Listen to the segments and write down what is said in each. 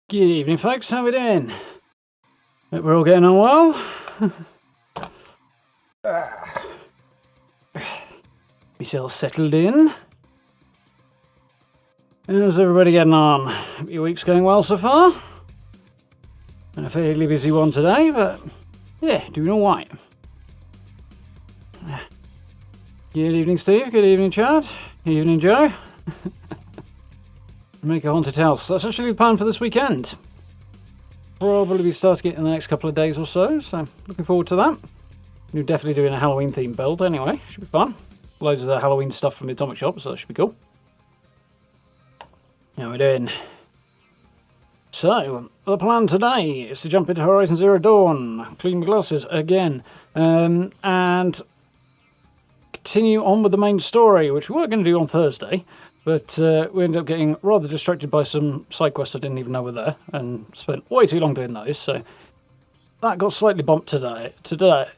Good evening, folks. How we doing? Hope we're all getting on well. Be still settled in. How's everybody getting on? Your week's going well so far? Been a fairly busy one today, but yeah, doing all right. Good evening, Steve. Good evening, Chad. Good evening, Joe. Make a haunted house. That's actually the plan for this weekend. Probably be starting it in the next couple of days or so, so looking forward to that. We're definitely doing a Halloween themed build anyway. Should be fun. Loads of the Halloween stuff from the Atomic Shop, so that should be cool. How we doing? So, the plan today is to jump into Horizon Zero Dawn, clean my glasses again, and continue on with the main story, which we were going to do on Thursday. But we ended up getting rather distracted by some side quests I didn't even know were there, and spent way too long doing those, so that got slightly bumped today. You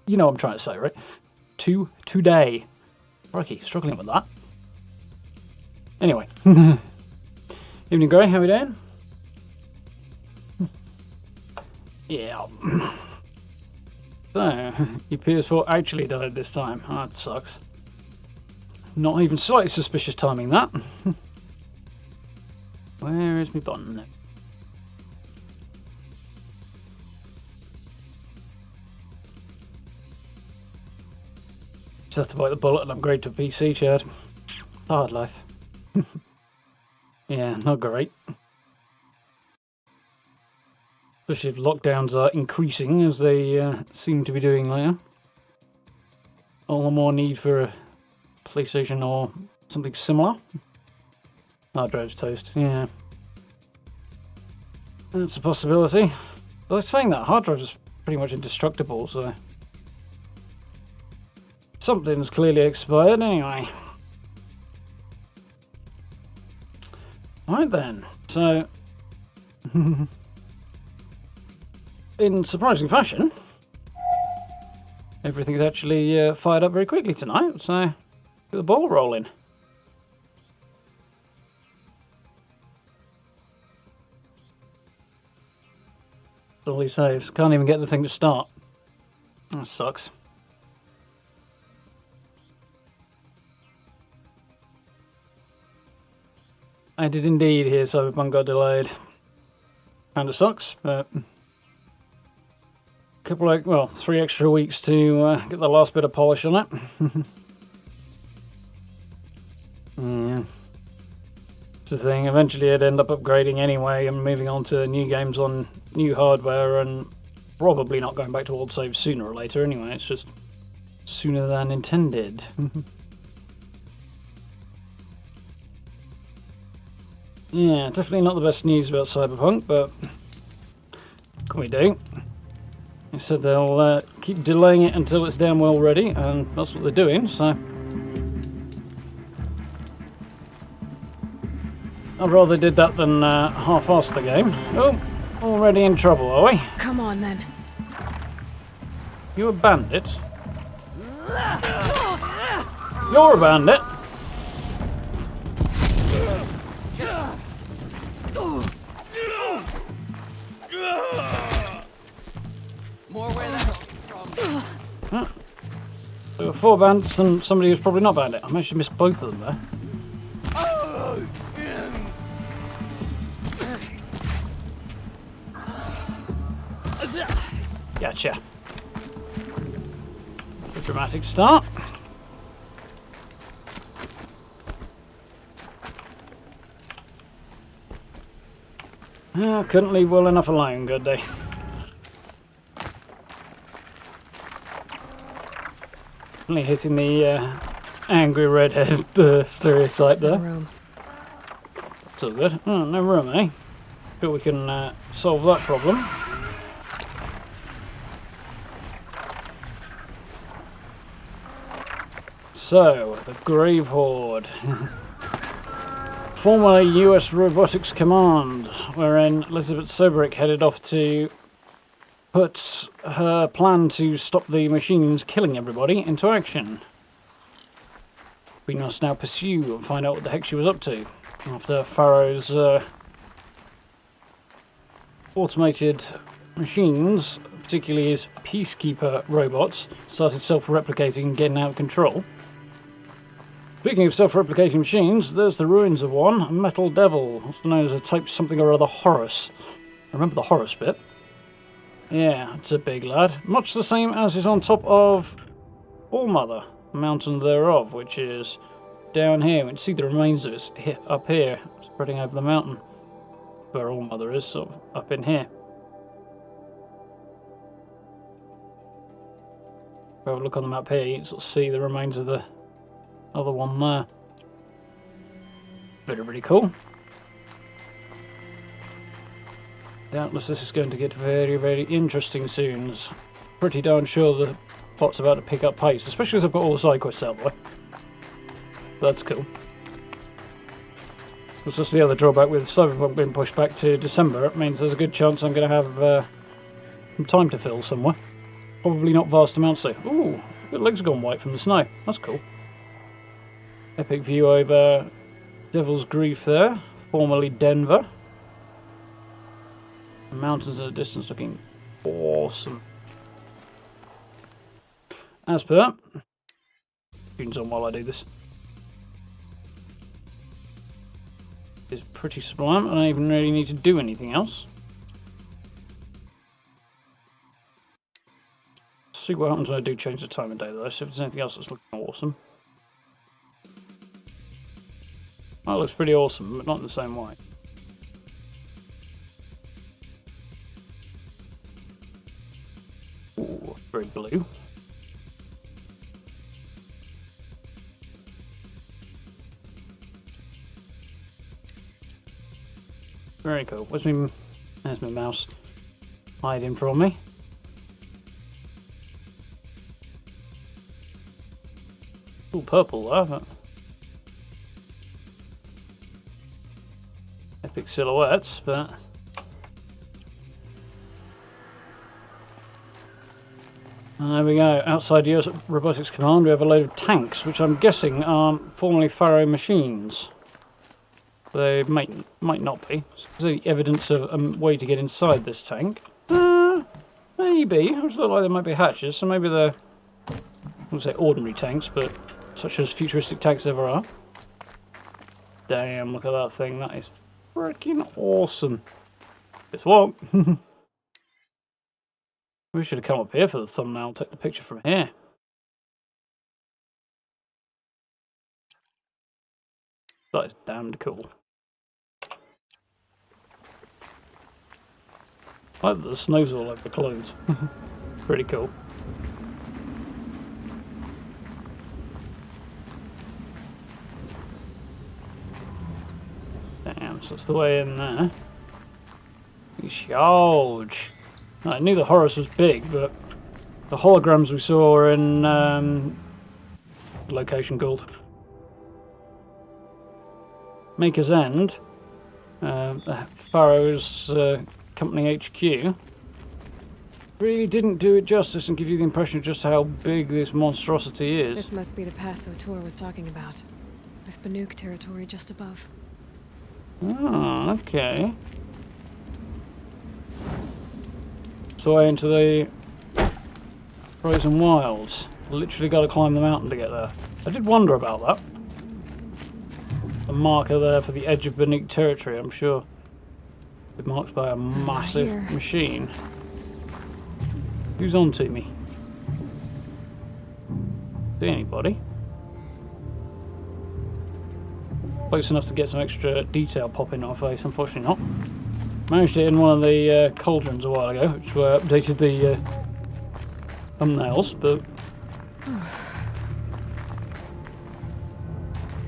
know what I'm trying to say, right? Today. Crikey, struggling with that. Anyway. Evening, Gray, how are we doing? Yeah. So, your PS4 actually died this time. Oh, that sucks. Not even slightly suspicious timing, that. Where is my button? Just have to bite the bullet and upgrade to a PC, Chad. Hard life. Yeah, not great. Especially if lockdowns are increasing, as they seem to be doing later. All the more need for a PlayStation or something similar. Hard drive's toast, yeah. That's a possibility. But I was saying that hard drives is pretty much indestructible, so something's clearly expired anyway. Right then, so in surprising fashion, everything's actually fired up very quickly tonight, so get the ball rolling. All these saves. Can't even get the thing to start. That sucks. I did indeed hear Cyberpunk got delayed. Kinda sucks, but couple of, well, 3 extra weeks to get the last bit of polish on it. Yeah. It's the thing, eventually I'd end up upgrading anyway and moving on to new games on new hardware and probably not going back to old saves sooner or later anyway, it's just sooner than intended. Yeah, definitely not the best news about Cyberpunk, but what can we do? They said they'll keep delaying it until it's damn well ready, and that's what they're doing, so I'd rather did that than half-ass the game. Oh, already in trouble, are we? Come on, then. You a bandit? You're a bandit! More where that from. Huh. There were 4 bandits and somebody who's probably not bandit. I managed to miss both of them there. Gotcha. A dramatic start. Couldn't leave well enough alone, good day. Only hitting the angry redhead stereotype there. No room. It's all good. Oh, no room, eh? But we can solve that problem. So, the Grave Horde. Formerly US Robotics Command, wherein Elizabeth Sobrick headed off to put her plan to stop the machines killing everybody into action. We must now pursue and find out what the heck she was up to after Pharaoh's automated machines, particularly his peacekeeper robots, started self-replicating and getting out of control. Speaking of self-replicating machines, there's the ruins of one, a metal devil, also known as a type something or other Horus. Remember the Horus bit? Yeah, it's a big lad. Much the same as is on top of Allmother, mountain thereof, which is down here. We can see the remains of it up here, spreading over the mountain. Where Allmother is, sort of up in here. If we have a look on the map here, you can sort of see the remains of the other one there. Pretty cool. Doubtless this is going to get very interesting soon. I'm pretty darn sure the plot's about to pick up pace, especially as I've got all the side quests out there. That's cool. That's just the other drawback with Cyberpunk being pushed back to December. It means there's a good chance I'm going to have some time to fill somewhere. Probably not vast amounts though. Ooh, the legs have gone white from the snow. That's cool. Epic view over Devil's Grief there, formerly Denver. Mountains in the distance looking awesome. As per, tunes on while I do this. It's pretty sublime. I don't even really need to do anything else. Let's see what happens when I do change the time of day though, so if there's anything else that's looking awesome. That looks pretty awesome, but not in the same way. Ooh, very blue. Very cool. There's my mouse hiding from me. Ooh, purple there, but epic silhouettes, but there we go. Outside US Robotics Command, we have a load of tanks, which I'm guessing are formerly Pharaoh machines. They might not be. Is there any evidence of a way to get inside this tank? Maybe. It looks like there might be hatches, so maybe they're, I wouldn't say ordinary tanks, but such as futuristic tanks ever are. Damn, look at that thing. That is freaking awesome. Guess what? We should have come up here for the thumbnail. Take the picture from here. That is damned cool. I like that the snow's all over the clothes. Pretty cool. Damn, so that's the way in there. Huge. I knew the Horus was big, but the holograms we saw in location called Maker's End, Pharaoh's company HQ, really didn't do it justice and give you the impression of just how big this monstrosity is. This must be the pass O'Tor was talking about, with Banuk territory just above. Oh, okay. It's the way into the frozen wilds. Literally got to climb the mountain to get there. I did wonder about that. A marker there for the edge of Banuk territory, I'm sure. It's marked by a massive machine. Who's on to me? See anybody? Close enough to get some extra detail popping on our face, unfortunately not. Managed it in one of the cauldrons a while ago, which were updated the thumbnails, but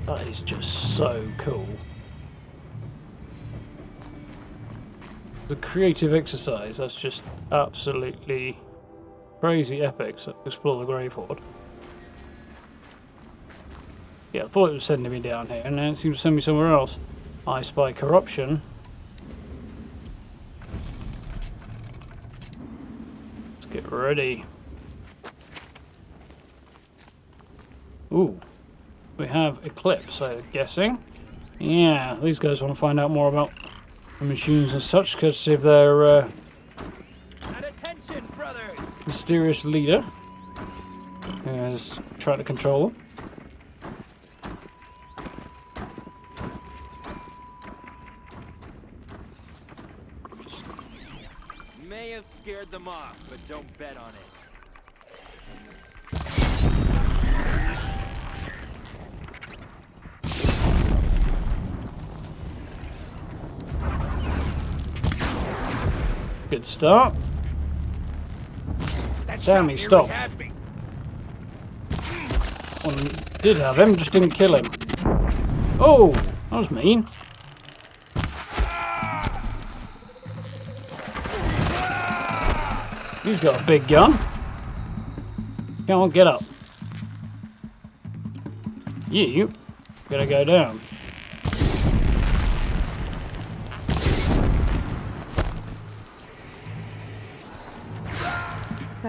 that is just so cool. The creative exercise, that's just absolutely crazy epic. So explore the Grave Horde. Yeah, I thought it was sending me down here, and then it seems to send me somewhere else. I spy corruption. Let's get ready. Ooh, we have Eclipse, I'm guessing. Yeah, these guys want to find out more about machines and such, courtesy of their At attention, brothers! mysterious leader, who is trying to control them. May have scared them off, but don't bet on it. Good start. Damn, he stopped. One did have him, just didn't kill him. Oh, that was mean. He's got a big gun. Come on, get up. You gotta go down.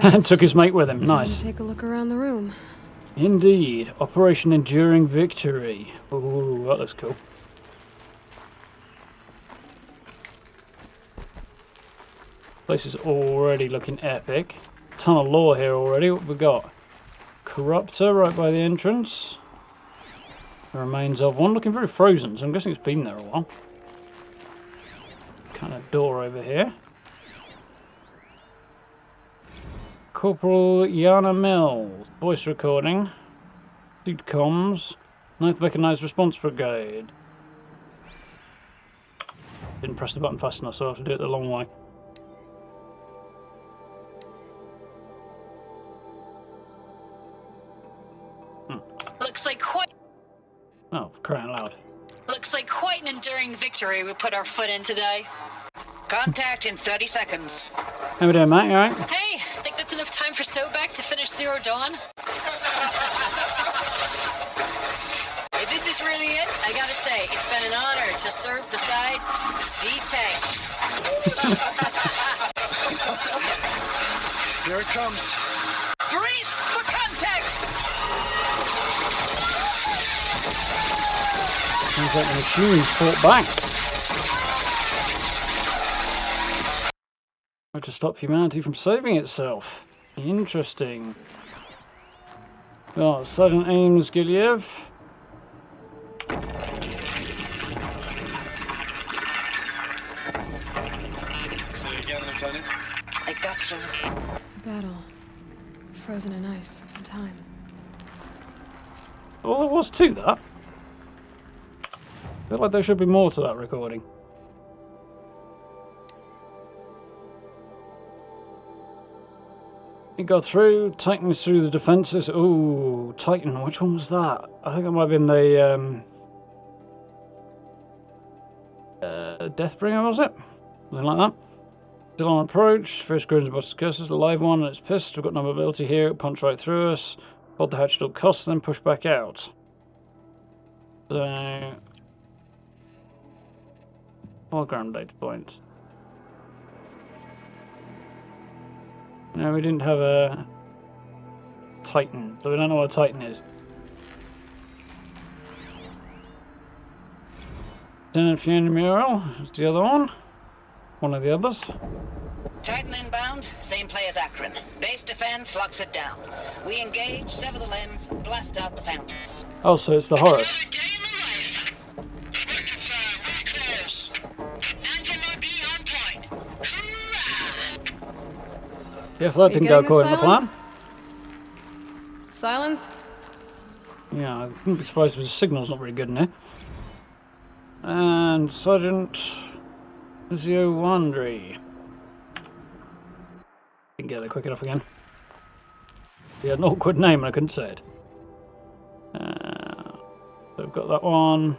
And took his mate with him. Nice. Take a look around the room. Indeed. Operation Enduring Victory. Ooh, that looks cool. Place is already looking epic. Ton of lore here already. What have we got? Corruptor right by the entrance. The remains of one looking very frozen, so I'm guessing it's been there a while. Kind of door over here. Corporal Yana Mills, voice recording, suit comms, 9th Mechanized Response Brigade. Didn't press the button fast enough, so I have to do it the long way. Looks like quite Crying loud. an enduring victory we put our foot in today. Contact in 30 seconds. How we doing, mate? You alright? Hey, think that's enough time for Sobek to finish Zero Dawn? If this is really it, I gotta say, it's been an honor to serve beside these tanks. Here it comes. Brace for contact! Seems like the machines fought back. To stop humanity from saving itself. Interesting. Oh, Sergeant Ames Giliev. Say it again, Lieutenant. I got some. Battle. Frozen in ice in time. All there was to that. I feel like there should be more to that recording. It got through, Titan is through the defences. Ooh, Titan, which one was that? I think that might have been the Deathbringer, was it? Something like that. Still on approach, first grows about curses, the live one, and it's pissed. We've got no mobility here, it punched right through us. Hold the hatch till costs, then push back out. So, hologram data points. No, we didn't have a Titan, so we don't know what a Titan is. Lieutenant Fiona Mural is the other one. One of the others. Titan inbound, same play as Akron. Base defense locks it down. We engage, sever the limbs, blast out the fountains. Oh, so it's the Horus. Yeah, if that didn't go according to plan. Silence? Yeah, I wouldn't be surprised if the signal's not very good in here. And Sergeant Lizio Wandry. Didn't get there quick enough again. He had an awkward name and I couldn't say it. So we've got that one.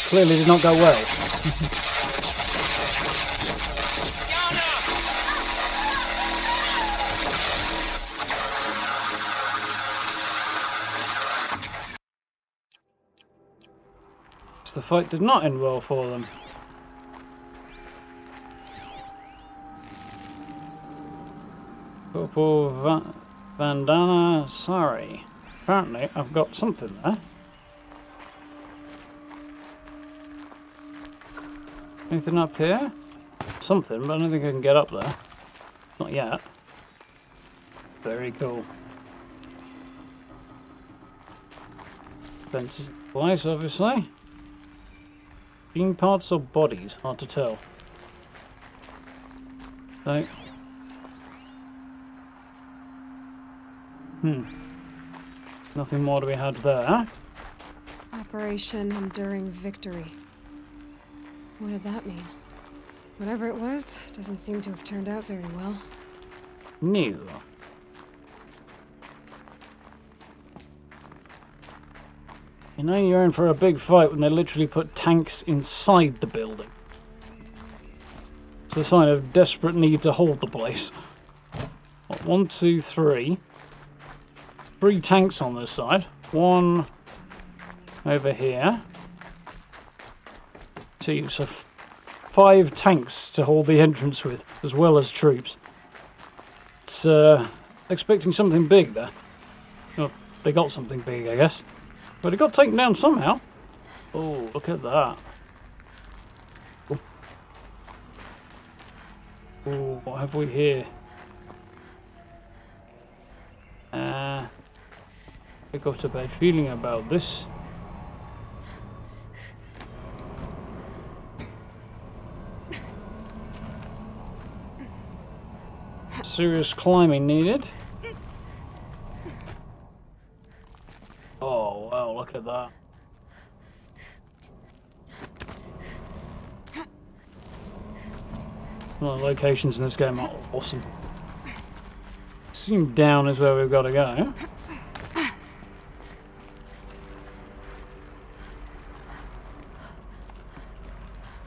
Clearly did not go well. The fight did not end well for them. Corporal Bandana, sorry. Apparently, I've got something there. Anything up here? Something, but I don't think I can get up there. Not yet. Very cool. Fences in place, obviously. Machine parts or bodies? Hard to tell. So. Nothing more to be had there. Operation Enduring Victory. What did that mean? Whatever it was, doesn't seem to have turned out very well. New. You know you're in for a big fight when they literally put tanks inside the building. It's a sign of desperate need to hold the place. What, 1, 2, 3. 3 tanks on this side. 1 over here. 2, so 5 tanks to hold the entrance with, as well as troops. It's expecting something big there. Well, they got something big, I guess. But it got taken down somehow. Oh, look at that. Oh, what have we here? I got a bad feeling about this. Serious climbing needed. Oh, wow, look at that. Well, the locations in this game are awesome. Assume down is where we've got to go.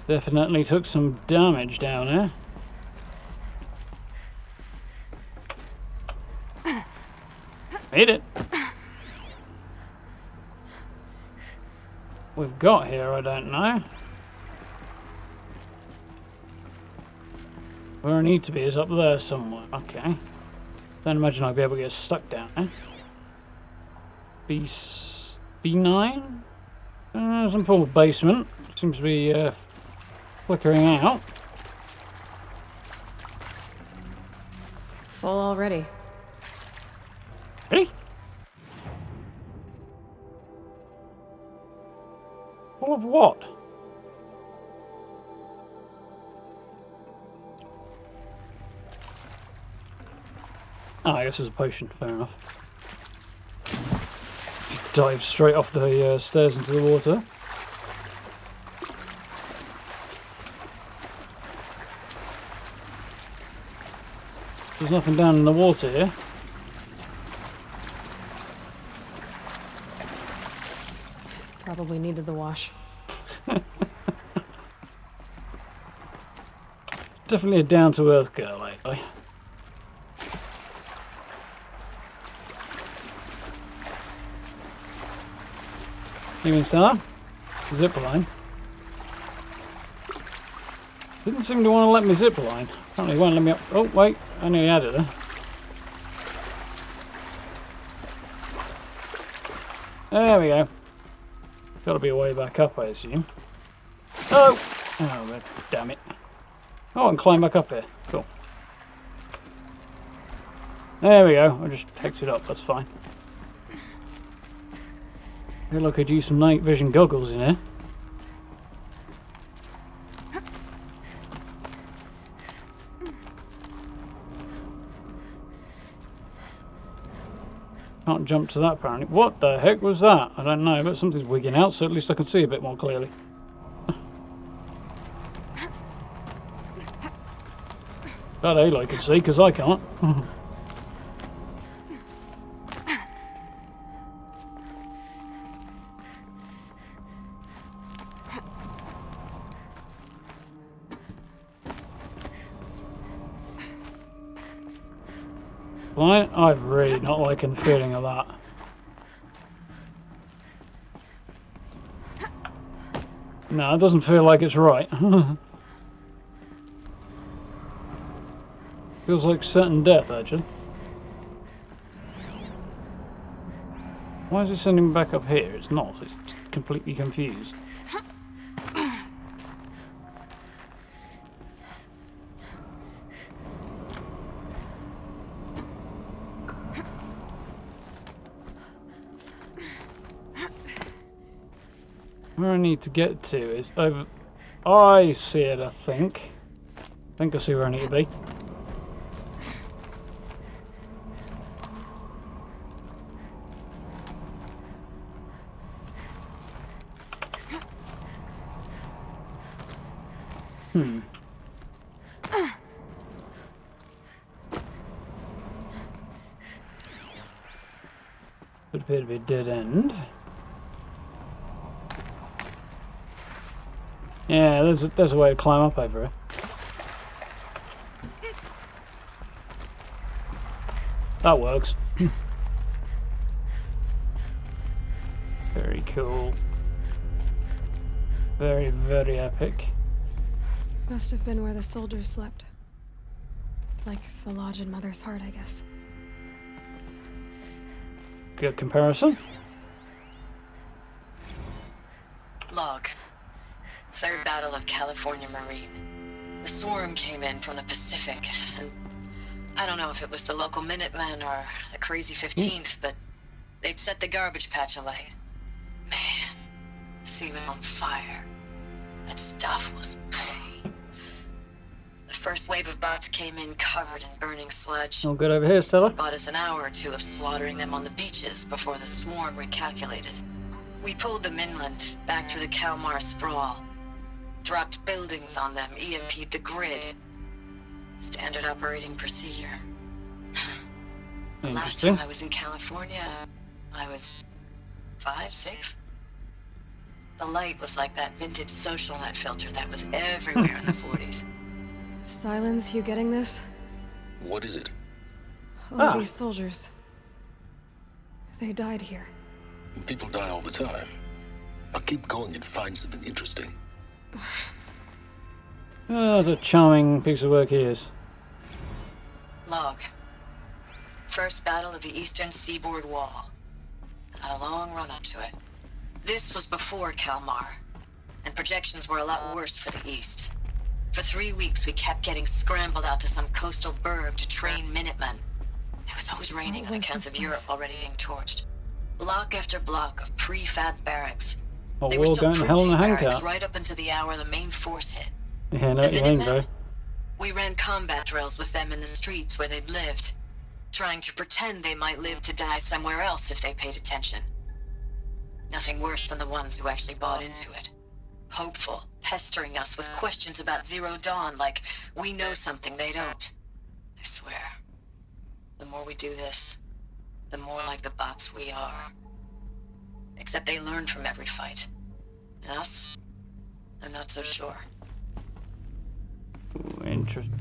Definitely took some damage down there. Made it. We've got here, I don't know. Where I need to be is up there somewhere. Okay. Don't imagine I'll be able to get stuck down there. B9? Some form of basement. Seems to be flickering out. Full already. Ready? Full of what? Oh, I guess it's a potion. Fair enough. Just dive straight off the stairs into the water. There's nothing down in the water here. Probably needed the wash. Definitely a down-to-earth girl lately. Even star? Zipline. Didn't seem to want to let me zipline. Apparently won't let me up. Oh, wait. I nearly had it there. There we go. Got to be a way back up, I assume. Oh! Oh, damn it. Oh, I can climb back up here. Cool. There we go. I just picked it up. That's fine. I feel like I could use some night vision goggles in here. Can't jump to that apparently. What the heck was that? I don't know, but something's wigging out, so at least I can see a bit more clearly. That Aloy can see, because I can't. Right, I'm really not liking the feeling of that. No, it doesn't feel like it's right. Feels like certain death, actually. Why is it sending me back up here? It's not. It's completely confused. Where I need to get to is over... I see it, I think. I think I see where I need to be. Would appear to be a dead end. Yeah, there's a way to climb up over it. That works. Very cool. Very, very epic. Must have been where the soldiers slept. Like the lodge in Mother's Heart, I guess. Good comparison. Log. Third Battle of California Marine. The swarm came in from the Pacific, and I don't know if it was the local Minutemen or the crazy 15th, but they'd set the garbage patch alight. Man, the sea was on fire. That stuff was... The first wave of bots came in covered in burning sludge. All good over here, Stella. Bought us an hour or two of slaughtering them on the beaches before the swarm recalculated. We pulled them inland, back through the Kalmar sprawl. Dropped buildings on them, EMP'd the grid. Standard operating procedure. The last time I was in California, I was 5, 6. The light was like that vintage social net filter that was everywhere in the 40s. Silence, you getting this? What is it? All these soldiers. They died here. People die all the time. I'll keep going and find something interesting. Oh, what a charming piece of work he is. Log. First battle of the eastern seaboard wall. Had a long run up to it. This was before Kalmar, and projections were a lot worse for the east. For 3 weeks, we kept getting scrambled out to some coastal burg to train Minutemen. It was always raining on accounts of Europe already being torched. Block after block of prefab barracks. Oh, They we're were all still going to hell in a printing barracks handcart. right up until the hour the main force hit. Yeah, I know The what you mean, Minutemen? though. We ran combat drills with them in the streets where they'd lived, trying to pretend they might live to die somewhere else if they paid attention. Nothing worse than the ones who actually bought into it. Hopeful, pestering us with questions about Zero Dawn like we know something they don't. I swear, the more we do this, the more like the bots we are. Except they learn from every fight. And us? I'm not so sure. Ooh, interesting.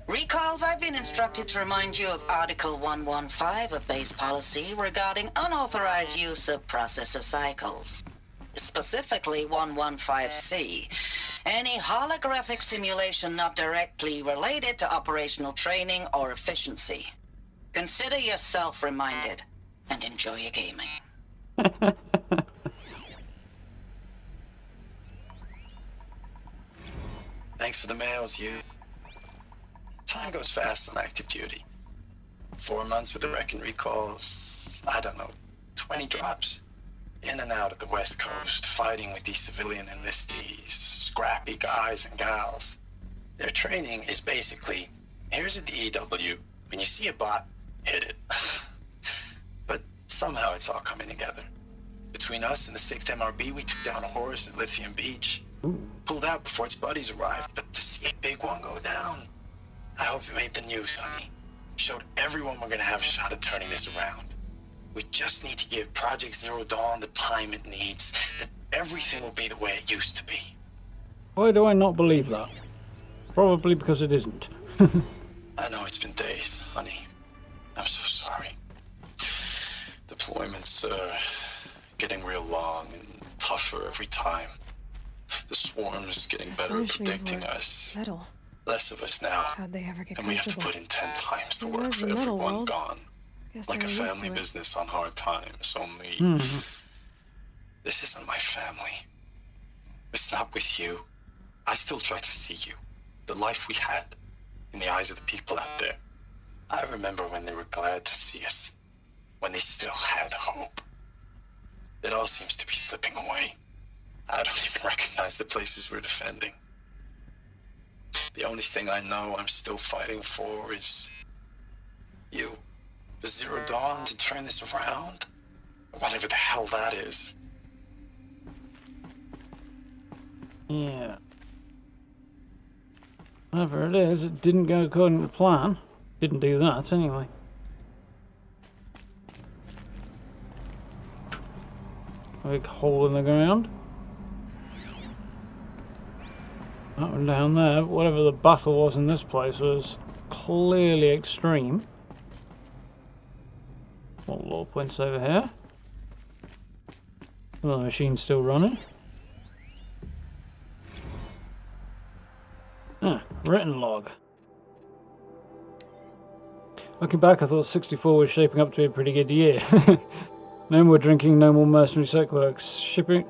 Recalls, I've been instructed to remind you of Article 115 of Base Policy regarding unauthorized use of processor cycles. Specifically 115C. Any holographic simulation not directly related to operational training or efficiency. Consider yourself reminded, and enjoy your gaming. Thanks for the mails, you. Time goes fast on active duty. 4 months with the Reckon recalls, I don't know, 20 drops. In and out of the West Coast, fighting with these civilian enlistees, scrappy guys and gals. Their training is basically, here's a DEW, when you see a bot, hit it. But somehow it's all coming together. Between us and the 6th MRB, we took down a horse at Lithium Beach. Pulled out before its buddies arrived, but to see a big one go down, I hope you made the news, honey. Showed everyone we're gonna have a shot at turning this around. We just need to give Project Zero Dawn the time it needs, that everything will be the way it used to be. Why do I not believe that? Probably because it isn't. I know it's been days, honey. I'm so sorry. Deployments are getting real long and tougher every time. The swarm's getting better at Furnishings predicting were us. metal. Less of us now, How'd they ever get and we have to comfortable? put in 10 times the It work was for the metal everyone world. gone. Guess Like they a were used family to it. business on hard times, only... This isn't my family. It's not with you. I still try to see you. The life we had in the eyes of the people out there. I remember when they were glad to see us. When they still had hope. It all seems to be slipping away. I don't even recognize the places we're defending. The only thing I know I'm still fighting for is... you. The Zero Dawn to turn this around? Whatever the hell that is. Yeah. Whatever it is, it didn't go according to plan. Didn't do that, anyway. A big hole in the ground. That one down there, whatever the battle was in this place was clearly extreme. More law points over here. Well, the machine's still running. Ah, written log. Looking back, I thought 64 was shaping up to be a pretty good year. No more drinking, no more mercenary sex works. Stripping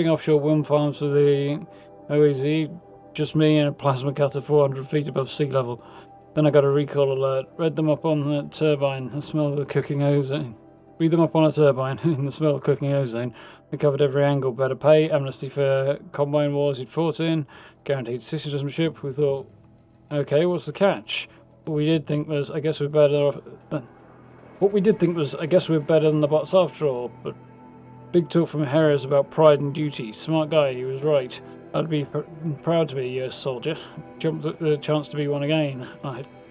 offshore wind farms for the OEZ. Just me and a plasma cutter 400 feet above sea level. Then I got a recall alert. Read them up on the turbine. The smell of the cooking ozone. Read them up on a turbine in the smell of cooking ozone. They covered every angle. Better pay, amnesty for combine wars he'd fought in, guaranteed citizenship. We thought, okay, what's the catch? What we did think was, I guess we're better off. What we did think was, I guess we're better than the bots after all. But big talk from Harris about pride and duty. Smart guy, he was right. I'd be proud to be a US soldier. Jumped at the chance to be one again.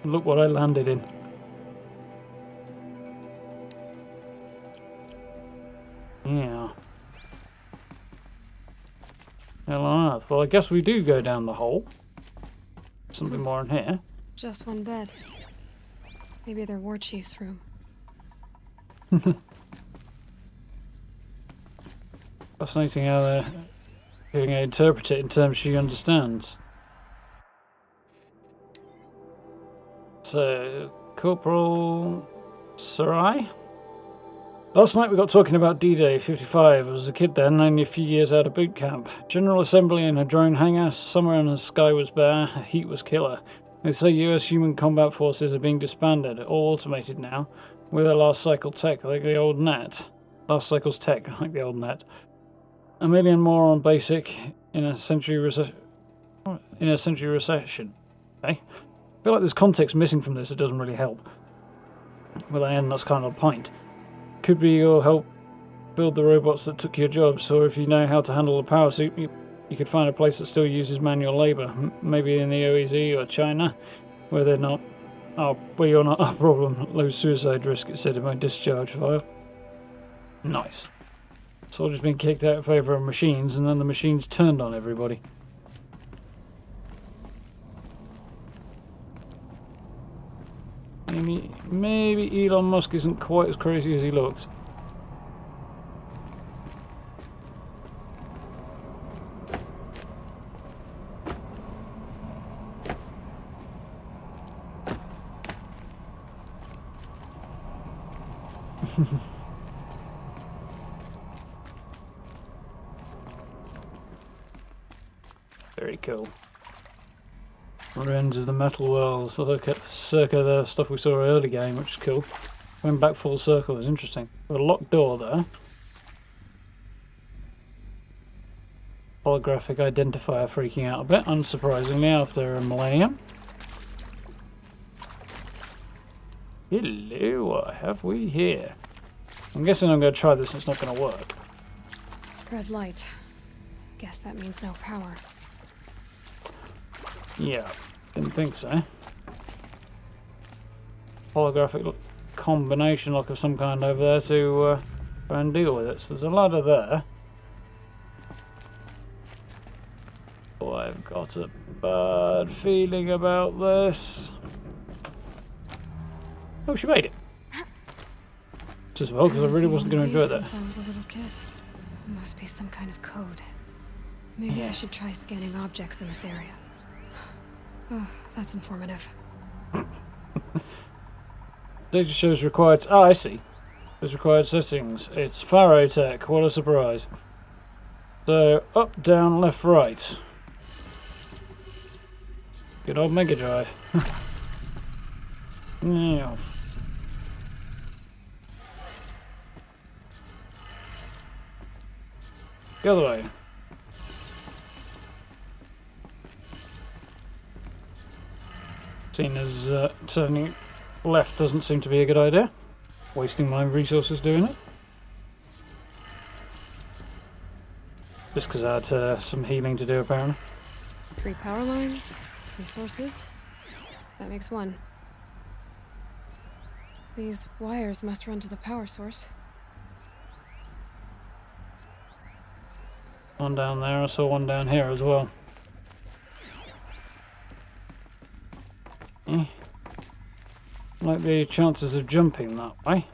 Look what I landed in. Yeah. Hell on earth. Well, I guess we do go down the hole. Something more in here. Just one bed. Maybe their war chief's room. Fascinating how they're going to interpret it in terms she understands. So, Corporal Sarai? Last night we got talking about D-Day 55. I was a kid then, only a few years out of boot camp. General assembly in a drone hangar, summer and the sky was bare, heat was killer. They say US human combat forces are being disbanded, all automated now, with a last cycle tech like the old net. Last cycle's tech like the old net. A million more on basic in a century recession. Okay? I feel like there's context missing from this. It doesn't really help. Well, that's kind of the point. Could be you'll help build the robots that took your jobs, or if you know how to handle the power suit, you could find a place that still uses manual labour. Maybe in the OEZ or China, where they're not. Where you're not a problem. Low suicide risk, it said in my discharge file. Nice. Soldiers been kicked out in favour of machines, and then the machines turned on everybody. Maybe Elon Musk isn't quite as crazy as he looks. Very cool. Ruins of the metal world, circa the stuff we saw early game, which is cool. Going back full circle is interesting. A locked door there. Holographic identifier freaking out a bit, unsurprisingly, after a millennium. Hello, what have we here? I'm guessing I'm going to try this, it's not going to work. Red light. Guess that means no power. Yeah, didn't think so. Holographic combination lock of some kind over there to try and deal with it. So there's a ladder there. Oh, I've got a bad feeling about this. Oh, she made it. Just well, because I really wasn't going to enjoy that. Since I was a little kid. It must be some kind of code. Maybe I should try scanning objects in this area. Oh, that's informative. Data shows required. Oh, I see. There's required settings. It's Faro Tech. What a surprise. So, up, down, left, right. Good old Mega Drive. Yeah. The other way. Seeing as turning left doesn't seem to be a good idea. Wasting my resources doing it. Just because I had some healing to do apparently. 3 power lines, resources. That makes 1. These wires must run to the power source. One down there, I saw one down here as well. Might be chances of jumping that way.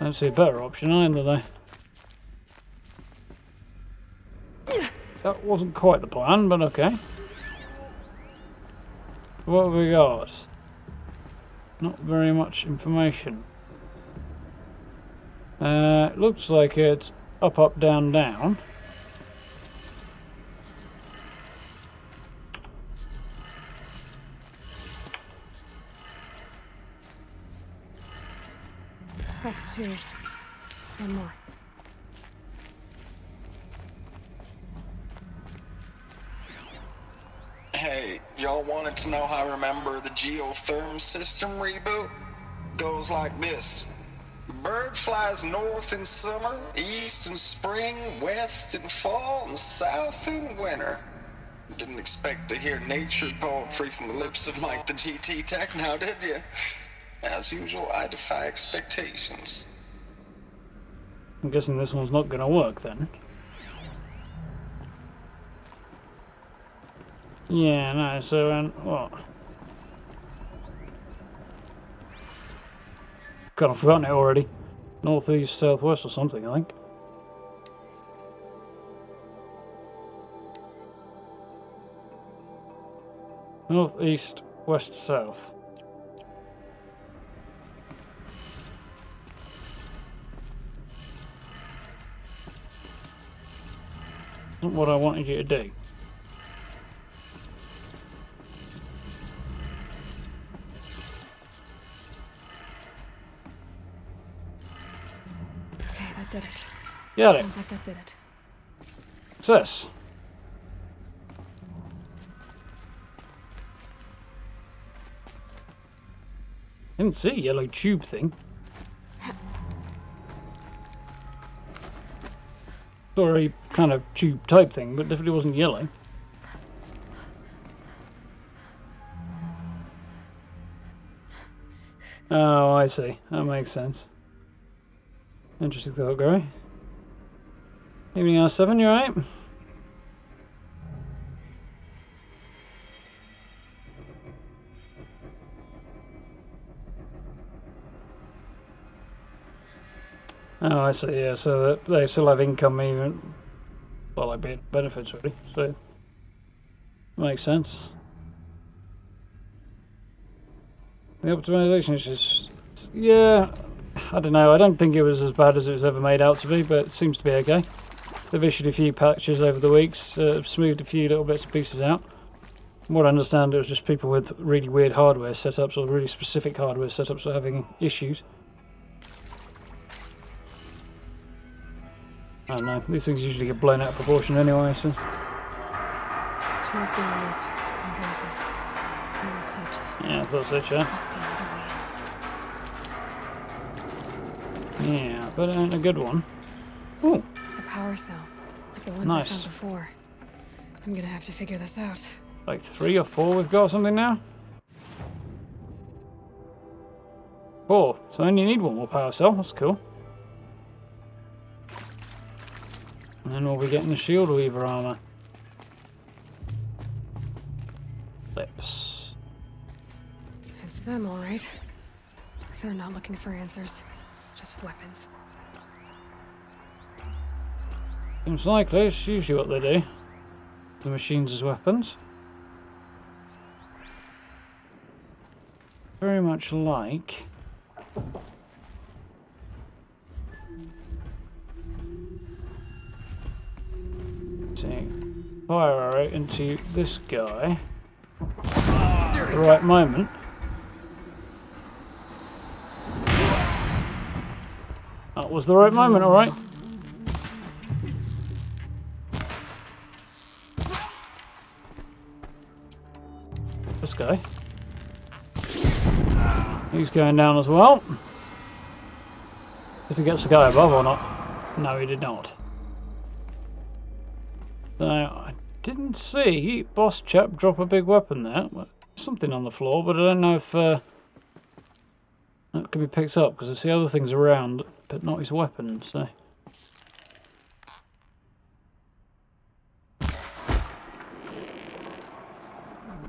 Don't see a better option either though. That wasn't quite the plan, but okay. What have we got? Not very much information. Looks like it's up, up, down, down. That's 2. 1 more. Hey, y'all wanted to know how I remember the geotherm system reboot? Goes like this. Bird flies north in summer, east in spring, west in fall, and south in winter. Didn't expect to hear nature poetry from the lips of Mike the GT Tech now, did you? As usual, I defy expectations. I'm guessing this one's not going to work then. Yeah, no, so, what? Kind of forgotten it already. Northeast, southwest or something, I think. Northeast, west, south. Not what I wanted you to do. Okay, that did it. Got it. Sounds like that did it. Success. Didn't see a yellow tube thing. Saw a kind of tube type thing, but definitely wasn't yellow. Oh, I see. That makes sense. Interesting thought, Gary. Evening R7, you alright? Oh, I see, yeah, so that they still have income even, well, like benefits really, so makes sense. The optimization is just, yeah, I don't know, I don't think it was as bad as it was ever made out to be, but it seems to be okay. They've issued a few patches over the weeks, smoothed a few little bits and pieces out. From what I understand, it was just people with really weird hardware setups or really specific hardware setups were having issues. I don't know, these things usually get blown out of proportion anyway, so... Tools being used. Invoices. More clips. Yeah, I thought so, Chad. Must be another way in. Yeah, but it ain't a good one. Ooh, A power cell. Like the ones I nice. found before. I'm gonna have to figure this out. Like 3 or 4 we've got or something now? 4, so only need 1 more power cell, that's cool. And then we'll be getting the shield weaver armor. Lips. It's them, alright. They're not looking for answers. Just weapons. Seems likely, it's usually what they do. the machines as weapons. Very much like fire arrow into this guy at the right moment. That was the right moment, alright. This guy. He's going down as well. If he gets the guy above or not. No, he did not. So, I didn't see boss chap drop a big weapon there. Something on the floor, but I don't know if that can be picked up, because I see other things around, but not his weapon, so...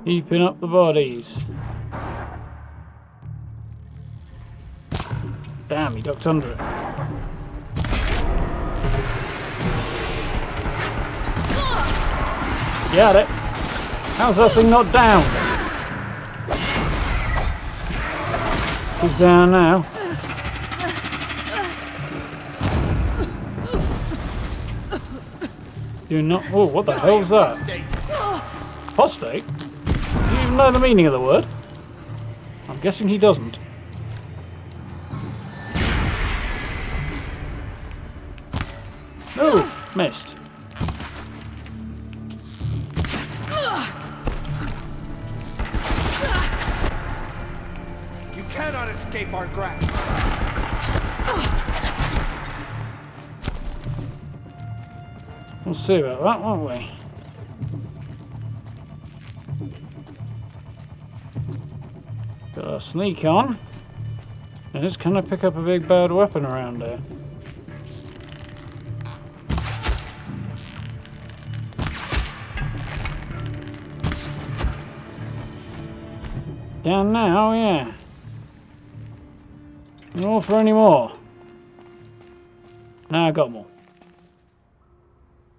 Heaping up the bodies. Damn, he ducked under it. Got it. How's that thing not down? He's down now. Do not. Oh, what the hell's that? Apostate? Do you even know the meaning of the word? I'm guessing he doesn't. Oh, missed. You cannot escape our grasp. We'll see about that, won't we? Got a sneak on. And just can I pick up a big bad weapon around here? Down now, yeah. No for any more. Now I got more.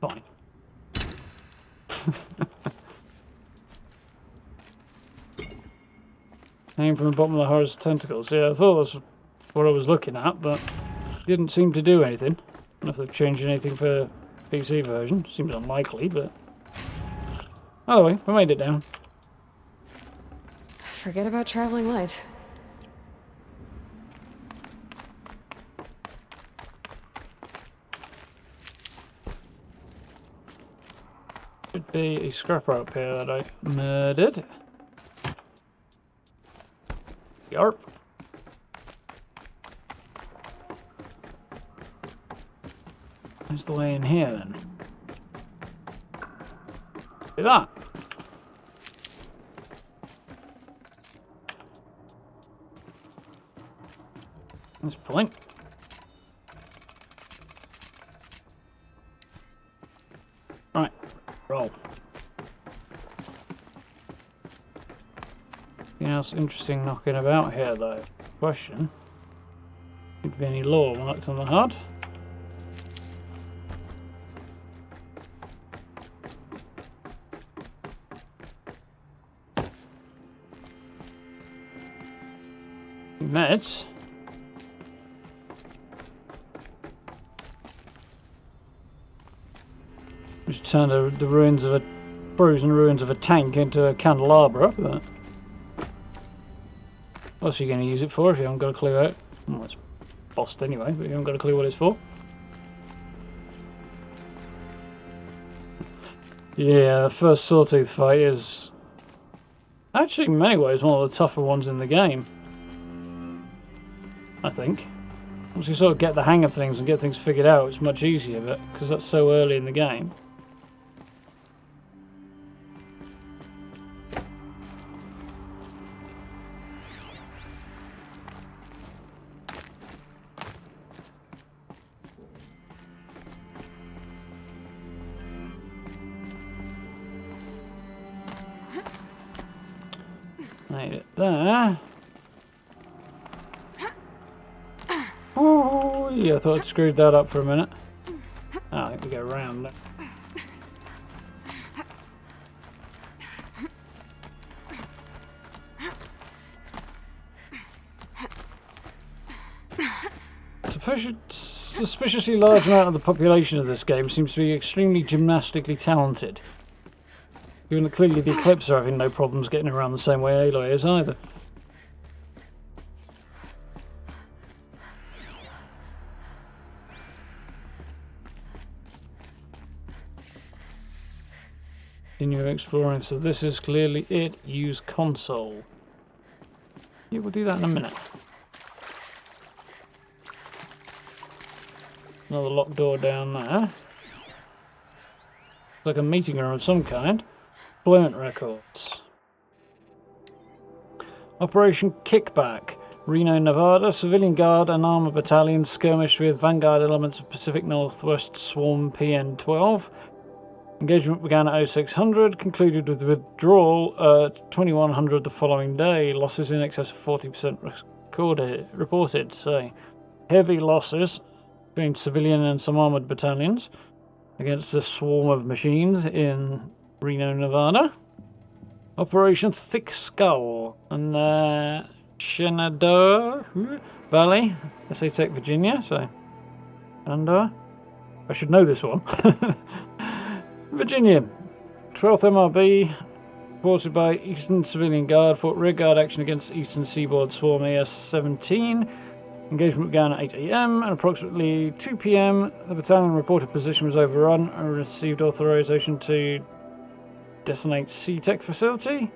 Fine. Came from the bottom of the horror's tentacles. Yeah, I thought that's what I was looking at, but didn't seem to do anything. I don't know if they've changed anything for PC version. Seems unlikely, but... Oh, wait, we made it down. Forget about traveling light. Should be a scrapper up here that I murdered. Yarp. Where's the way in here then? Do that. This point. Right, roll. Anything else interesting knocking about here though? Question. Could be any lore marked on the HUD? Meds. Just turned the ruins of a frozen ruins of a tank into a candelabra. But what's you going to use it for if you haven't got a clue out? Well, it's bossed anyway, but you haven't got a clue what it's for. Yeah, the first Sawtooth fight is actually in many ways one of the tougher ones in the game. I think. Once you sort of get the hang of things and get things figured out, it's much easier, but because that's so early in the game. Made it there. Oh, yeah, I thought I'd screwed that up for a minute. Oh, I think we go around it. suspiciously large amount of the population of this game seems to be extremely gymnastically talented. Given that clearly the Eclipse are having no problems getting around the same way Aloy is either. Continue exploring, so this is clearly it. Use console. Yeah, we'll do that in a minute. Another locked door down there. Like a meeting room of some kind. Employment records. Operation Kickback. Reno, Nevada. Civilian Guard and Armor Battalion skirmished with Vanguard elements of Pacific Northwest Swarm PN-12. Engagement began at 0600, concluded with withdrawal at 2100 the following day. Losses in excess of 40% reported. So, heavy losses between civilian and some armoured battalions against a swarm of machines in Reno, Nevada. Operation Thick Skull and Shenandoah Valley, SA Tech, Virginia. So, Shenandoah. I should know this one. Virginia, 12th MRB, supported by Eastern Civilian Guard, fought rearguard action against Eastern Seaboard Swarm AS-17. Engagement began at 8 AM and approximately 2 PM. The battalion reported position was overrun and received authorization to detonate C-Tech facility,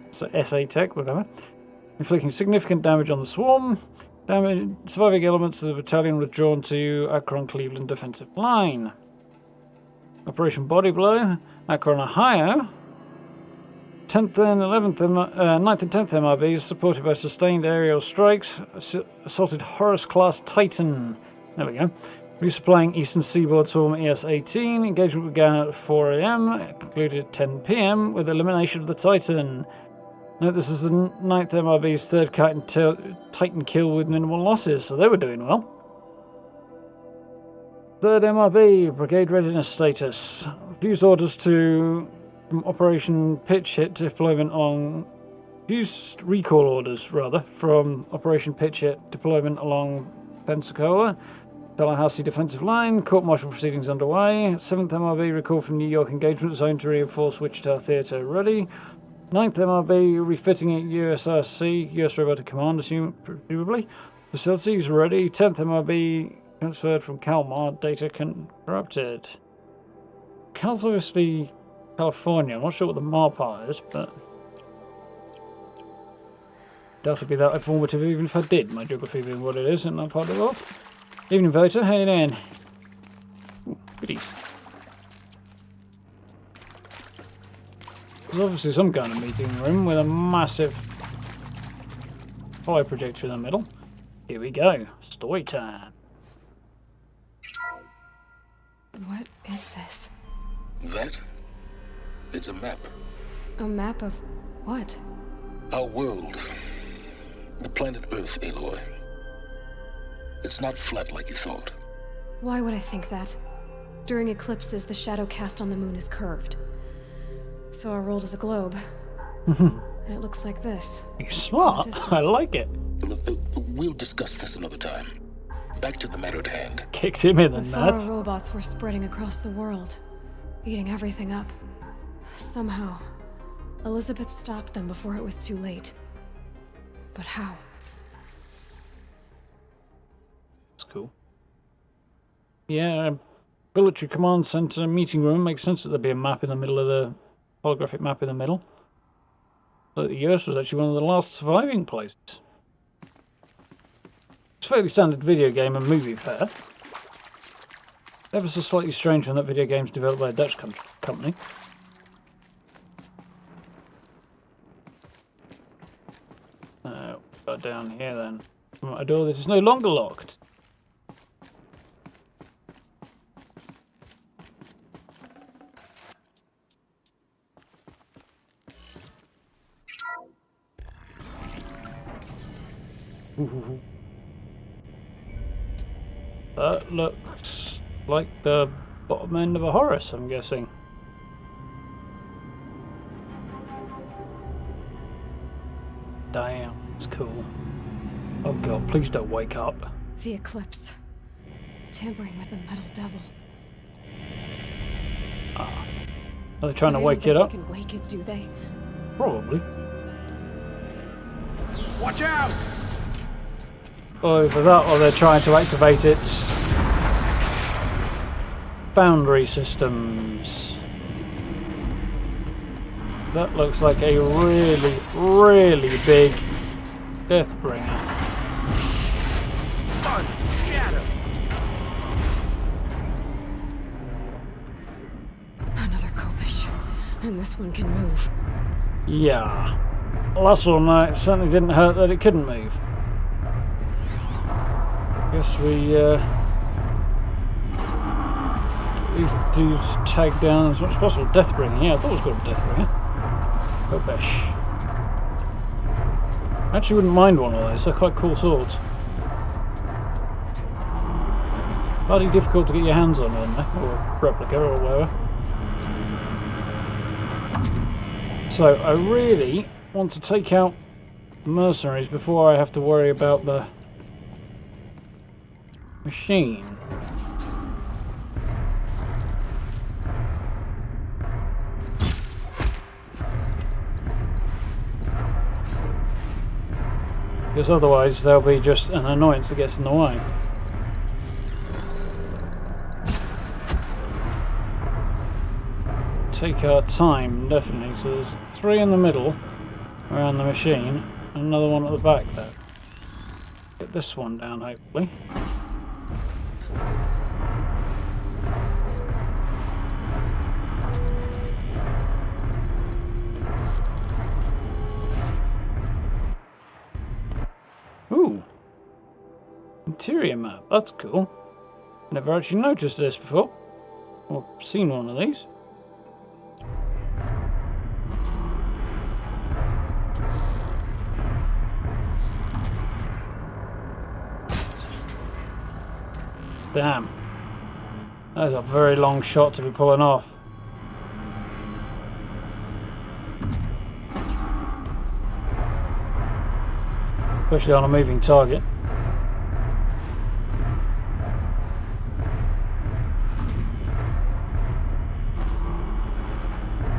so SA Tech, whatever, inflicting significant damage on the swarm. Surviving elements of the battalion withdrawn to Akron Cleveland defensive line. Operation Body Blow, Akron, Ohio. 10th and 11th, 9th and 10th MRBs, supported by sustained aerial strikes, assaulted Horus-class Titan. There we go. Resupplying Eastern Seaboard Swarm ES-18. Engagement began at 4 AM, concluded at 10 PM with elimination of the Titan. Note this is the 9th MRB's third Titan kill with minimal losses, so they were doing well. 3rd MRB, Brigade Readiness Status. Refused orders from Operation Pitch Hit deployment on... Refused recall orders, rather, from Operation Pitch Hit deployment along Pensacola. Tallahassee defensive line. Court-martial proceedings underway. 7th MRB recall from New York engagement zone to reinforce Wichita Theater ready. 9th MRB refitting at USRC, US Robotic Command, presumably. Facilities ready. 10th MRB... transferred from Kalmar, data corrupted. Cal's obviously California. I'm not sure what the Mar part is, but doubt it'd be that informative even if I did, my geography being what it is in that part of the world. Evening, voter. How you doing? Ooh, goodies. There's obviously some kind of meeting room with a massive fire projector in the middle. Here we go. Story time. What is this? That? It's a map. A map of what? Our world. The planet Earth, Aloy. It's not flat like you thought. Why would I think that? During eclipses, the shadow cast on the moon is curved. So our world is a globe. And it looks like this. You're smart. I like it. We'll discuss this another time. Back to the matter at hand. Kicked him in the The nuts. Thor robots were spreading across the world, eating everything up. Somehow, Elizabeth stopped them before it was too late. But how? That's cool. Yeah, military command center meeting room. Makes sense that there'd be a map in the middle of the holographic map in the middle. So the US was actually one of the last surviving places. It's fairly standard video game and movie fare. Ever so slightly strange when that video game's developed by a Dutch company. Got down here then. A door that is no longer locked. Ooh. That looks like the bottom end of a Horus, I'm guessing. Damn, that's cool. Oh god, please don't wake up. The eclipse. Tampering with the metal devil. Are they trying to They wake don't it up? think they can wake it, do they? Probably. Watch out! Either that or they're trying to activate its boundary systems. That looks like a really, really big Deathbringer. Fun! Shatter! Another Kopish. And this one can move. Yeah. Last one, it certainly didn't hurt that it couldn't move. Guess we these dudes tag down as much as possible. Deathbringer, yeah, I thought it was called Deathbringer. Kopish. I actually wouldn't mind one of those, they're quite cool swords. Bloody difficult to get your hands on one, or a replica or whatever. So I really want to take out mercenaries before I have to worry about the machine. Because otherwise they'll be just an annoyance that gets in the way. Take our time, definitely. So there's 3 in the middle around the machine, and another one at the back there. Get this one down, hopefully. Ooh. Interior map, that's cool. Never actually noticed this before. Or seen one of these. Damn. That is a very long shot to be pulling off. Especially on a moving target.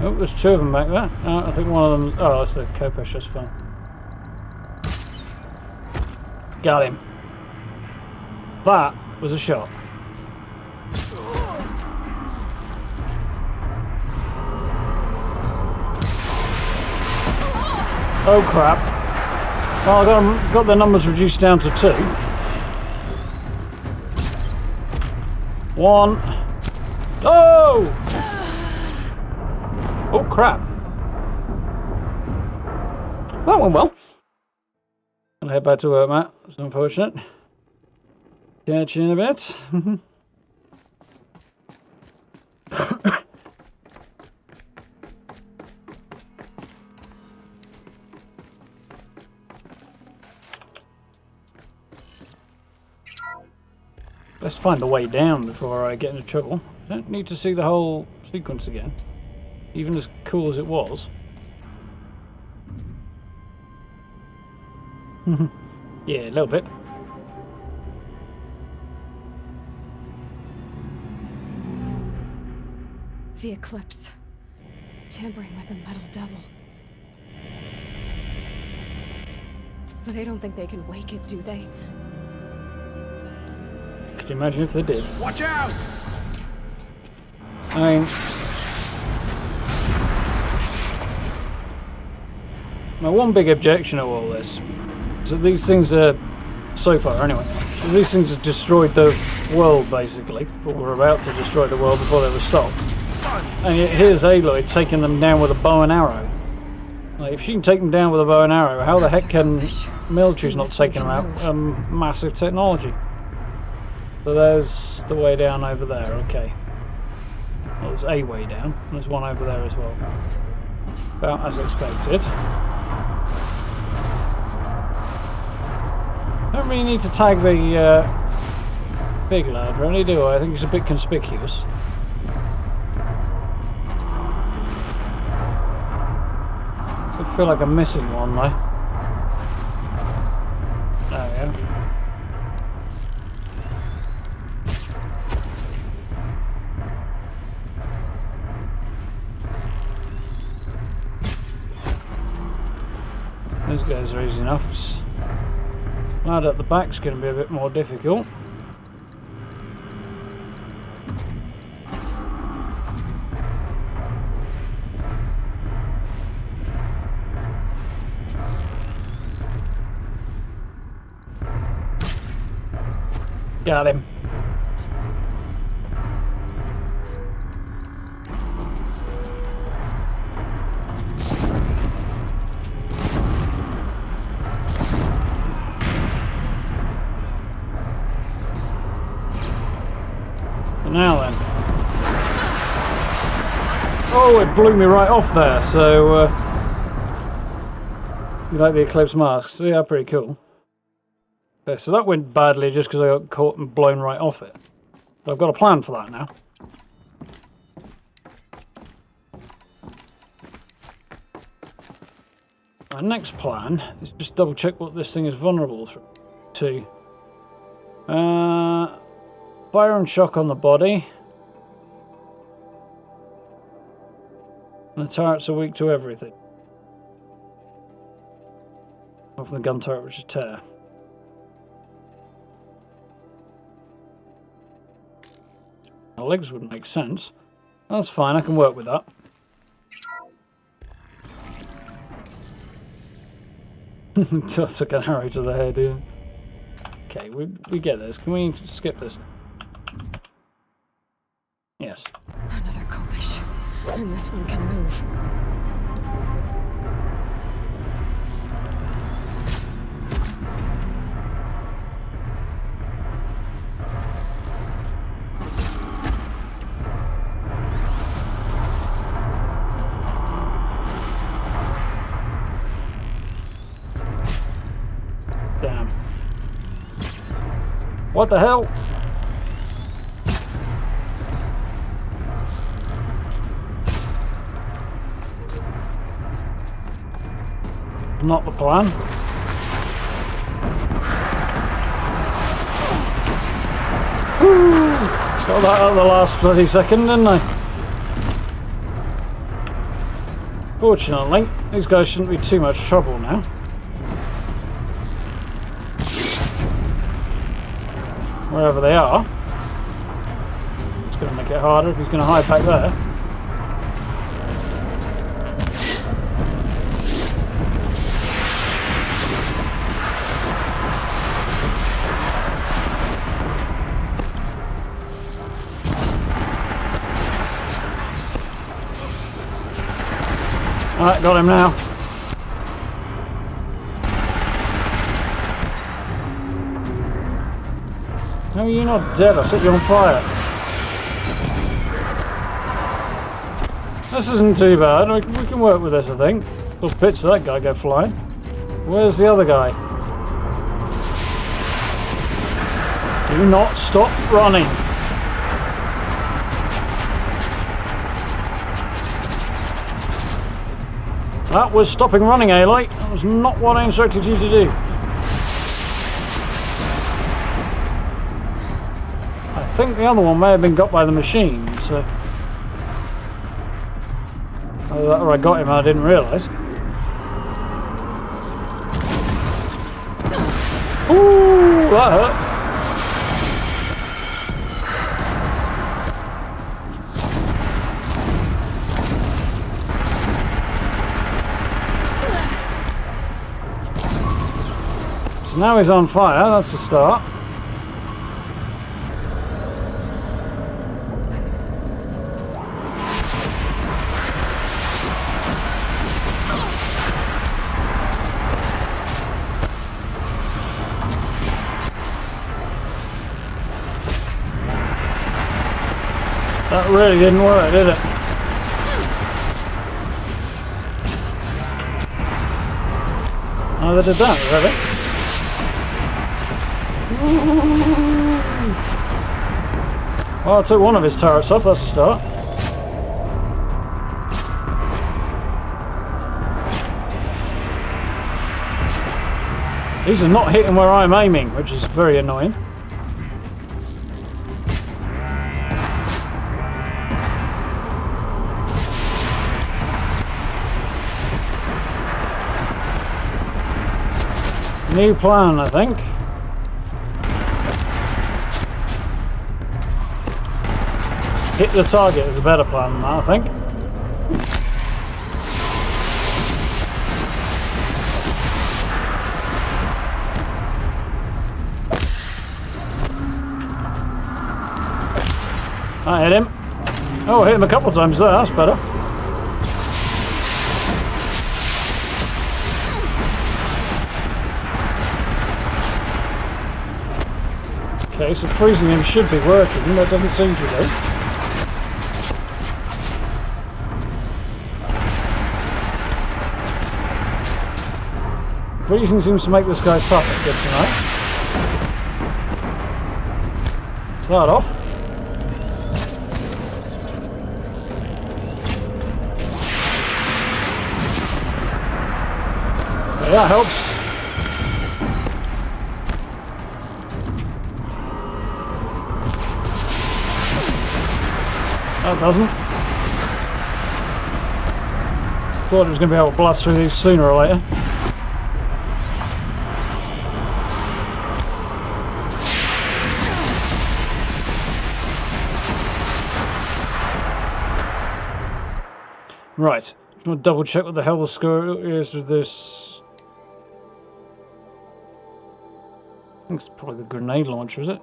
Oh, there's 2 of them back there. I think one of them... Oh, that's the Kopish, that's fine. Got him. That was a shot. Oh crap. Well, I got the numbers reduced down to 2. 1. Oh! Oh crap. That went well. I'll head back to work, Matt. It's unfortunate. Catch you in a bit. Let's find a way down before I get into trouble. Don't need to see the whole sequence again. Even as cool as it was. Yeah, a little bit. The eclipse. Tampering with the metal devil. They don't think they can wake it, do they? Could you imagine if they did? Watch out! I mean... my one big objection to all this is that these things are... so far, anyway. These things have destroyed the world, basically. But we're about to destroy the world before they were stopped. And yet here's Aloy taking them down with a bow and arrow. Like, if she can take them down with a bow and arrow, how the heck can military's not taking them out? Massive technology. So there's the way down over there, okay. Well, there's a way down. There's one over there as well. About as expected. Don't really need to tag the big lad, really, do I? I think he's a bit conspicuous. I feel like I'm missing one though. There we guys are easy enough. It's lad at the back's going to be a bit more difficult. Got him. Now then. Oh, it blew me right off there, so you like the Eclipse masks? Yeah, pretty cool. Okay, so that went badly just because I got caught and blown right off it. But I've got a plan for that now. My next plan is just double check what this thing is vulnerable to. Fire and shock on the body. And the turrets are weak to everything. Apart from the gun turret, which is tear. My legs wouldn't make sense. That's fine, I can work with that. Took an arrow to the head, yeah. Okay, we get this. Can we skip this? Yes. Another Kopish. And this one can move. Damn. What the hell? Not the plan. Woo! Got that at the last bloody second, didn't I? Fortunately, these guys shouldn't be too much trouble now. Wherever they are. It's going to make it harder if he's going to hide back there. Alright, got him now. How are you not dead? I set you on fire. This isn't too bad. We can work with this, I think. Little bits of that guy go flying. Where's the other guy? Do not stop running. That was stopping running, Aloy. That was not what I instructed you to do. I think the other one may have been got by the machine, so... Either I got him and I didn't realise. Ooh, that hurt. So now he's on fire, that's a start. That really didn't work, did it? Neither did that, really. Well, I took one of his turrets off, that's a start. These are not hitting where I'm aiming, which is very annoying. New plan, I think. Hit the target is a better plan than that, I think. I hit him. Oh, I hit him a couple of times there, that's better. Okay, so freezing him should be working, but it doesn't seem to though. Freezing seems to make this guy tougher, good to know. Start off. Okay, that helps. That doesn't. Thought it was going to be able to blast through these sooner or later. Right, I'm going to double check what the hell the score is with this. I think it's probably the grenade launcher, is it?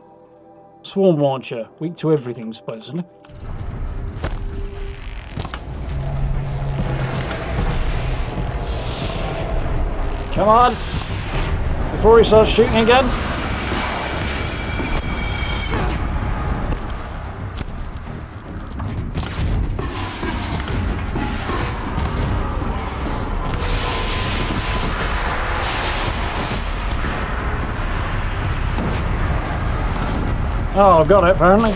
Swarm launcher, weak to everything supposedly. Come on! Before he starts shooting again. Oh, got it apparently.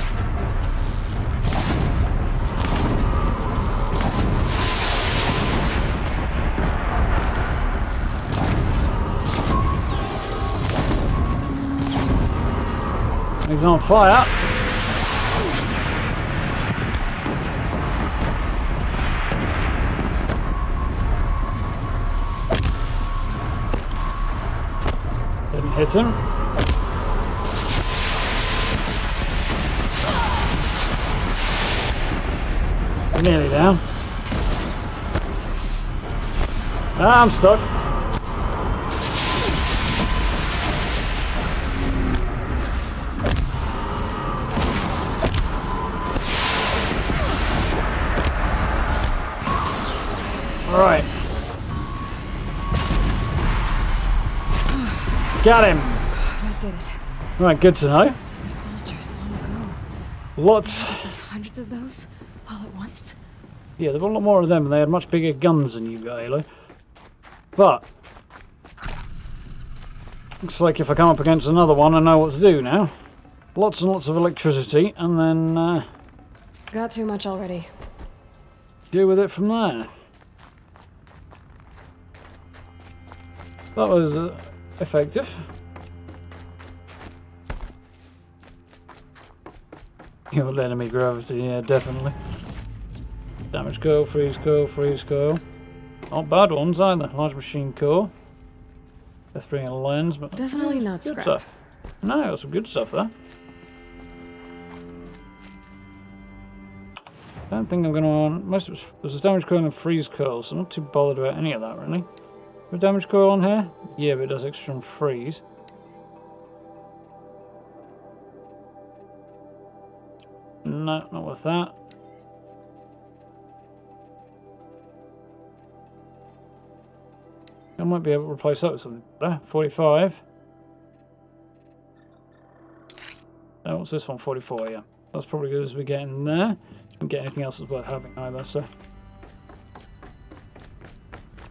He's on fire. Didn't hit him. Nearly down. Ah, I'm stuck. Alright. Got him. That did it. Right, good to know. The soldiers long ago. Lots. Hundreds of those all at once. Yeah, there were a lot more of them, and they had much bigger guns than you got, Aloy. But looks like if I come up against another one, I know what to do now. Lots and lots of electricity, and then Got too much already. deal with it from there. That was effective. Your enemy gravity, yeah, definitely. Damage coil, freeze coil, freeze coil. Not bad ones either. Large machine core. Let's bring a lens, but Definitely not good scrap. stuff. No, got some good stuff there. Don't think I'm going to want most of it. There's a damage coil and freeze coil, so I'm not too bothered about any of that really. A damage coil on here? Yeah, but it does extra and freeze. No, not with that. I might be able to replace that with something better. 45. Oh, what's this one? 44, yeah. That's probably good as we get in there. Don't get anything else that's worth having either, so.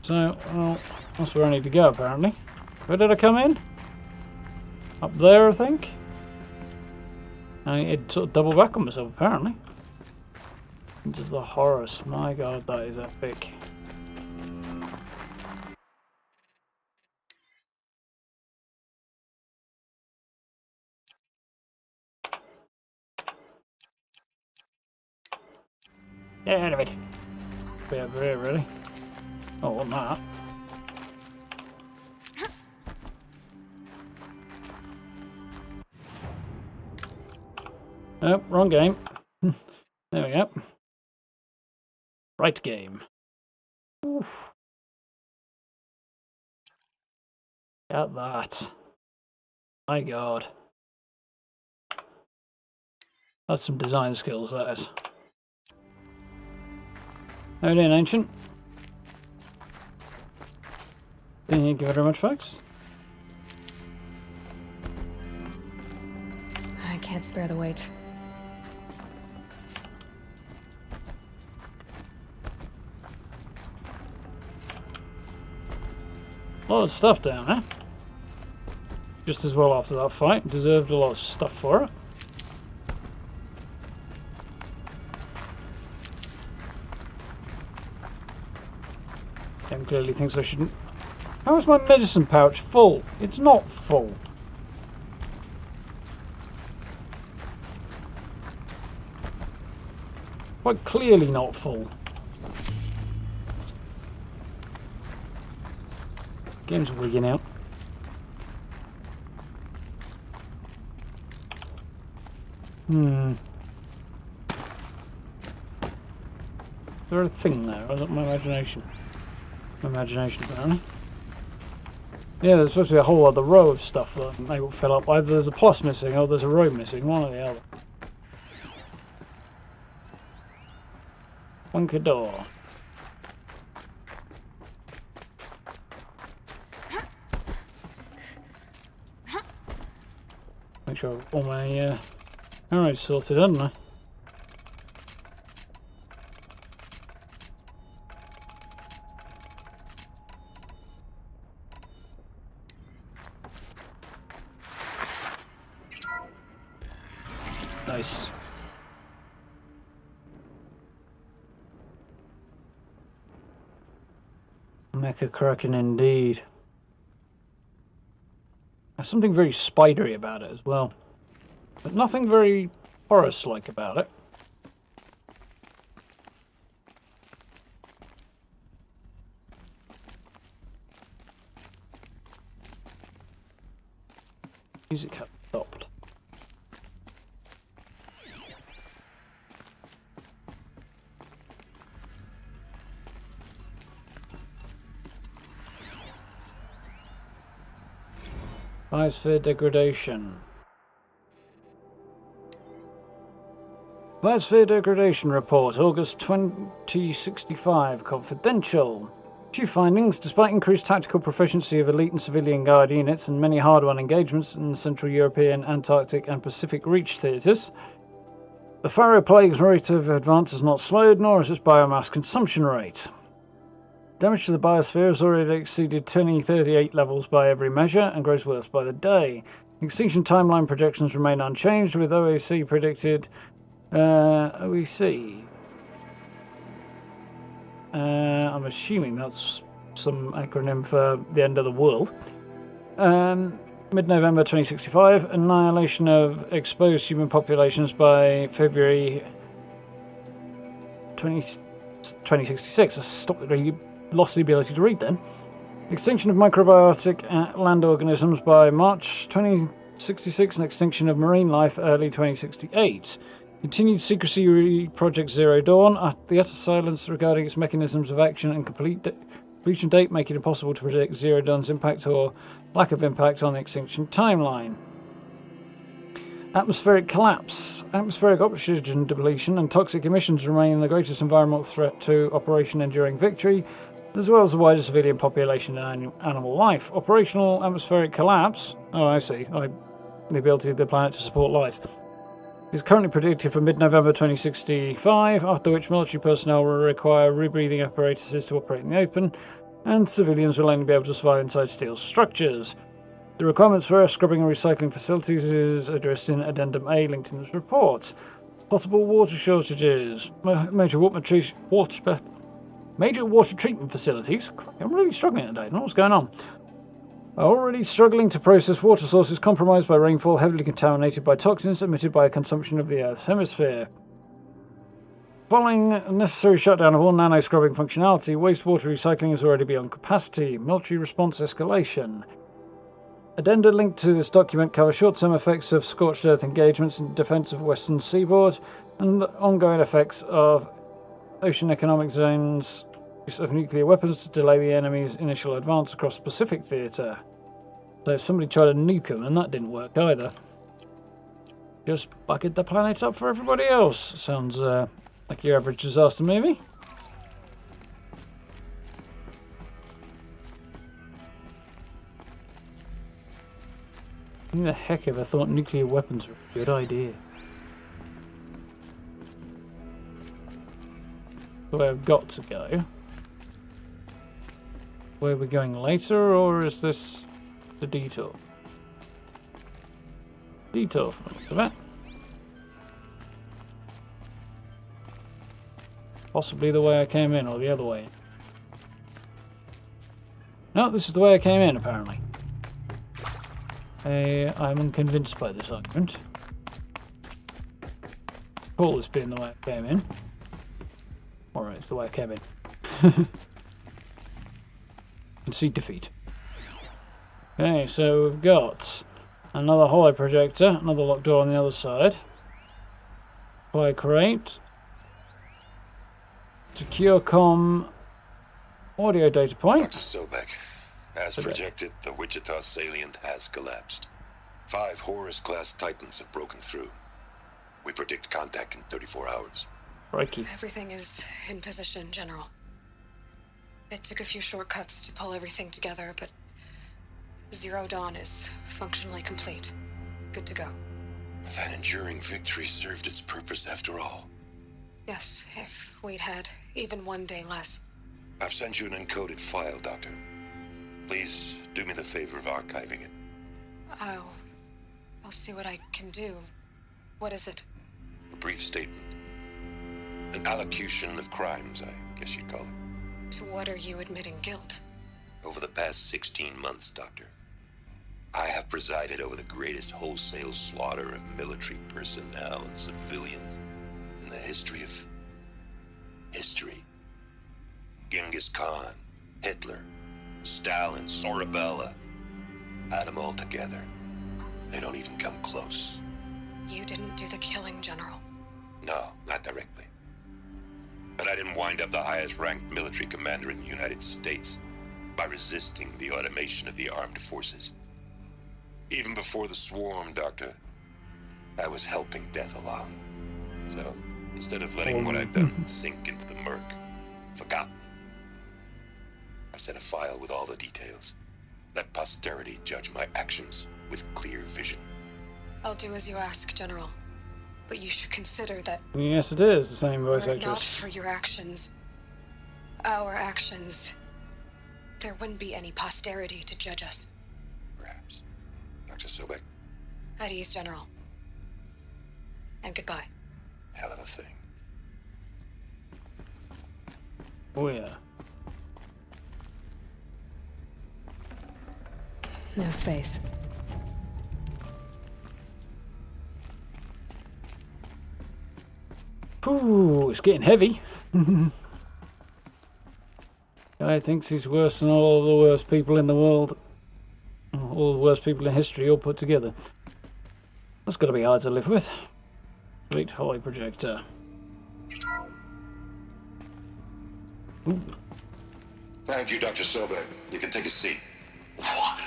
So, well, that's where I need to go apparently. Where did I come in? Up there, I think. I need to sort of double back on myself apparently. Into the Horus. My god, that is epic. Get out of it. Be over here, really. Oh, not that. Oh, wrong game. There we go. Right game. Oof. Got that. My god. That's some design skills, that is. How are you doing, Ancient? Thank you very much, folks. I can't spare the weight. A lot of stuff down there. Just as well after that fight. Deserved a lot of stuff for it. Game clearly thinks I shouldn't. How is my medicine pouch full? It's not full. Quite clearly not full. Game's wigging out. Is there a thing there, or is it my imagination? My imagination, apparently. Yeah, there's supposed to be a whole other row of stuff that may fill up. Either there's a plus missing or there's a row missing, one or the other. Bunker door. Make sure all my arrows sorted, haven't I? Nice. Mecha Kraken indeed. There's something very spidery about it as well. But nothing very Horus-like about it. Music has stopped. Biosphere degradation. Biosphere degradation report, August 2065, confidential. Chief findings: despite increased tactical proficiency of elite and civilian guard units and many hard-won engagements in the Central European, Antarctic and Pacific Reach theatres, the Pharaoh Plague's rate of advance has not slowed, nor has its biomass consumption rate. Damage to the biosphere has already exceeded 2038 levels by every measure and grows worse by the day. Extinction timeline projections remain unchanged, with OEC predicted... OEC... I'm assuming that's some acronym for the end of the world. Mid-November 2065, annihilation of exposed human populations by February 2066. I stopped reading. Lost the ability to read then. Extinction of microbiotic land organisms by March 2066 and extinction of marine life early 2068. Continued secrecy Project Zero Dawn, the utter silence regarding its mechanisms of action and completion date, making it impossible to predict Zero Dawn's impact or lack of impact on the extinction timeline. Atmospheric collapse. Atmospheric oxygen depletion and toxic emissions remain the greatest environmental threat to Operation Enduring Victory, as well as the wider civilian population and animal life. Operational atmospheric collapse, oh I see, the ability of the planet to support life, is currently predicted for mid-November 2065, after which military personnel will require rebreathing apparatuses to operate in the open, and civilians will only be able to survive inside steel structures. The requirements for air scrubbing and recycling facilities is addressed in Addendum A linked in this report. Possible water shortages. Major water treatment facilities. I'm really struggling today. I don't know what's going on. Are already struggling to process water sources compromised by rainfall, heavily contaminated by toxins emitted by consumption of the Earth's hemisphere. Following a necessary shutdown of all nano-scrubbing functionality, wastewater recycling is already beyond capacity. Military response escalation. Addenda linked to this document cover short-term effects of scorched earth engagements in defense of western seaboard and ongoing effects of ocean economic zones, use of nuclear weapons to delay the enemy's initial advance across the Pacific theater. So somebody tried to nuke them and that didn't work either. Just bucket the planet up for everybody else. Sounds like your average disaster movie. Who the heck ever thought nuclear weapons were a good idea? The way I've got to go. Where are we going later, or is this the detour? Detour from the back. Possibly the way I came in, or the other way. No, this is the way I came in, apparently. I'm unconvinced by this argument. Call this being the way I came in. Alright, it's the way I came in. Concede defeat. Okay, so we've got another holo projector, another locked door on the other side. Supply crate. Secure comm audio data point. Dr. Sobek, as projected, the Wichita salient has collapsed. 5 Horus-class Titans have broken through. We predict contact in 34 hours. Crikey. Everything is in position, General. It took a few shortcuts to pull everything together, but Zero Dawn is functionally complete. Good to go. That enduring victory served its purpose after all. Yes, if we'd had even one day less. I've sent you an encoded file, Doctor. Please do me the favor of archiving it. I'll see what I can do. What is it? A brief statement. An allocution of crimes, I guess you'd call it. To what are you admitting guilt? Over the past 16 months, Doctor, I have presided over the greatest wholesale slaughter of military personnel and civilians in the history of history. Genghis Khan, Hitler, Stalin, Sorabella, add them all together. They don't even come close. You didn't do the killing, General. No, not directly. But I didn't wind up the highest-ranked military commander in the United States by resisting the automation of the armed forces. Even before the swarm, Doctor, I was helping death along. So, instead of letting what I've done sink into the murk, forgotten, I sent a file with all the details. Let posterity judge my actions with clear vision. I'll do as you ask, General. But you should consider that Yes, it is the same voice were it not actress. for your actions, our actions, there wouldn't be any posterity to judge us. Perhaps. Dr. Sobek, At ease, General. And goodbye. hell of a thing. Oh yeah. No space. Ooh, it's getting heavy. Guy thinks he's worse than all the worst people in the world. All the worst people in history all put together. That's got to be hard to live with. Complete holo projector. Ooh. Thank you, Dr. Sobek. You can take a seat. What?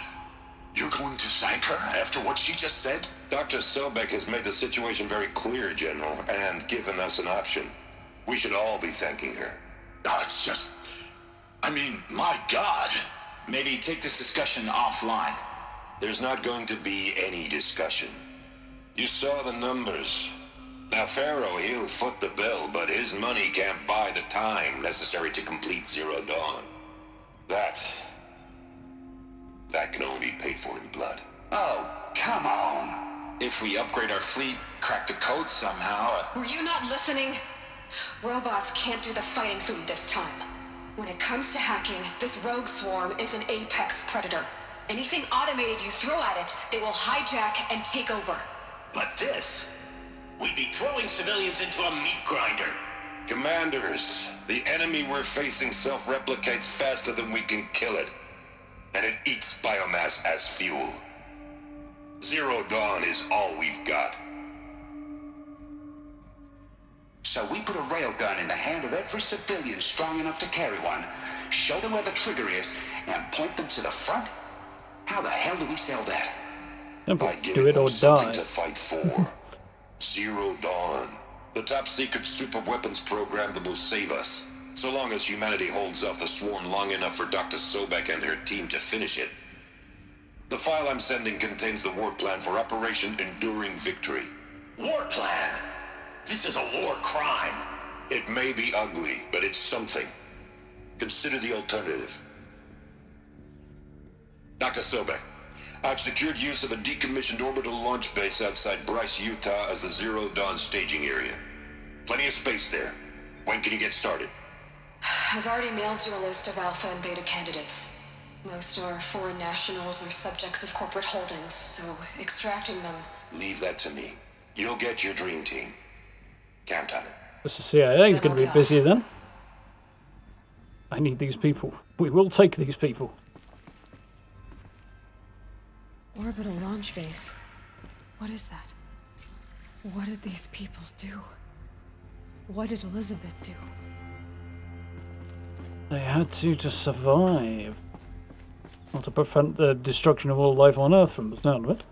You're going to thank her after what she just said? Dr. Sobek has made the situation very clear, General, and given us an option. We should all be thanking her. No, it's just... I mean, my God. Maybe take this discussion offline. There's not going to be any discussion. You saw the numbers. Now, Pharaoh, he'll foot the bill, but his money can't buy the time necessary to complete Zero Dawn. That can only be paid for in blood. Oh, come on. If we upgrade our fleet, crack the code somehow... Were you not listening? Robots can't do the fighting for you this time. When it comes to hacking, this rogue swarm is an apex predator. Anything automated you throw at it, they will hijack and take over. But this... we'd be throwing civilians into a meat grinder. Commanders, the enemy we're facing self-replicates faster than we can kill it. And it eats biomass as fuel. Zero Dawn is all we've got. So we put a railgun in the hand of every civilian strong enough to carry one, show them where the trigger is, and point them to the front? How the hell do we sell that? By Do giving it them or something die. to fight for. Zero Dawn. The top secret super weapons program that will save us. So long as humanity holds off the swarm long enough for Dr. Sobek and her team to finish it. The file I'm sending contains the war plan for Operation Enduring Victory. War plan? This is a war crime. It may be ugly, but it's something. Consider the alternative. Dr. Sobek, I've secured use of a decommissioned orbital launch base outside Bryce, Utah as the Zero Dawn staging area. Plenty of space there. When can you get started? I've already mailed you a list of alpha and beta candidates. Most are foreign nationals or subjects of corporate holdings, so extracting them... Leave that to me. You'll get your dream team. Count on it. The CIA is going to be busy then. I need these people. We will take these people. Orbital launch base. What is that? What did these people do? What did Elizabeth do? They had to survive. Not to prevent the destruction of all life on Earth from the sound of it.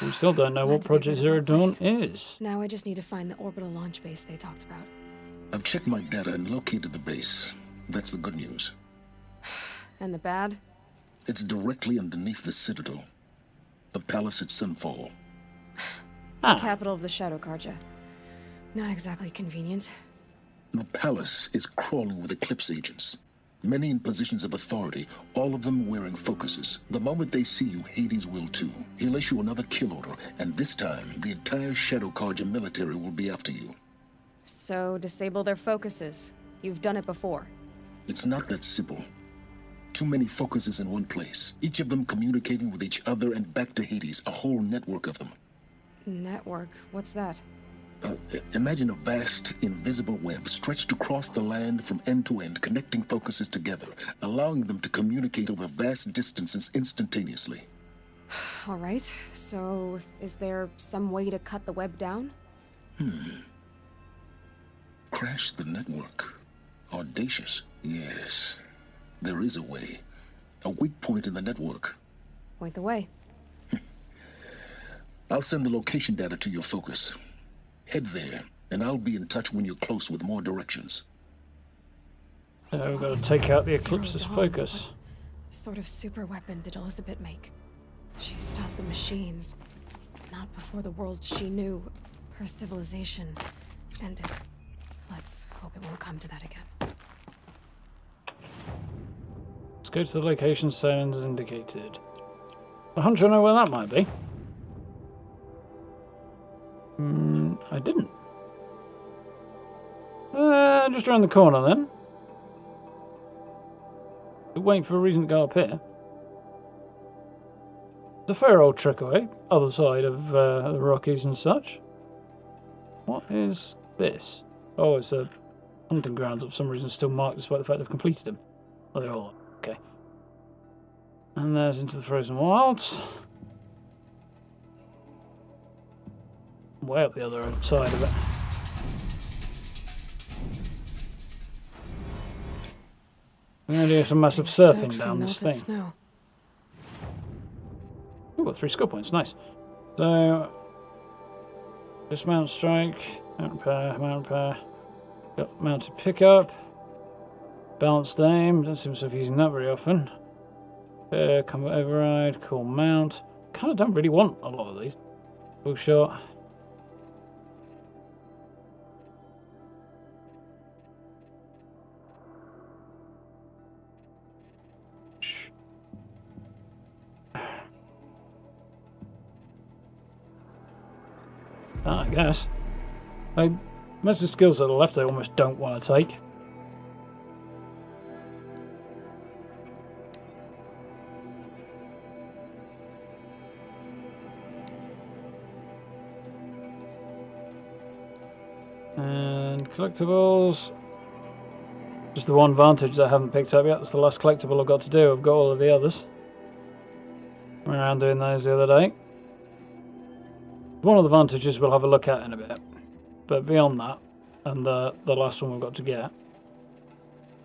We still don't know what Project Zero Dawn is. Now I just need to find the orbital launch base they talked about. I've checked my data and located the base. That's the good news. And the bad? It's directly underneath the Citadel. The palace at Sunfall. Capital of the Shadow Carja. Not exactly convenient. The palace is crawling with Eclipse agents. Many in positions of authority, all of them wearing focuses. The moment they see you, Hades will too. He'll issue another kill order, and this time, the entire Shadow Carja military will be after you. So, disable their focuses. You've done it before. It's not that simple. Too many focuses in one place, each of them communicating with each other and back to Hades, a whole network of them. Network? What's that? Imagine a vast, invisible web stretched across the land from end to end, connecting focuses together, allowing them to communicate over vast distances instantaneously. Alright, so is there some way to cut the web down? Crash the network. Audacious. Yes, there is a way. A weak point in the network. Point the way. I'll send the location data to your focus. Head there, and I'll be in touch when you're close with more directions. We've got to take out the Eclipse's focus. What sort of super weapon did Elizabeth make? She stopped the machines. Not before the world she knew, her civilization, ended. Let's hope it won't come to that again. Let's go to the location sound as indicated. The hunter know where that might be. I didn't. Just around the corner then. Waiting for a reason to go up here. The fair old trek away, other side of the Rockies and such. What is this? Oh, it's a hunting grounds for some reason still marked despite the fact they've completed them. Oh, they're all okay. And there's into the frozen wilds. Way up the other side of it. We're going to do some massive surfing down this thing. Snow. We've got 3 skill points, nice. So, dismount strike, mount repair. Got mounted pickup, balanced aim, don't see myself using that very often. Combat override, cool mount. Kind of don't really want a lot of these. Full shot. I guess. Most of the skills that are left I almost don't want to take. And collectibles. Just the one Vantage that I haven't picked up yet. That's the last collectible I've got to do. I've got all of the others. Went around doing those the other day. One of the Vantages we'll have a look at in a bit. But beyond that, and the last one we've got to get,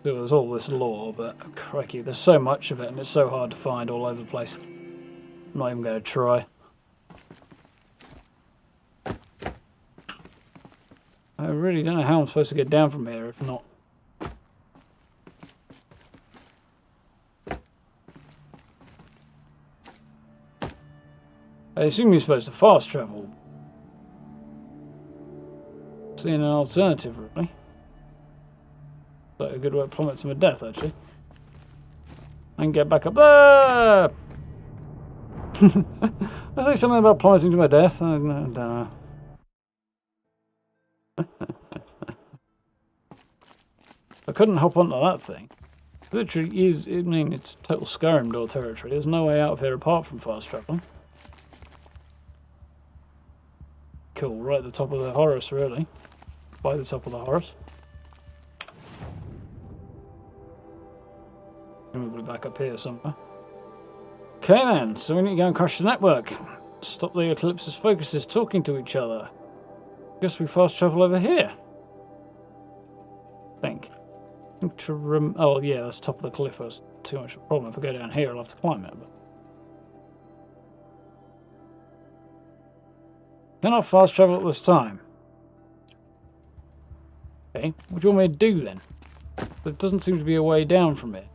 there's all this lore, but crikey, there's so much of it and it's so hard to find all over the place. I'm not even going to try. I really don't know how I'm supposed to get down from here if not. I assume you're supposed to fast travel. Seeing an alternative, really. Like a good way to plummet to my death, actually. I can get back up there! I say something about plummeting to my death? I don't know. I couldn't hop onto that thing. Literally is, I mean, it's total Skyrim door territory. There's no way out of here apart from fast traveling. Cool, right at the top of the Horus, really. By the top of the Horus. Probably back up here somewhere. Okay then, so we need to go and crash the network. Stop the Eclipse's focuses talking to each other. Guess we fast travel over here. Think. Oh yeah, that's top of the cliff. That's too much of a problem. If I go down here, I'll have to climb it. But cannot fast travel at this time. Okay, what do you want me to do then? There doesn't seem to be a way down from it.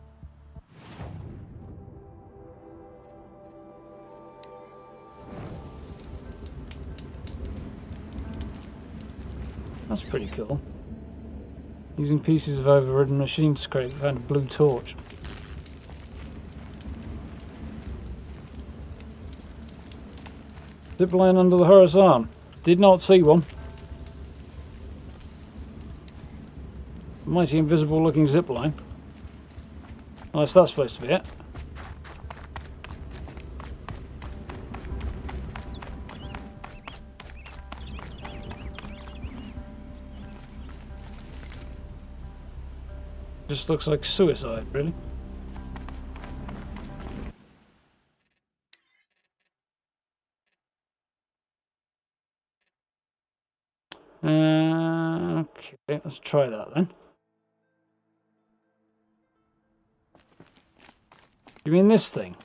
That's pretty cool. Using pieces of overridden machine scrape, found a blue torch. Zipline under the horizon. Did not see one. Mighty invisible looking zipline. Unless that's supposed to be it. Just looks like suicide, really. Okay, let's try that then. You mean this thing?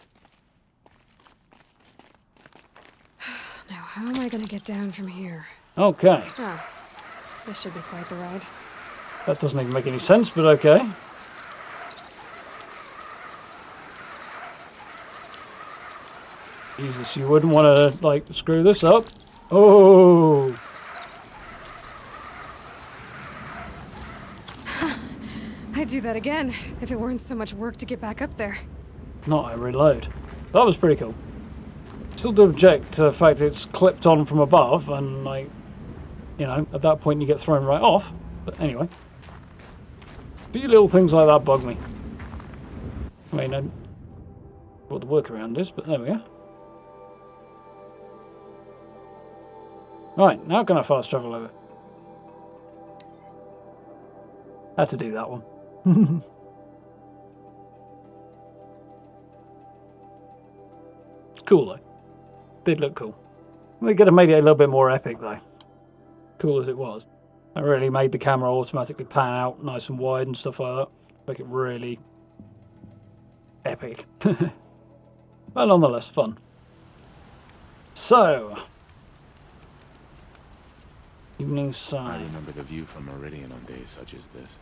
Now, how am I going to get down from here? Okay. Ah, this should be quite the ride. That doesn't even make any sense, but okay. Jesus, you wouldn't want to, like, screw this up. Oh! I'd do that again, if it weren't so much work to get back up there. Not I reload. That was pretty cool. Still do object to the fact it's clipped on from above, and, like, you know, at that point you get thrown right off. But anyway. A few little things like that bug me. I mean, I don't know what the workaround is, but there we are. Right, now can I fast travel over? Had to do that one. It's cool though. Did look cool. They could have made it a little bit more epic though. Cool as it was. I really made the camera automatically pan out nice and wide and stuff like that. Make it really epic. But nonetheless, fun. So, evening sign. I remember the view from Meridian on days such as this.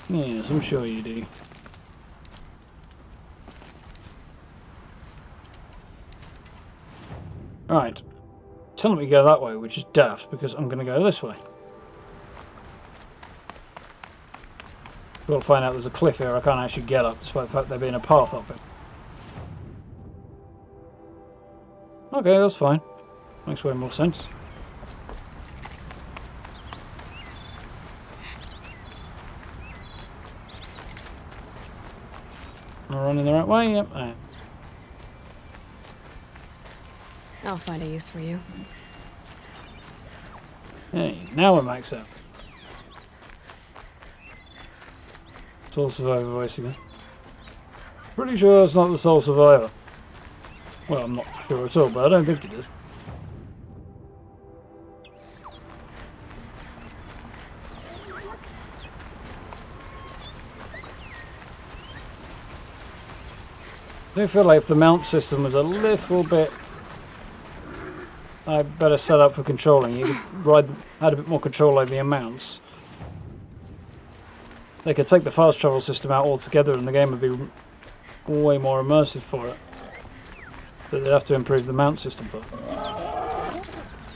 Yes, I'm sure you do. Right. Telling me to go that way, which is daft, because I'm going to go this way. We'll find out there's a cliff here I can't actually get up, despite the fact there being a path up it. Okay, that's fine. Makes way more sense. Am I running the right way? Yep, I am. I'll find a use for you. Hey, now we're maxed out. Soul Survivor voice again. Pretty sure it's not the Soul Survivor. Well, I'm not sure at all, but I don't think it is. I do feel like if the mount system was a little bit better set up for controlling, you could had a bit more control over the mounts. They could take the fast travel system out altogether and the game would be way more immersive for it. But they'd have to improve the mount system for it.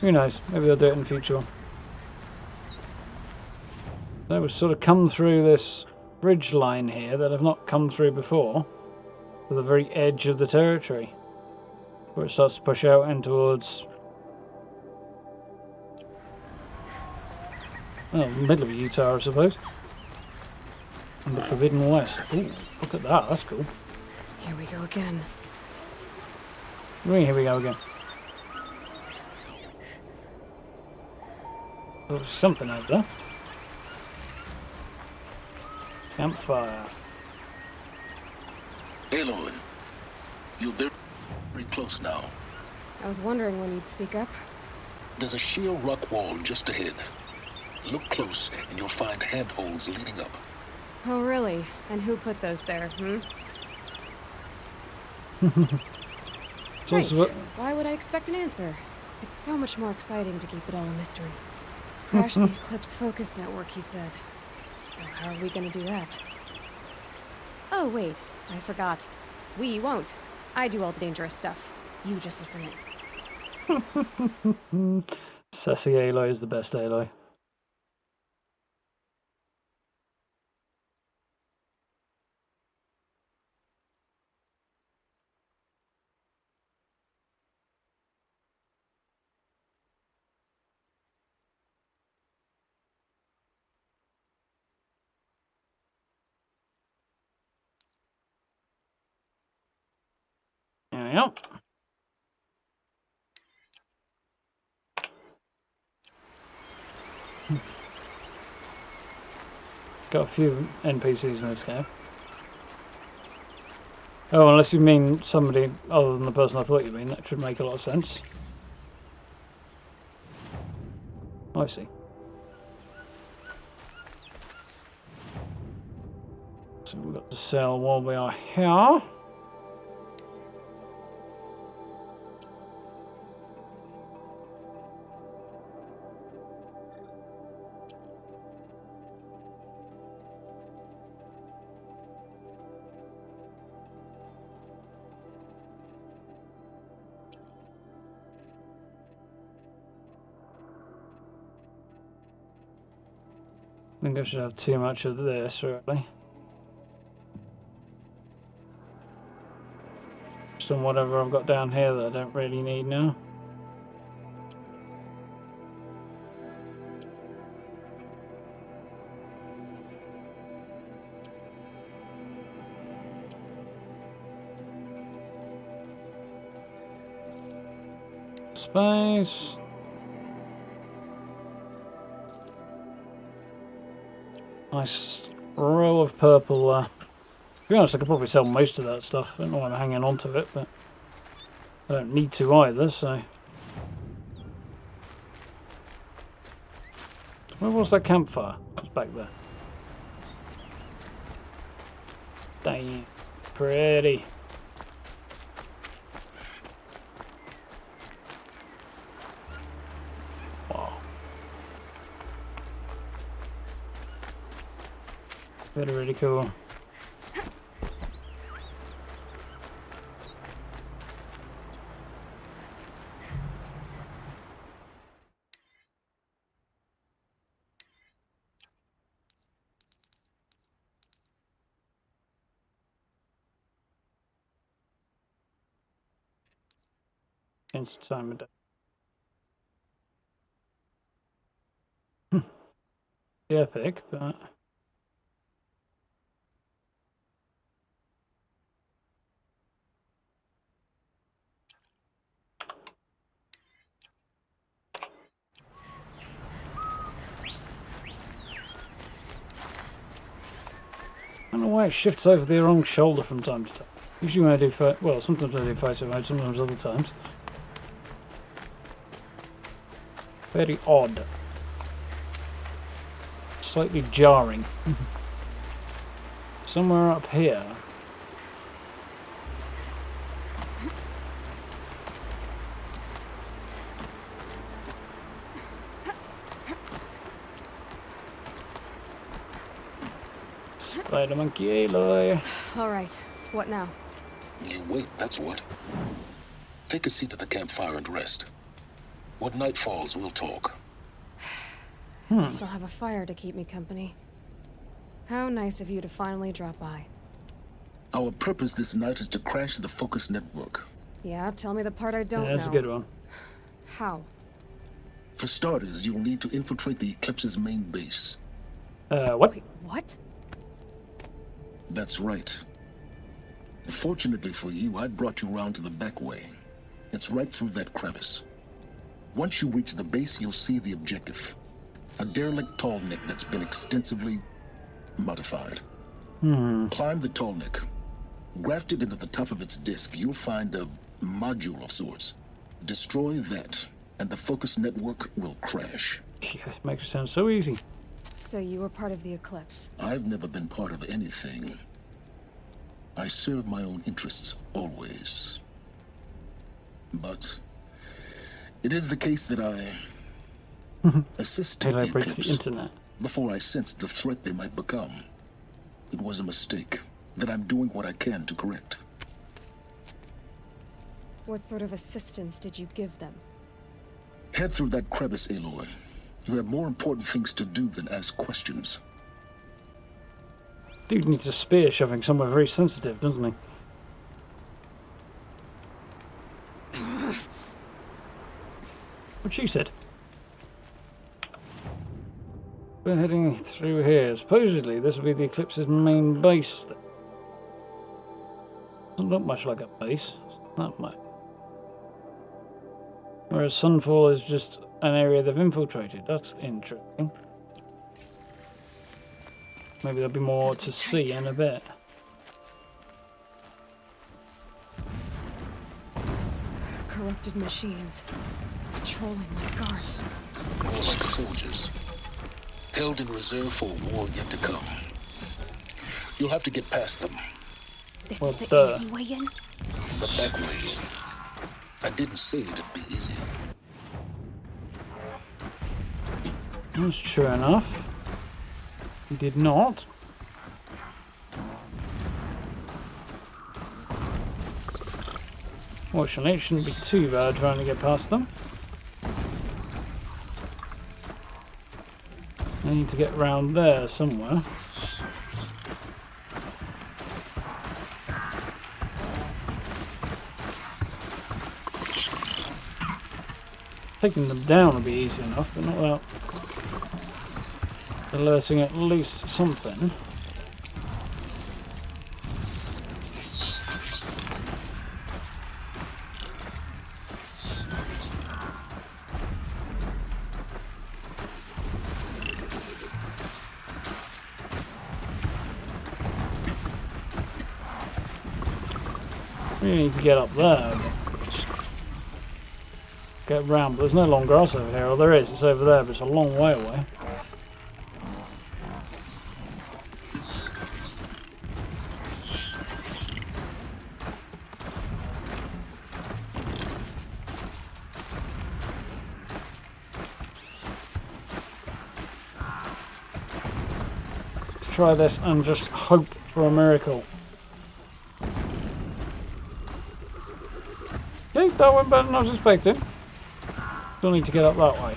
Who knows, maybe they'll do it in the future. They would sort of come through this bridge line here that I've not come through before, to the very edge of the territory, where it starts to push out in towards, well, the middle of Utah, I suppose. And the Forbidden West. Ooh, look at that, that's cool. Here we go again. Here we go again. There's something out there. Campfire. Aloy, you're very close now. I was wondering when you'd speak up. There's a sheer rock wall just ahead. Look close and you'll find handholds leading up. Oh, really? And who put those there, Right. Why would I expect an answer? It's so much more exciting to keep it all a mystery. Crash the Eclipse Focus Network, he said. So how are we gonna do that? Oh, wait. I forgot. We won't. I do all the dangerous stuff. You just listen in. Sassy Aloy is the best Aloy. There we go. Got a few NPCs in this game. Oh, unless you mean somebody other than the person I thought you mean, that should make a lot of sense. I see. So we've got to sell while we are here. I think I should have too much of this, really. Just on whatever I've got down here that I don't really need now. Space. Nice row of purple there. To be honest, I could probably sell most of that stuff. I don't know why I'm hanging on to it, but I don't need to either, so. Where was that campfire? It's back there. Damn. Pretty. Really, really cool. Change the time of day. Epic, but. don't know why it shifts over the wrong shoulder from time to time. Usually when I do well, sometimes I do photo mode, sometimes other times. Very odd. Slightly jarring. Somewhere up here. Spider Monkey Aloy. All right, what now? You wait, that's what. Take a seat at the campfire and rest. When night falls, we'll talk. I still have a fire to keep me company. How nice of you to finally drop by. Our purpose this night is to crash the Focus network. Yeah, tell me the part I don't know. That's a good one. How? For starters, you'll need to infiltrate the Eclipse's main base. What? Wait, what? That's right. Fortunately for you, I brought you round to the back way. It's right through that crevice. Once you reach the base, you'll see the objective. A derelict tall neck that's been extensively modified. Climb the tall neck. Grafted into the top of its disk, you'll find a module of sorts. Destroy that, and the Focus network will crash. Yeah, it makes it sound so easy. So you were part of the Eclipse. I've never been part of anything. I serve my own interests, always. But it is the case that I assisted Aloy the breaks Eclipse the internet. before I sensed the threat they might become. It was a mistake that I'm doing what I can to correct. What sort of assistance did you give them? Head through that crevice, Aloy. You have more important things to do than ask questions. Dude needs a spear shoving somewhere very sensitive, doesn't he? What she said. We're heading through here. Supposedly, this will be the Eclipse's main base. Doesn't look much like a base. It's not much. Whereas Sunfall is just an area they've infiltrated. That's interesting. Maybe there'll be more to see in a bit. Corrupted machines. Patrolling like guards. More like soldiers. Held in reserve for a war yet to come. You'll have to get past them. This Well, is the easy way in? The back way. I didn't say it'd be easy. That's true enough. He did not. Fortunately, it shouldn't be too bad trying to get past them. I need to get round there somewhere. Taking them down will be easy enough, but not without alerting at least something. We need to get up there. Get round, but there's no long grass over here. Or there is, it's over there, but it's a long way away. Let's try this and just hope for a miracle. Okay, that went better than I was expecting. Still need to get up that way.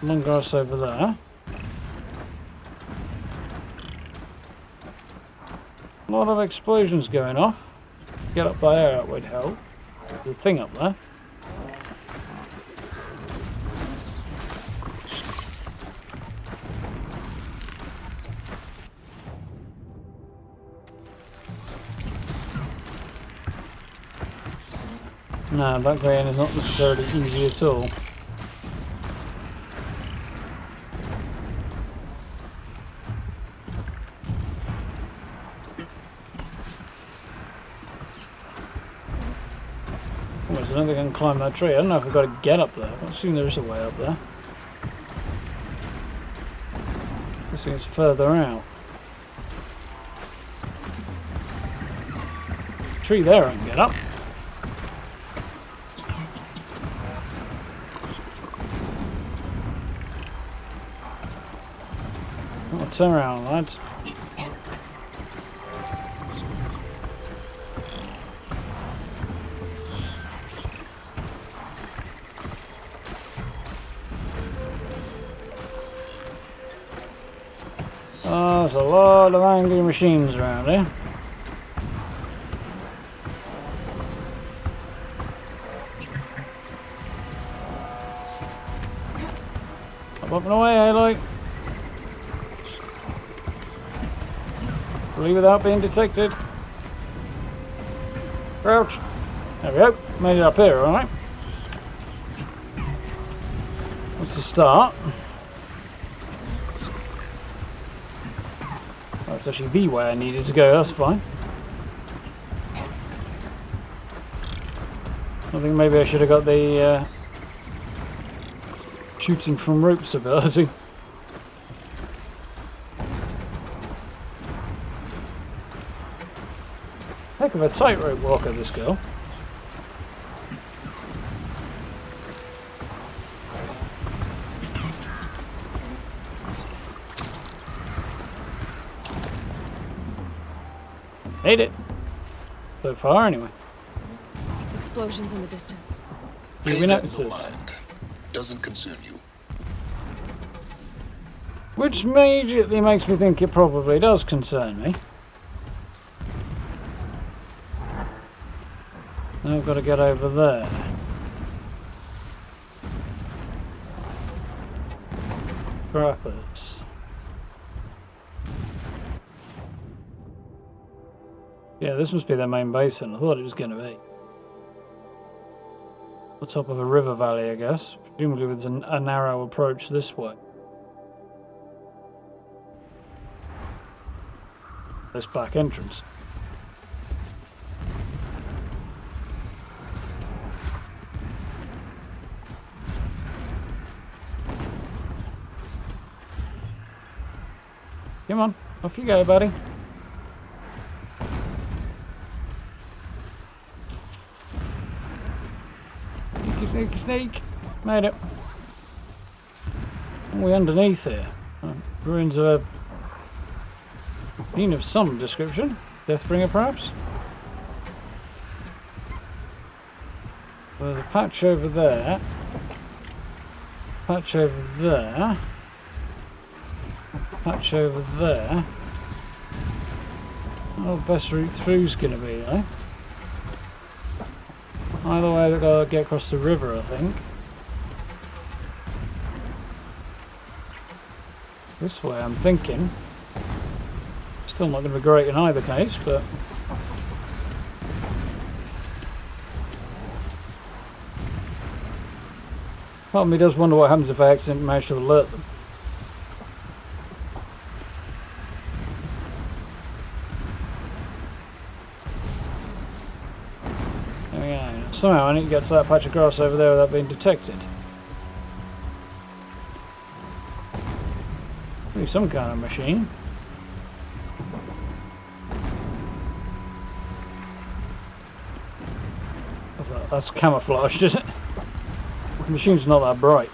Long grass over there. A lot of explosions going off. Get up there, that would help. There's a thing up there. No, back way in is not necessarily easy at all. I don't think I can climb that tree. I don't know if I've got to get up there. I assume there is a way up there. I think it's further out. Tree there I can get up. Oh, turn around, lads. Oh, there's a lot of angry machines around here. Up and away, Aloy. Flee without being detected. Crouch. There we go. Made it up here, alright. What's the start? That's actually the way I needed to go, that's fine. I think maybe I should have got the shooting from ropes ability. Heck of a tightrope walker, this girl. Made it. So far, anyway. Explosions in the distance. Did we notice this? Doesn't concern you. Which immediately makes me think it probably does concern me. Now I've got to get over there. Trappers. Yeah, this must be their main basin. I thought it was going to be. The top of a river valley, I guess. Presumably with a narrow approach this way. This back entrance. Come on, off you go, buddy. Sneaky, sneaky, sneak. Made it. We're underneath here. Ruins of a machine of some description. Deathbringer, perhaps? There's a patch over there. Patch over there. Patch over there. Oh, best route through's gonna be though. Either way, they've got to get across the river, I think. This way, I'm thinking. Still not going to be great in either case, but... part of me does wonder what happens if I accidentally manage to alert them. Somehow I need to get to that patch of grass over there without being detected. Maybe some kind of machine. That's camouflaged, is it? The machine's not that bright.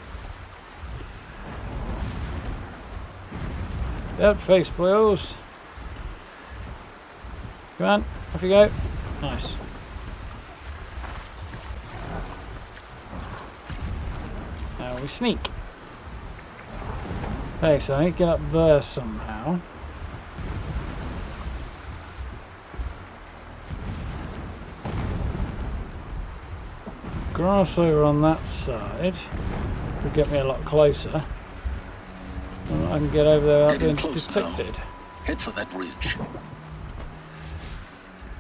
Dead face, boys. Come on, off you go. Nice. Now we sneak. Okay, so I need to get up there somehow. Grass over on that side will get me a lot closer. And I can get over there without being detected. Now. Head for that ridge.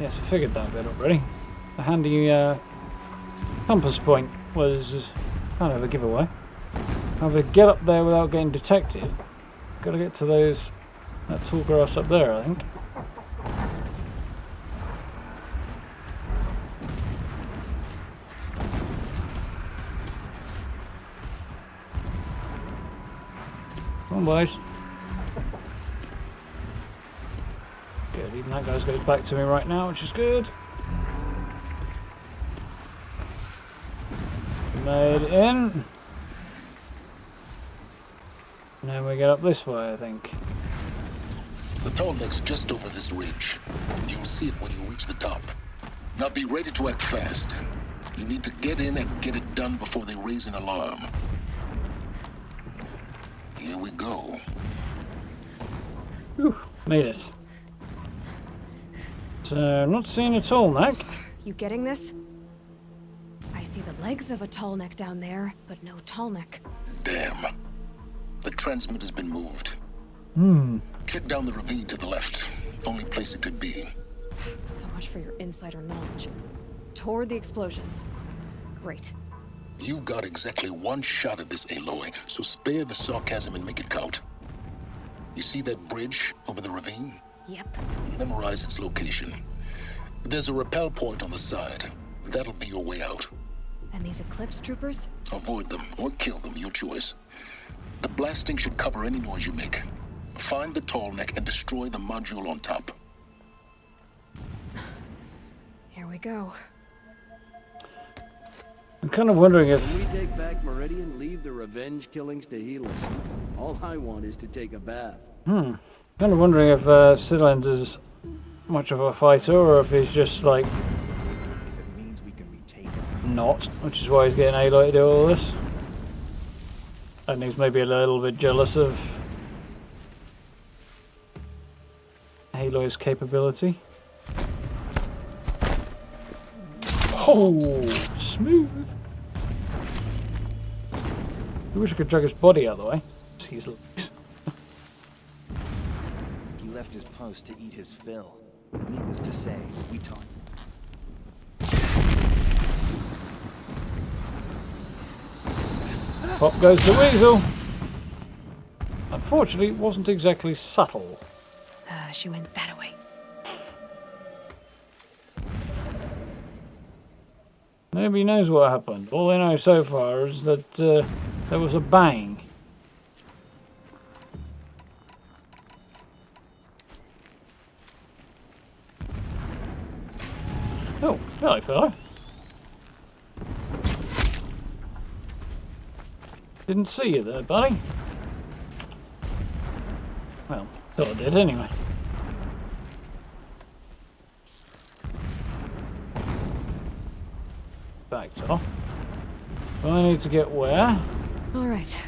Yes, I figured that bit already. The handy compass point was kind of a giveaway. However, to get up there without getting detected, got to get to that tall grass up there, I think. Come on, boys. Good, even that guy's goes back to me right now, which is good. Made it in. And then we get up this way, I think. The tall neck's just over this ridge. You'll see it when you reach the top. Now be ready to act fast. You need to get in and get it done before they raise an alarm. Here we go. Whew, made it. So, not seeing a tall neck. You getting this? I see the legs of a tall neck down there, but no tall neck. Damn. The transmitter's been moved. Check down the ravine to the left. Only place it could be. So much for your insider knowledge. Toward the explosions. Great. You've got exactly one shot at this, Aloy, so spare the sarcasm and make it count. You see that bridge over the ravine? Yep. Memorize its location. There's a rappel point on the side. That'll be your way out. And these Eclipse troopers? Avoid them or kill them, your choice. The blasting should cover any noise you make. Find the tall neck and destroy the module on top. Here we go. I'm kind of wondering if... When we take back Meridian, leave the revenge killings to healers. All I want is to take a bath. Kind of wondering if Sillens is much of a fighter or if he's just like... If it means we can retake her. Not, which is why he's getting Aloy to do all this. And he's maybe a little bit jealous of Aloy's capability. Oh, smooth. I wish I could drag his body out of the way. See his legs. He left his post to eat his fill. Needless to say, we taught. Pop goes the weasel. Unfortunately, it wasn't exactly subtle. She went that way. Nobody knows what happened. All they know so far is that there was a bang. Oh, hello, fellow. Didn't see you there, buddy. Well, thought I did anyway. Backed off. I need to get where? All right.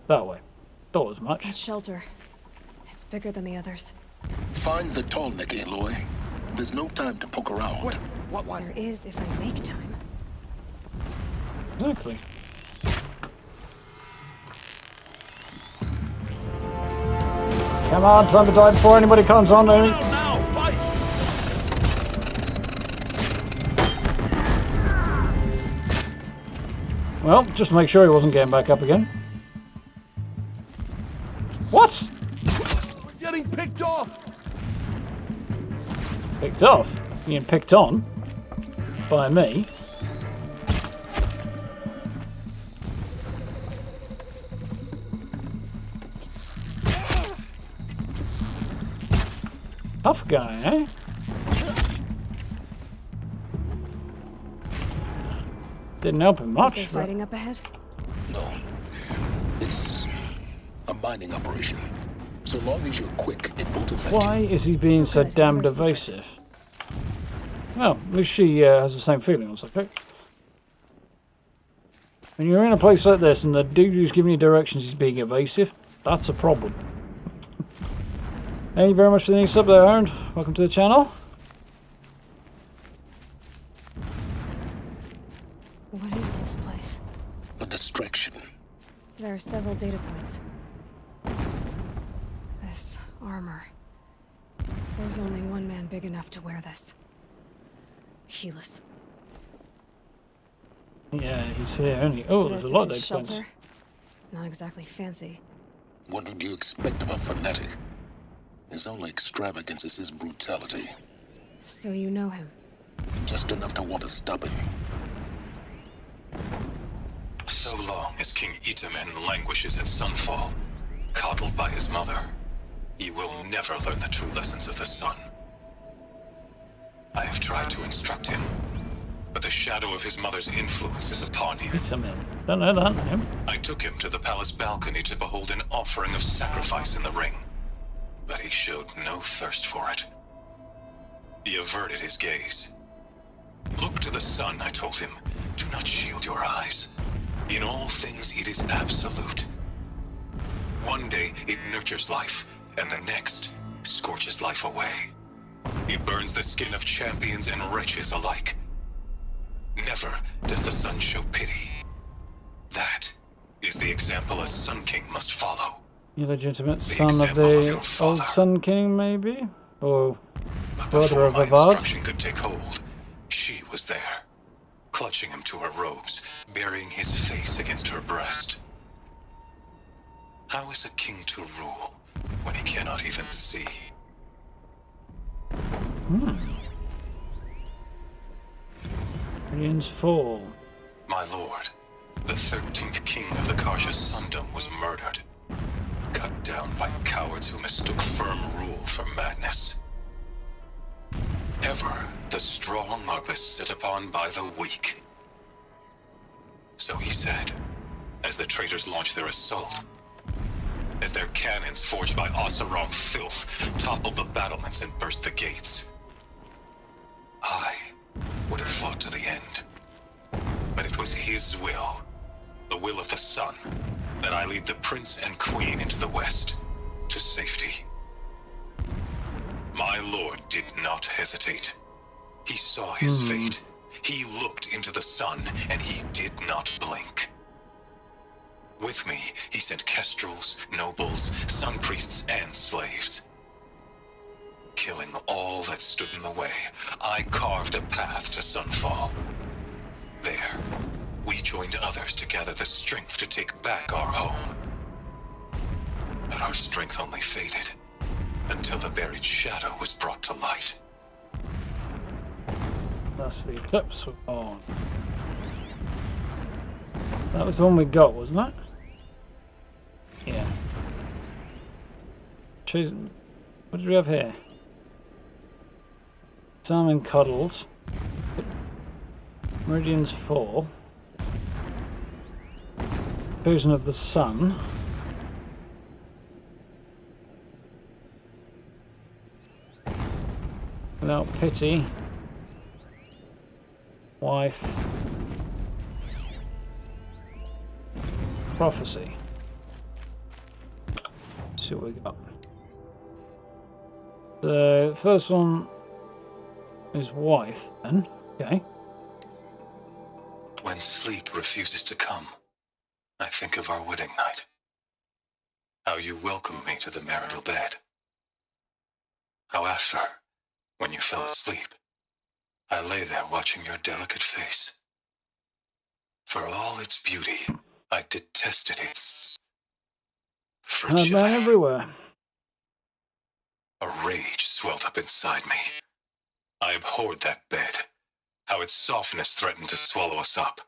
That way. Thought as much. That shelter. It's bigger than the others. Find the tall neck, Aloy. There's no time to poke around. What was There is if I make time. Exactly. Come on, time to die before anybody comes on to me. Now, fight! Well, just to make sure he wasn't getting back up again. What? We're getting picked off! Picked off? You getting picked on? By me? Tough guy, eh? Didn't help him much. Is there fighting up ahead? No. It's a mining operation. So long as you're quick, it won't affect Why you. is he being so Good, damned where's the evasive? Well, at least she has the same feeling on subject. When you're in a place like this and the dude who's giving you directions is being evasive, that's a problem. Thank you very much for the new sub there, Aaron. Welcome to the channel. What is this place? A distraction. There are several data points. This armor. There's only one man big enough to wear this. Helis. Yeah, he's here only. Oh, there's a lot of This data is points. shelter. Not exactly fancy. What would you expect of a fanatic? His only extravagance is his brutality. So you know him. Just enough to want to stop him. long as King Itamen languishes at Sunfall, coddled by his mother, he will never learn the true lessons of the sun. I have tried to instruct him, but the shadow of his mother's influence is upon him. Itamen. Don't know that name. I took him to the palace balcony to behold an offering of sacrifice in the ring, but he showed no thirst for it. He averted his gaze. Look to the sun, I told him. Do not shield your eyes. In all things, it is absolute. One day, it nurtures life, and the next, scorches life away. It burns the skin of champions and wretches alike. Never does the sun show pity. That is the example a Sun King must follow. Illegitimate son of the old Sun King, maybe? Or brother of my Avad? instruction could take hold, she was there, clutching him to her robes, burying his face against her breast. How is a king to rule when he cannot even see? Meridian's Fall. My lord, the 13th king of the Karja Sundom was murdered, cut down by cowards who mistook firm rule for madness. Ever the strong are beset upon by the weak. So he said, as the traitors launched their assault, as their cannons forged by Oseram filth toppled the battlements and burst the gates. I would have fought to the end, but it was his will, the will of the sun, that I lead the prince and queen into the west, to safety. My lord did not hesitate. He saw his fate. He looked into the sun, and he did not blink. With me, he sent kestrels, nobles, sun priests, and slaves. Killing all that stood in the way, I carved a path to Sunfall. There, we joined others to gather the strength to take back our home. But our strength only faded, until the buried shadow was brought to light. That's the Eclipse one. That was the one we got, wasn't it? Yeah. Choose. What did we have here? Salmon Cuddles. Meridian's Fall. Poison of the Sun. Without Pity. Wife. Prophecy. Let's see what we got. The first one is Wife, then. Okay. When sleep refuses to come, I think of our wedding night. How you welcomed me to the marital bed. How after, when you fell asleep, I lay there watching your delicate face. For all its beauty, I detested its fragility. Man everywhere. A rage swelled up inside me. I abhorred that bed, how its softness threatened to swallow us up.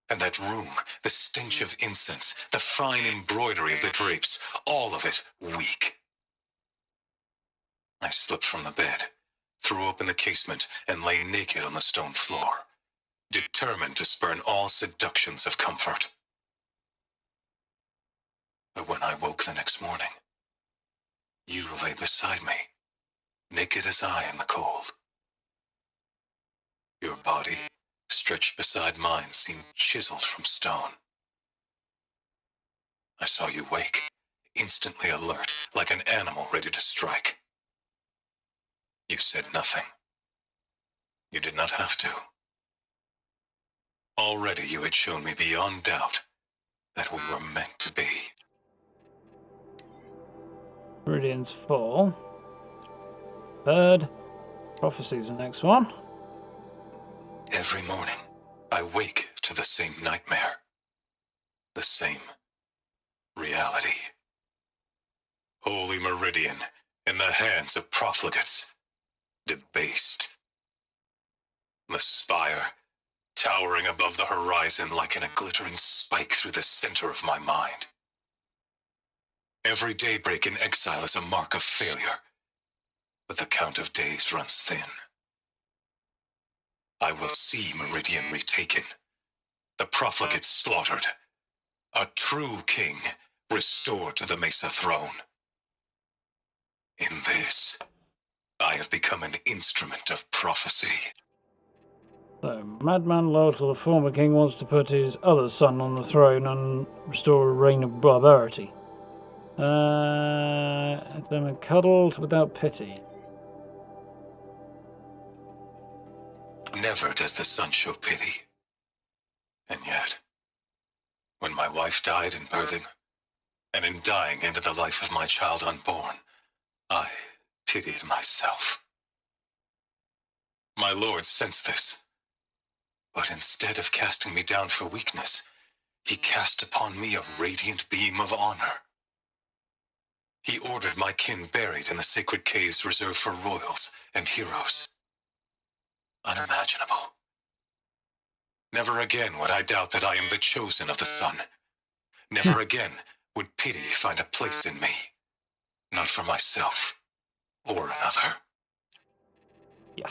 And that room, the stench of incense, the fine embroidery of the drapes, all of it weak. I slipped from the bed, threw open the casement, and lay naked on the stone floor, determined to spurn all seductions of comfort. But when I woke the next morning, you lay beside me, naked as I in the cold. Your body, stretched beside mine, seemed chiseled from stone. I saw you wake, instantly alert, like an animal ready to strike. You said nothing. You did not have to. Already you had shown me beyond doubt that we were meant to be. Meridian's Fall. Third. Prophecy's the next one. Every morning, I wake to the same nightmare. The same reality. Holy Meridian, in the hands of profligates. Debased. The spire, towering above the horizon like a glittering spike through the center of my mind. Every daybreak in exile is a mark of failure, but the count of days runs thin. I will see Meridian retaken, the profligates slaughtered, a true king restored to the Mesa throne. In this, I have become an instrument of prophecy. So, madman loyal to the former king wants to put his other son on the throne and restore a reign of barbarity. Them cuddled without pity. Never does the sun show pity. And yet, when my wife died in birthing, and in dying ended the life of my child unborn, I pitied myself. My lord sensed this, but instead of casting me down for weakness, he cast upon me a radiant beam of honor. He ordered my kin buried in the sacred caves reserved for royals and heroes. Unimaginable. Never again would I doubt that I am the chosen of the sun. Never again would pity find a place in me. Not for myself or another. Yeah.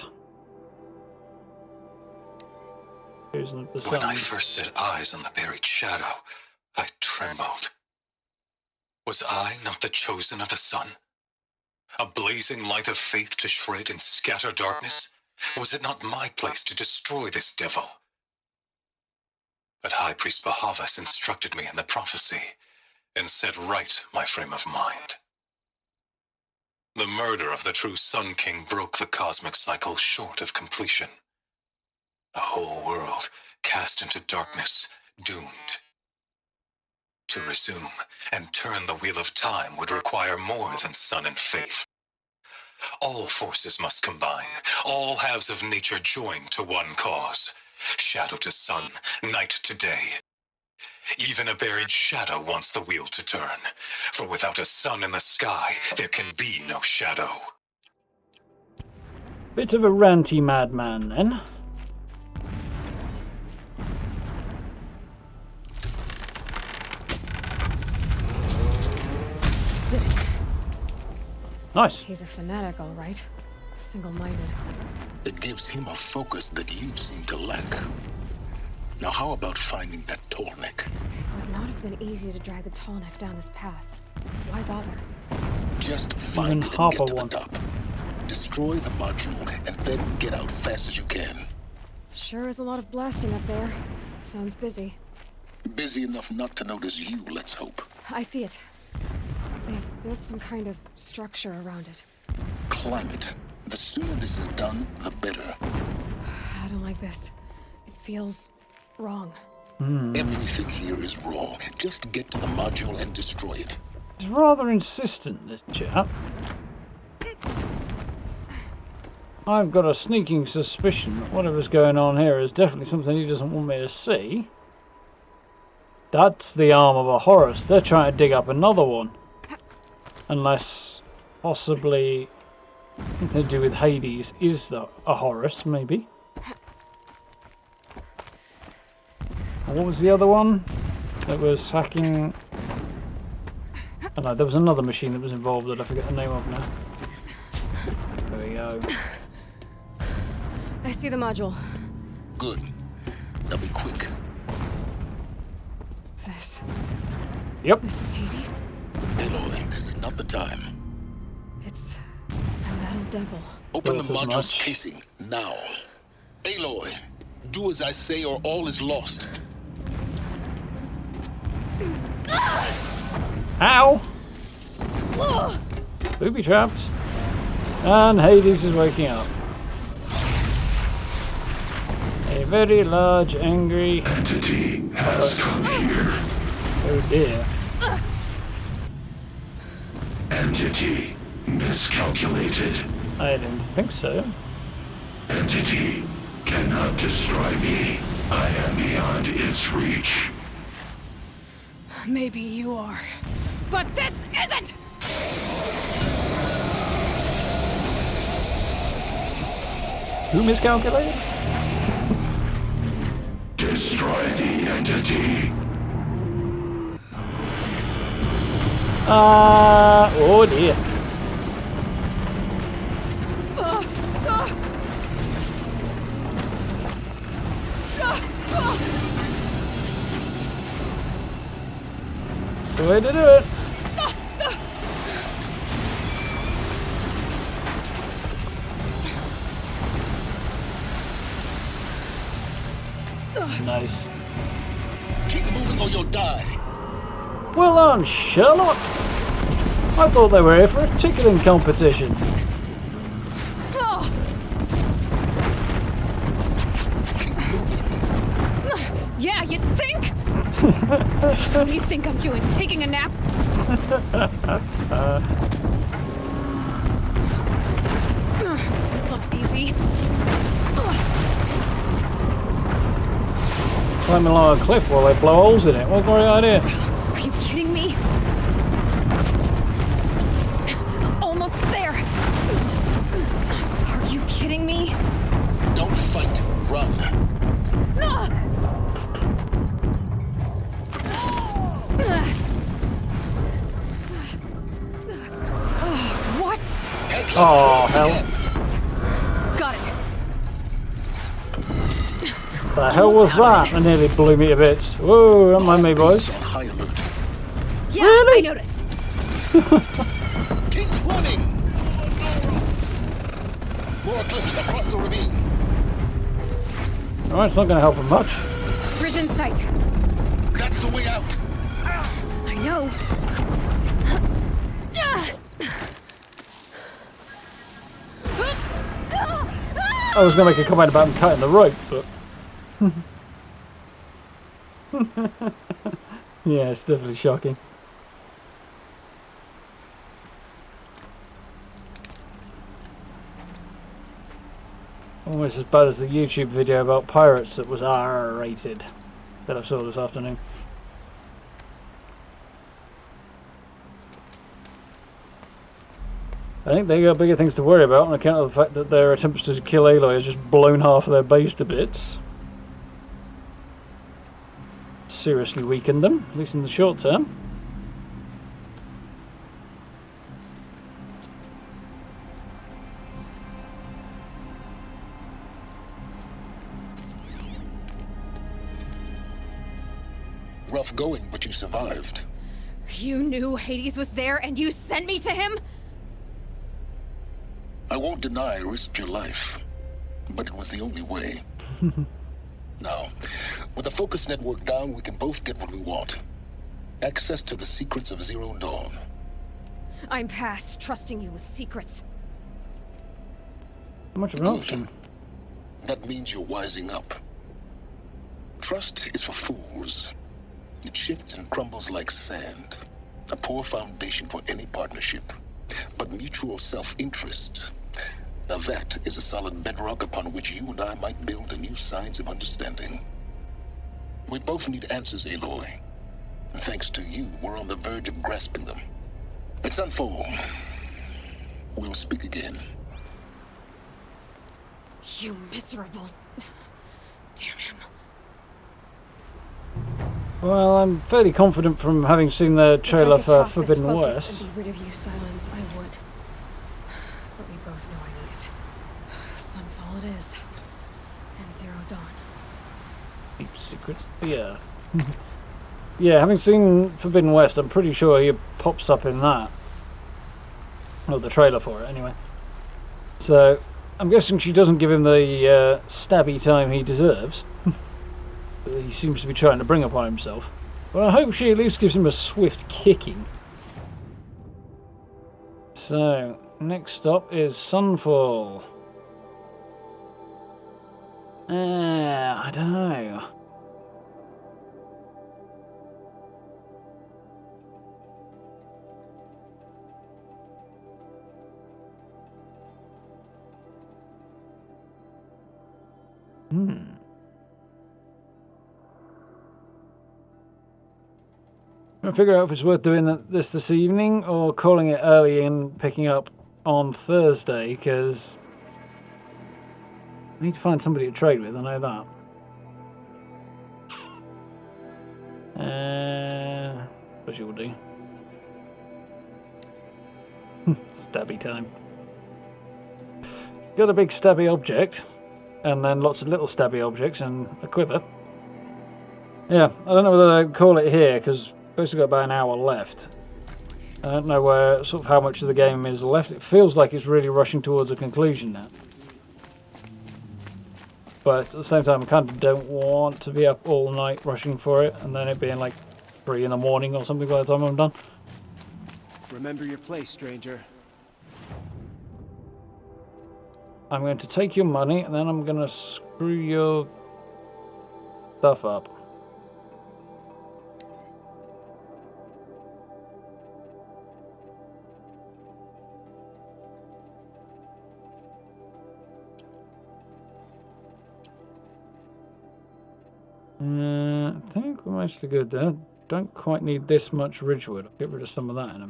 Chosen of the sun. When I first set eyes on the buried shadow, I trembled. Was I not the chosen of the sun? A blazing light of faith to shred and scatter darkness? Was it not my place to destroy this devil? But High Priest Bahavas instructed me in the prophecy and set right my frame of mind. The murder of the true Sun King broke the cosmic cycle short of completion. The whole world cast into darkness, doomed. To resume and turn the wheel of time would require more than sun and faith. All forces must combine, all halves of nature join to one cause. Shadow to sun, night to day. Even a buried shadow wants the wheel to turn, for without a sun in the sky, there can be no shadow. Bit of a ranty madman, then. Did it. Nice. He's a fanatic, all right. Single-minded. It gives him a focus that you seem to lack. Now how about finding that tallneck? It would not have been easy to drag the tallneck down this path. Why bother? Just find it and get to the top. Destroy the module and then get out fast as you can. Sure is a lot of blasting up there. Sounds busy. Busy enough not to notice you, let's hope. I see it. They've built some kind of structure around it. Climb it. The sooner this is done, the better. I don't like this. It feels wrong. Everything here is wrong. Just get to the module and destroy it. He's rather insistent, this chap. I've got a sneaking suspicion that whatever's going on here is definitely something he doesn't want me to see. That's the arm of a Horus. They're trying to dig up another one. Unless, possibly, something to do with Hades is a Horus, maybe. And what was the other one? That was hacking... Oh no, there was another machine that was involved that I forget the name of now. There we go. I see the module. Good. Now be quick. This. Yep. This is Hades? Aloy, this is not the time. It's a metal devil. Open the Feels as module's much. casing, now. Aloy, do as I say or all is lost. Ow! Booby trapped. And Hades is waking up. A very large, angry entity has come here. Oh dear. Entity miscalculated. I didn't think so. Entity cannot destroy me. I am beyond its reach. Maybe you are. But this isn't! Who miscalculated? destroy the entity. Oh dear. That's the way to do it. Nice. Keep moving or you'll die. Well done, Sherlock. I thought they were here for a tickling competition. Yeah, you think? What do you think I'm doing? Taking a nap? This looks easy. Climbing along a cliff while they blow holes in it. What a great idea. Are you kidding me? Almost there. Are you kidding me? Don't fight. Run. What? Oh, hell. Got it. The hell was that? I nearly blew me to bits. Whoa, don't mind me, boys. On high alert. Yeah, Really? I noticed. Keep running. More clips across the ravine. Alright, it's not going to help them much. Bridge in sight. That's the way out. I know. I was going to make a comment about them cutting the rope, but... yeah, it's definitely shocking. Almost as bad as the YouTube video about pirates that was R-rated that I saw this afternoon. I think they got bigger things to worry about on account of the fact that their attempts to kill Aloy has just blown half of their base to bits. Seriously weakened them, at least in the short term. Rough going, but you survived. You knew Hades was there and you sent me to him? I won't deny I risked your life, but it was the only way. Now, with the focus network down, we can both get what we want. Access to the secrets of Zero Dawn. I'm past trusting you with secrets. Much of an option. That means you're wising up. Trust is for fools. It shifts and crumbles like sand. A poor foundation for any partnership. But mutual self-interest, now that is a solid bedrock upon which you and I might build a new science of understanding. We both need answers, Aloy. And thanks to you, we're on the verge of grasping them. At Sunfall, we'll speak again. You miserable... Damn him. Well, I'm fairly confident from having seen the trailer for Forbidden West. And be rid of you, Silence, I would. But we both know I need it. Sunfall it is. And Zero Dawn. Deep Secrets of the Earth. Yeah, having seen Forbidden West, I'm pretty sure he pops up in that. Or the trailer for it, anyway. So, I'm guessing she doesn't give him the stabby time he deserves. He seems to be trying to bring upon himself. But I hope she at least gives him a swift kicking. So, next stop is Sunfall. I don't know. I'll figure out if it's worth doing this evening or calling it early and picking up on Thursday, because I need to find somebody to trade with, I know that. Suppose you will do. Stabby time. Got a big stabby object, and then lots of little stabby objects and a quiver. Yeah, I don't know whether I'd call it here, because basically got about an hour left. I don't know where, sort of how much of the game is left. It feels like it's really rushing towards a conclusion now. But at the same time, I kind of don't want to be up all night rushing for it, and then it being like 3 in the morning or something by the time I'm done. Remember your place, stranger. I'm going to take your money, and then I'm going to screw your stuff up. I think we're mostly good there. Don't quite need this much ridgewood. I'll get rid of some of that in a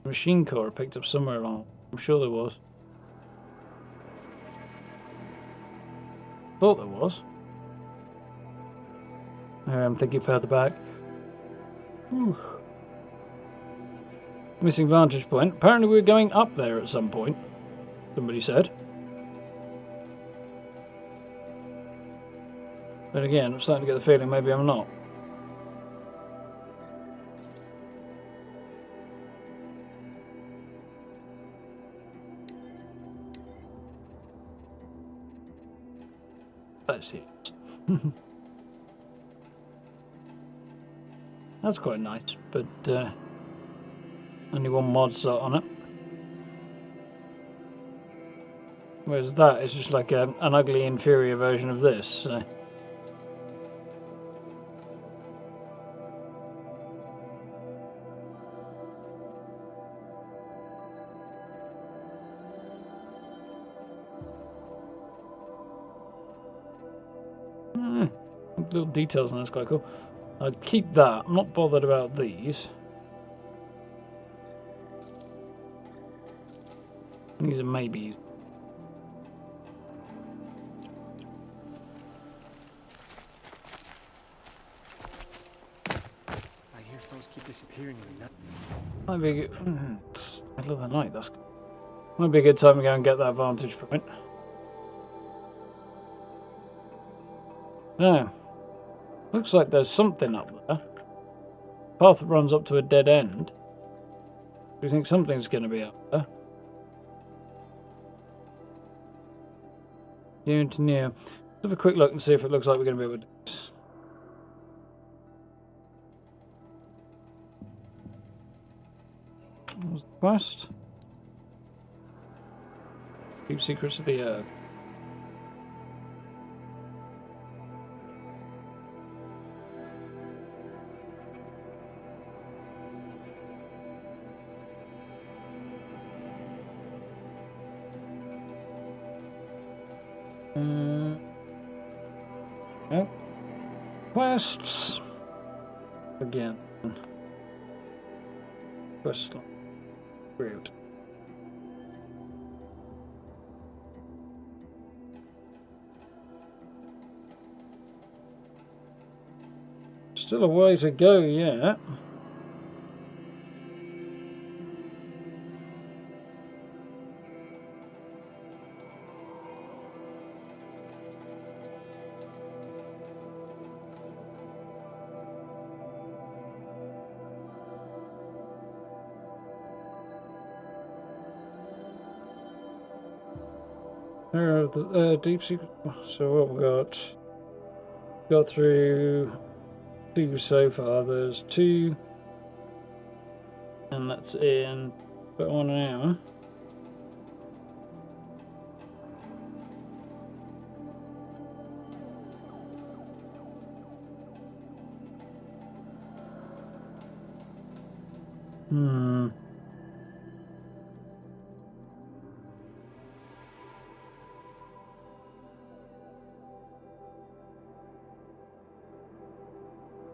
machine core I picked up somewhere along. I'm sure there was. Thought there was. I'm thinking further back. Whew. Missing vantage point. Apparently we're going up there at some point. Somebody said. But again, I'm starting to get the feeling maybe I'm not. That's it. That's quite nice, but only one mod slot on it. Whereas that is just like an ugly inferior version of this. So. Little details on that's quite cool. I'd keep that. I'm not bothered about these. These are maybes. I hear foes keep disappearing in the night. Might be a good, it's middle of the night. That's might be a good time to go and get that vantage point. Yeah. Looks like there's something up there. Path that runs up to a dead end. Do you think something's going to be up there? Near to near. Let's have a quick look and see if it looks like we're going to be able to do this. What was the quest? Deep Secrets of the Earth. Nope. Quests again. Quest line. Great. Still a way to go yet. There are the deep secret. So what we got through 2 so far. There's 2, and that's in about 1 hour.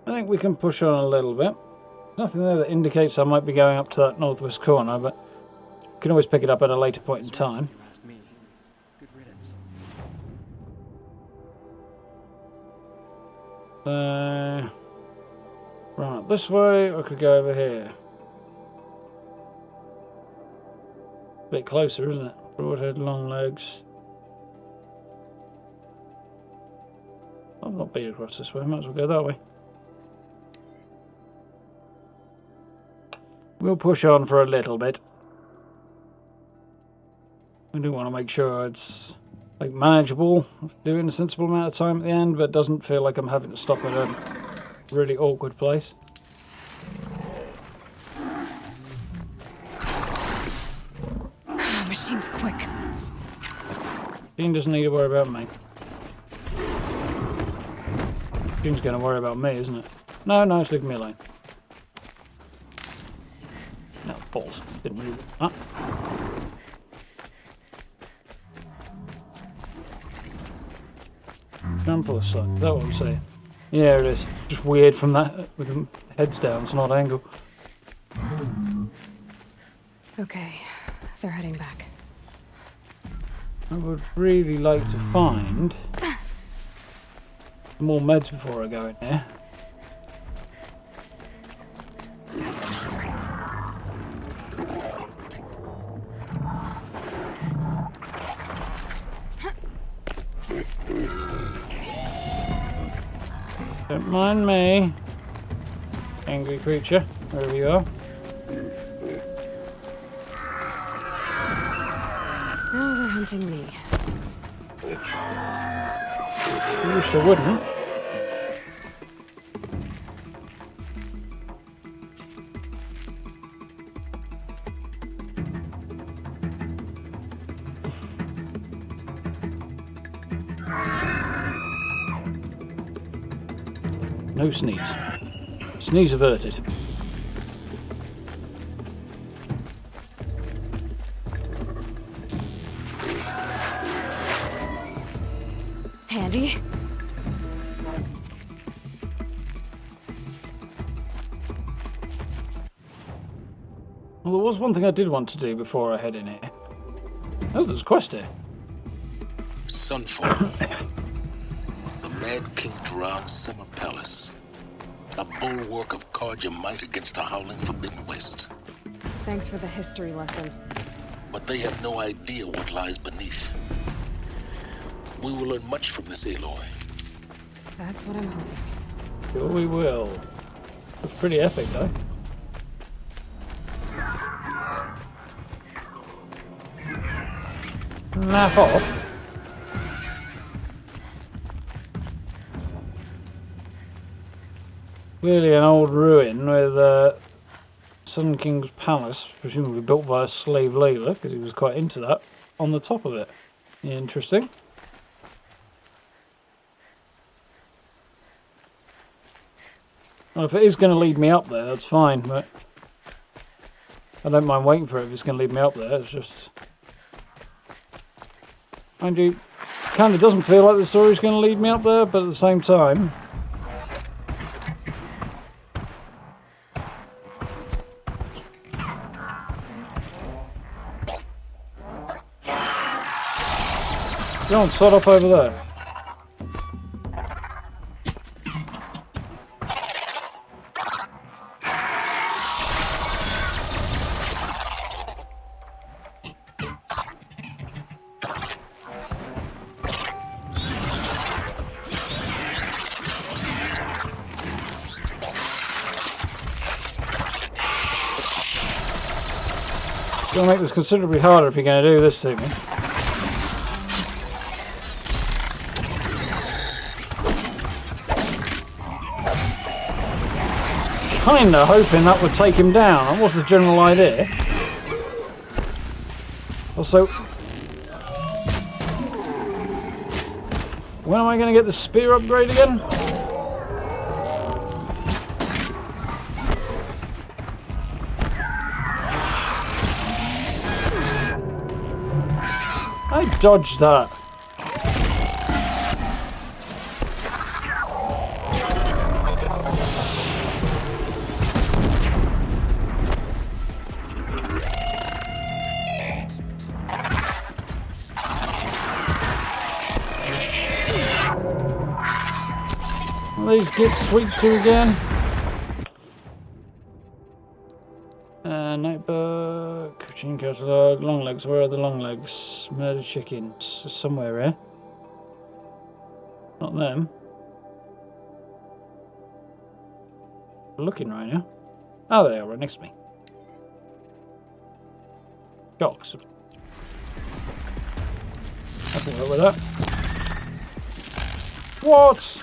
I think we can push on a little bit. Nothing there that indicates I might be going up to that northwest corner, but you can always pick it up at a later point in time. Good riddance. Run up this way, or I could go over here. Bit closer, isn't it? Broad head, long legs. I've not been across this way, might as well go that way. We'll push on for a little bit. I do want to make sure it's like manageable, doing a sensible amount of time at the end, but doesn't feel like I'm having to stop at a really awkward place. Machine's quick. Machine doesn't need to worry about me. Machine's going to worry about me, isn't it? No, it's leaving me alone. No, balls. Didn't move it. Ah. Jump or side. Is that what I'm saying? Yeah, it is. Just weird from that, with the heads down. It's not angle. Okay, they're heading back. I would really like to find more meds before I go in there. Don't mind me, angry creature, wherever you are. Now they're hunting me. I wish they wouldn't. No sneeze. Sneeze averted. Handy. Well, there was one thing I did want to do before I head in here. Oh, there's a quest here. Sunfall. The Mad King Durham's summer palace. A bulwark of Carja might against the howling Forbidden West. Thanks for the history lesson. But they have no idea what lies beneath. We will learn much from this Aloy. That's what I'm hoping. Sure we will. It's pretty epic, though. Nap off. Clearly an old ruin with Sun King's palace, presumably built by a slave labor, because he was quite into that, on the top of it. Interesting. Well, if it is going to lead me up there, that's fine, but I don't mind waiting for it if it's going to lead me up there. It's just... Mind you, kind of doesn't feel like the story's going to lead me up there, but at the same time... Go on, sod off over there. It's going to make this considerably harder if you're going to do this to me. Kinda hoping that would take him down. That was the general idea. Also, when am I going to get the spear upgrade again? I dodged that. these get sweet to again. Notebook, machine catalogue, long legs. Where are the long legs? Murdered chickens. Somewhere here. Not them. I'm looking right now. Oh, they are right next to me. Shocks. I can work with that. What?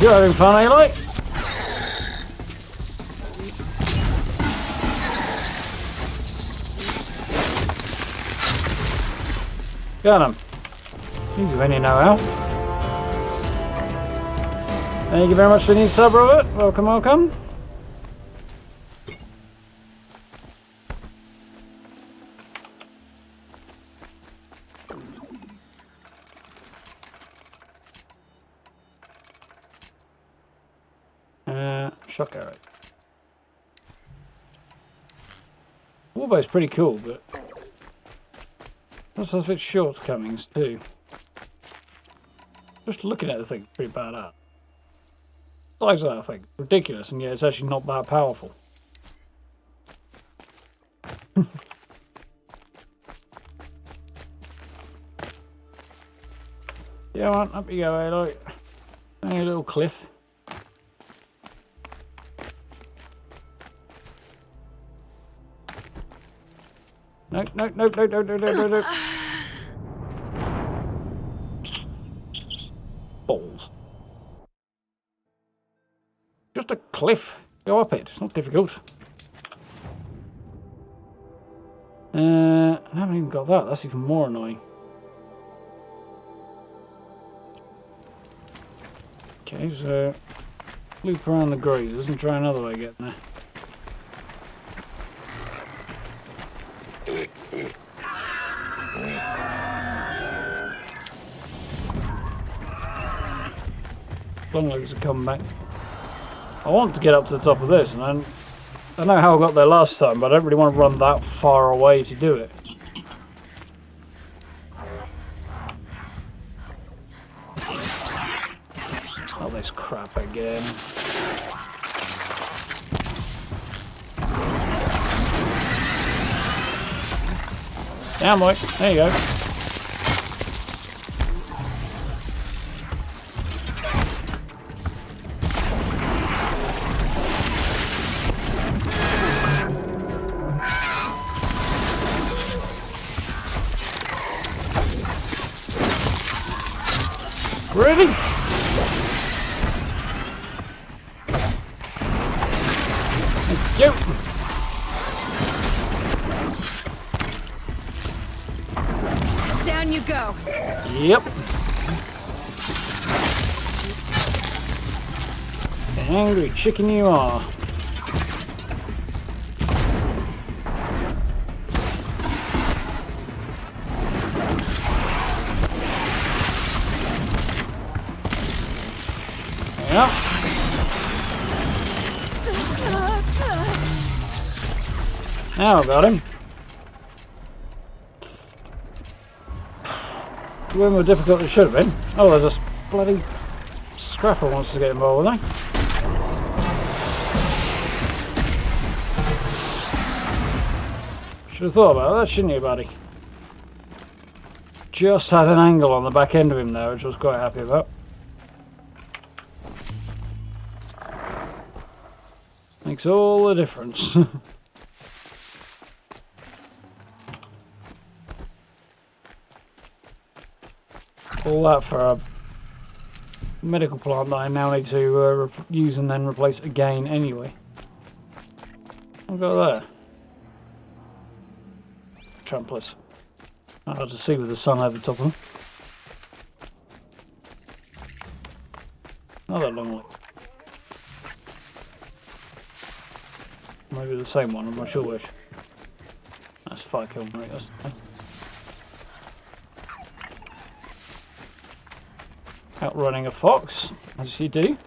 You're having fun, Aloy? Got him. Easy when you know how. Thank you very much for the new sub, Robert. Welcome, welcome. Shock arrow. Warbow's pretty cool, but also has its shortcomings too. Just looking at the thing, pretty bad art. Size of that thing, ridiculous, and yet it's actually not that powerful. Yeah, on, up you go, Aloy. A little cliff. No. Balls. Just a cliff. Go up it. It's not difficult. I haven't even got that. That's even more annoying. Okay, so loop around the grazers and try another way of getting there. Long legs are coming back. I want to get up to the top of this, and I know how I got there last time, but I don't really want to run that far away to do it. Oh, this crap again. Down, boy. There you go. Ready? Thank you. Down you go. Yep. Angry chicken you are. Yep. Now I got him. Way more difficult than it should have been. Oh, there's a bloody scrapper wants to get involved with, Should have thought about that, shouldn't you, buddy? Just had an angle on the back end of him there, which I was quite happy about. Makes all the difference. All that for a medical plant that I now need to use and then replace again anyway. I've got there. Tramplers. Hard to see with the sun over the top of them. Not that long way. Maybe the same one, I'm not sure which. That's fire kiln rate, that's outrunning a fox, as you do.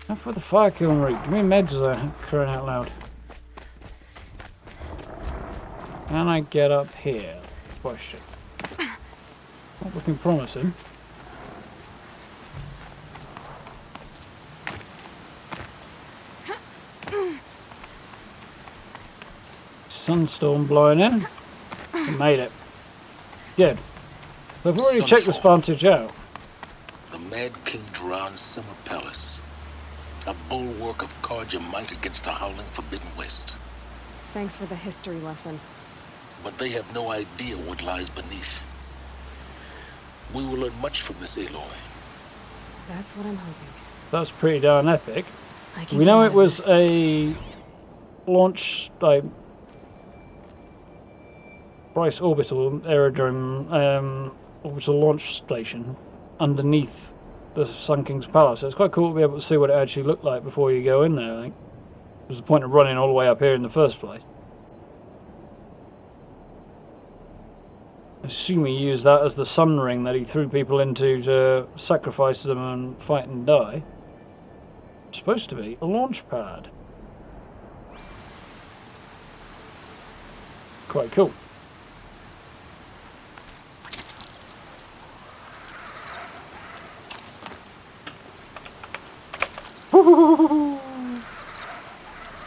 Enough for the fire kiln route. Give me meds there, crying out loud. Can I get up here? Question. Not looking promising. Sunstorm blowing in. We made it. Good. So I've already checked this vantage out. The Mad King Duran's summer palace. A bulwark of Carja might against the howling Forbidden West. Thanks for the history lesson. But they have no idea what lies beneath. We will learn much from this Aloy. That's what I'm hoping. That's pretty darn epic. We know it was a launch, like, Bryce orbital aerodrome, orbital launch station underneath the Sun King's palace. So it's quite cool to be able to see what it actually looked like before you go in there, I think. What's the point of running all the way up here in the first place? I assume he used that as the sun ring that he threw people into to sacrifice them and fight and die. It's supposed to be a launch pad. Quite cool.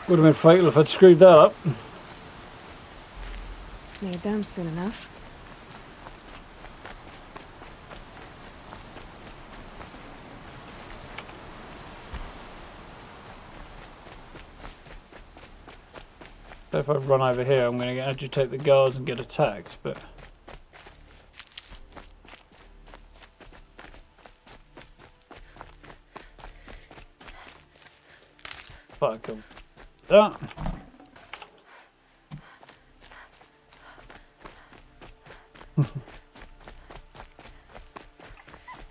Would have been fatal if I'd screwed that up. Need them soon enough. If I run over here, I'm going to agitate the guards and get attacked, but... Fuck 'em. That.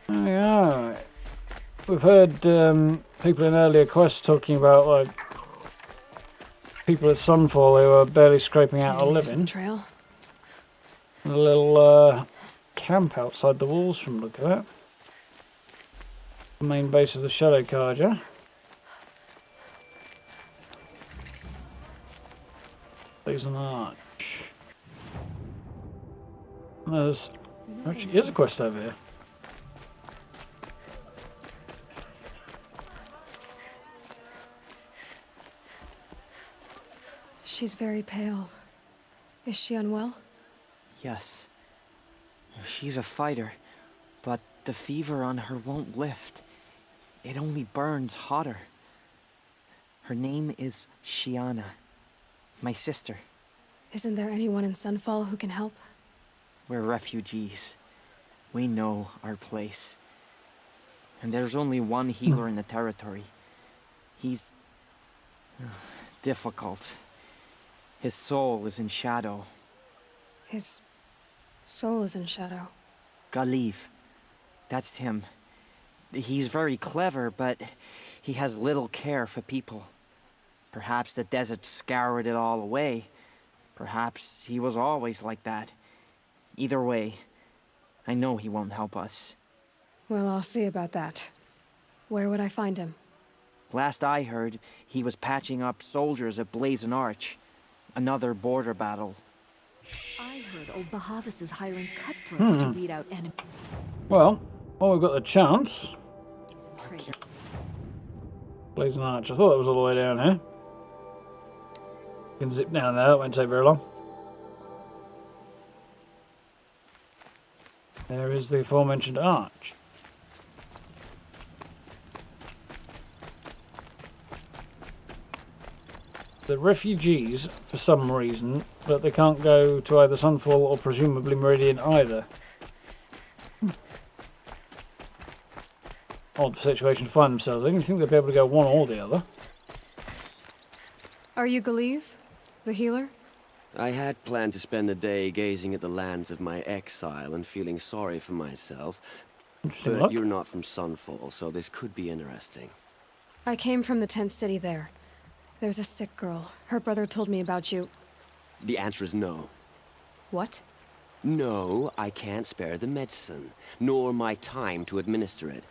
Alright. We've heard people in earlier quests talking about, like, people at Sunfall who are barely scraping out a living. Trail. A little camp outside the walls from the look of it. The main base of the Shadow Carja. There's an arch. There's actually is a quest over here. She's very pale. Is she unwell? Yes. She's a fighter, but the fever on her won't lift. It only burns hotter. Her name is Xion, my sister. Isn't there anyone in Sunfall who can help? We're refugees. We know our place. And there's only one healer in the territory. He's... difficult. His soul is in shadow. His soul is in shadow. Galiv. That's him. He's very clever, but he has little care for people. Perhaps the desert scoured it all away. Perhaps he was always like that. Either way, I know he won't help us. Well, I'll see about that. Where would I find him? Last I heard, he was patching up soldiers at Blazing Arch. Another border battle. I heard old Bahavis is hiring cutthroats to weed out enemy. Well, we've got the chance. Blazing Arch. I thought that was all the way down here. You can zip down there, that won't take very long. There is the aforementioned arch. The refugees, for some reason, but they can't go to either Sunfall or presumably Meridian either. Odd situation to find themselves in. You think they'd be able to go one or the other. Are you Galiv? The healer? I had planned to spend the day gazing at the lands of my exile and feeling sorry for myself. But you're not from Sunfall, so this could be interesting. I came from the tent city there. There's a sick girl. Her brother told me about you. The answer is no. What? No, I can't spare the medicine, nor my time to administer it.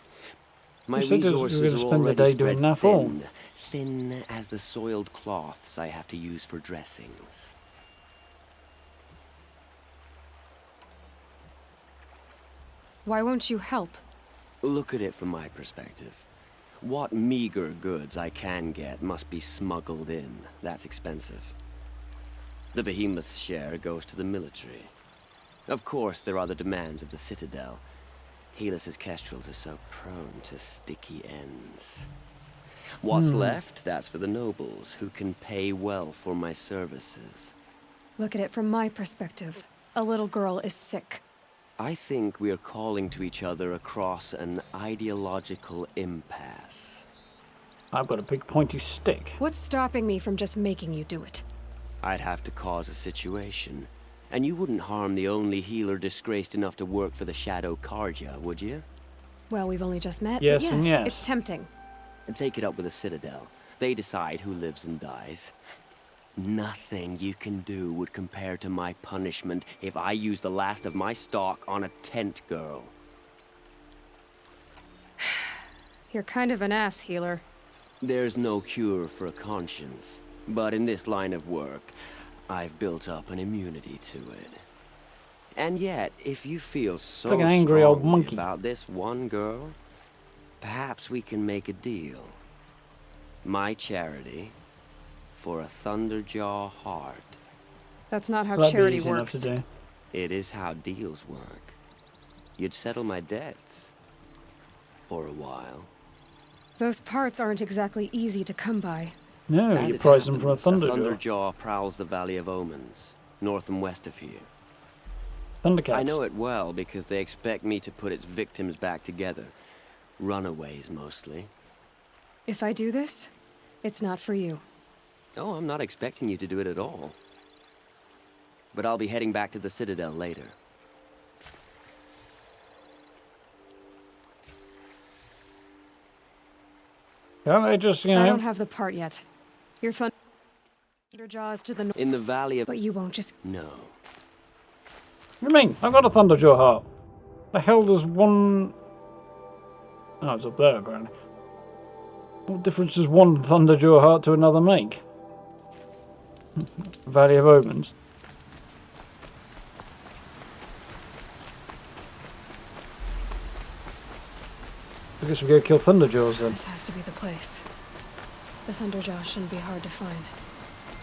My You said you were resources going to are spend the already day spread doing nothing. thin as the soiled cloths I have to use for dressings. Why won't you help? Look at it from my perspective. What meager goods I can get must be smuggled in. That's expensive. The behemoth's share goes to the military. Of course, there are the demands of the Citadel. Helis's kestrels are so prone to sticky ends. What's left, that's for the nobles, who can pay well for my services. Look at it from my perspective. A little girl is sick. I think we are calling to each other across an ideological impasse. I've got a big pointy stick. What's stopping me from just making you do it? I'd have to cause a situation. And you wouldn't harm the only healer disgraced enough to work for the Shadow Carja, would you? Well, we've only just met. Yes, but and yes. It's tempting. And take it up with the Citadel. They decide who lives and dies. Nothing you can do would compare to my punishment if I use the last of my stock on a tent girl. You're kind of an ass, healer. There's no cure for a conscience. But in this line of work, I've built up an immunity to it. And yet, if you feel so like an angry old strongly monkey. about this one girl, perhaps we can make a deal. My charity for a Thunderjaw heart. That's not how That'd be charity easy enough works. to do. It is how deals work. You'd settle my debts. For a while. Those parts aren't exactly easy to come by. No, As you it prize them from a happens, Thunderjaw. Thunderjaw prowls the Valley of Omens, north and west of here. Thundercats. I know it well because they expect me to put its victims back together. Runaways, mostly. If I do this, it's not for you. Oh, I'm not expecting you to do it at all. But I'll be heading back to the Citadel later. Can't they just, you know... I don't have the part yet. Your Thunderjaw is to the north. In the Valley of... But you won't just... No. What do you mean? I've got a Thunderjaw heart. The hell does one... Oh, it's up there, apparently. What difference does one Thunderjaw heart to another make? Valley of Omens. I guess we go kill Thunderjaws then. This has to be the place. The Thunderjaw shouldn't be hard to find.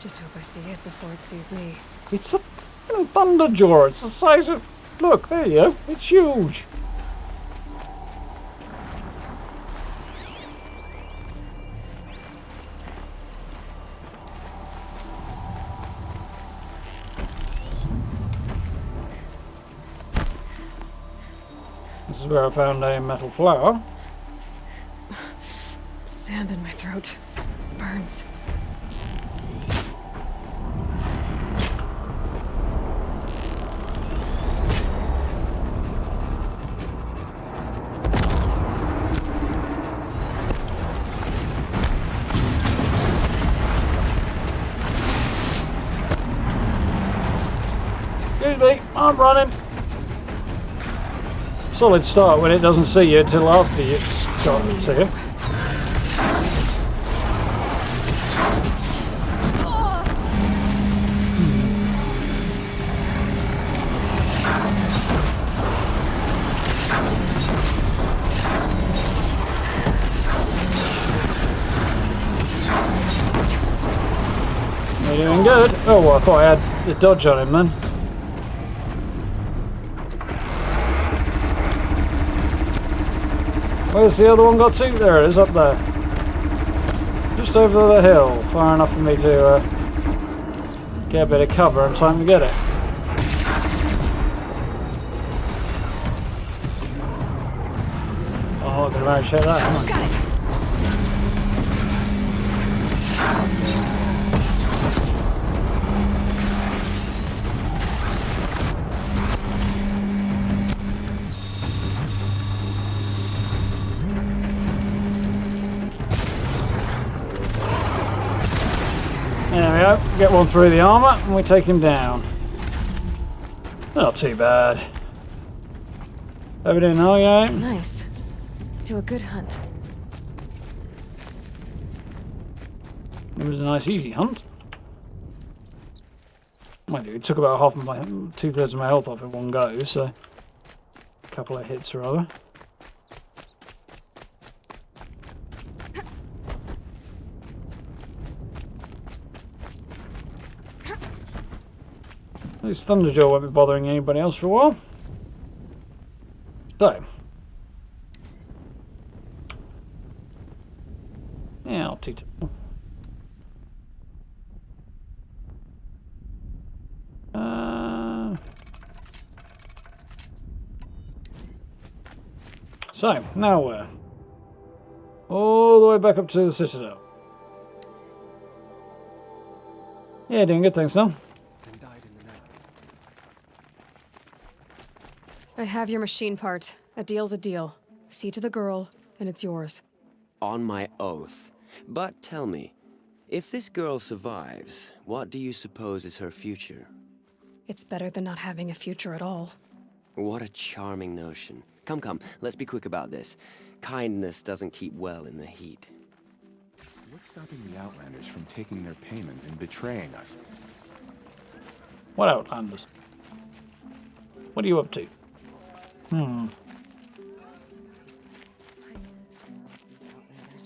Just hope I see it before it sees me. It's a fucking Thunderjaw. It's the size of... Look, there you go. It's huge. This is where I found a metal flower. Sand in my throat. Burns. Excuse me, I'm running. Solid start when it doesn't see you till after it's got to see you. You're doing good. Oh, well, I thought I had the dodge on him then. Where's the other one got to? There it is, up there. Just over the hill, far enough for me to get a bit of cover and time to get it. Oh, I'm going to manage to hit that, am I? Got it. get one through the armor and we take him down. Not too bad. Everything okay? Nice. To a good hunt. It was a nice easy hunt. Mind you, it took about half of my, 2/3 of my health off in one go, so a couple of hits or other. At least Thunderjaw won't be bothering anybody else for a while. So. Yeah, I'll take it. So, now where? All the way back up to the Citadel. Yeah, doing good, thanks, Sam. I have your machine part. A deal's a deal. See to the girl, and it's yours. On my oath. But tell me, if this girl survives, what do you suppose is her future? It's better than not having a future at all. What a charming notion. Come, come, let's be quick about this. Kindness doesn't keep well in the heat. What's stopping the Outlanders from taking their payment and betraying us? What Outlanders? What are you up to? Outlanders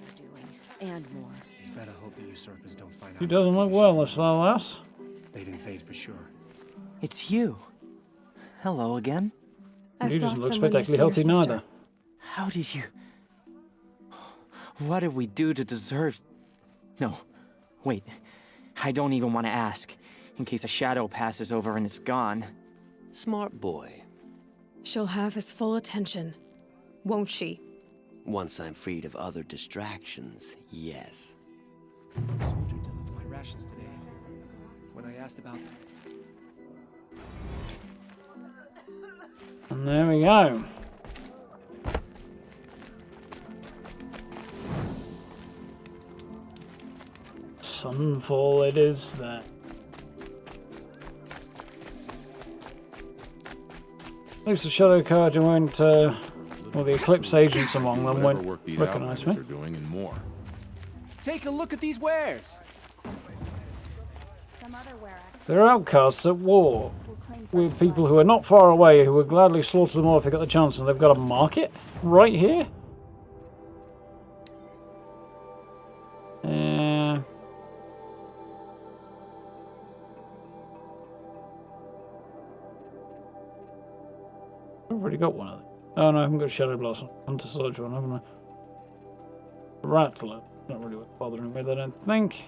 are doing, and more. You better hope the usurpers don't find out. He doesn't look well, this lass. They'd invade for sure. It's you. Hello again. You doesn't look spectacularly healthy neither. How did you... What did we do to deserve... No. Wait. I don't even want to ask. In case a shadow passes over and it's gone. Smart boy. She'll have his full attention. Won't she? Once I'm freed of other distractions, yes. Soldier delivered my rations today. When I asked about... And there we go. Sunfall it is there. At least the Shadow Card won't, well, the Eclipse agents among them won't recognize me. Doing and more. Take a look at these wares. They're outcasts at war with people who are not far away who would gladly slaughter them all if they got the chance, and they've got a market right here. I've already got one of them. Oh no, I haven't got Shadow Blossom. Hunter Soldier one, haven't I? Rattler. Not really worth bothering with, I don't think.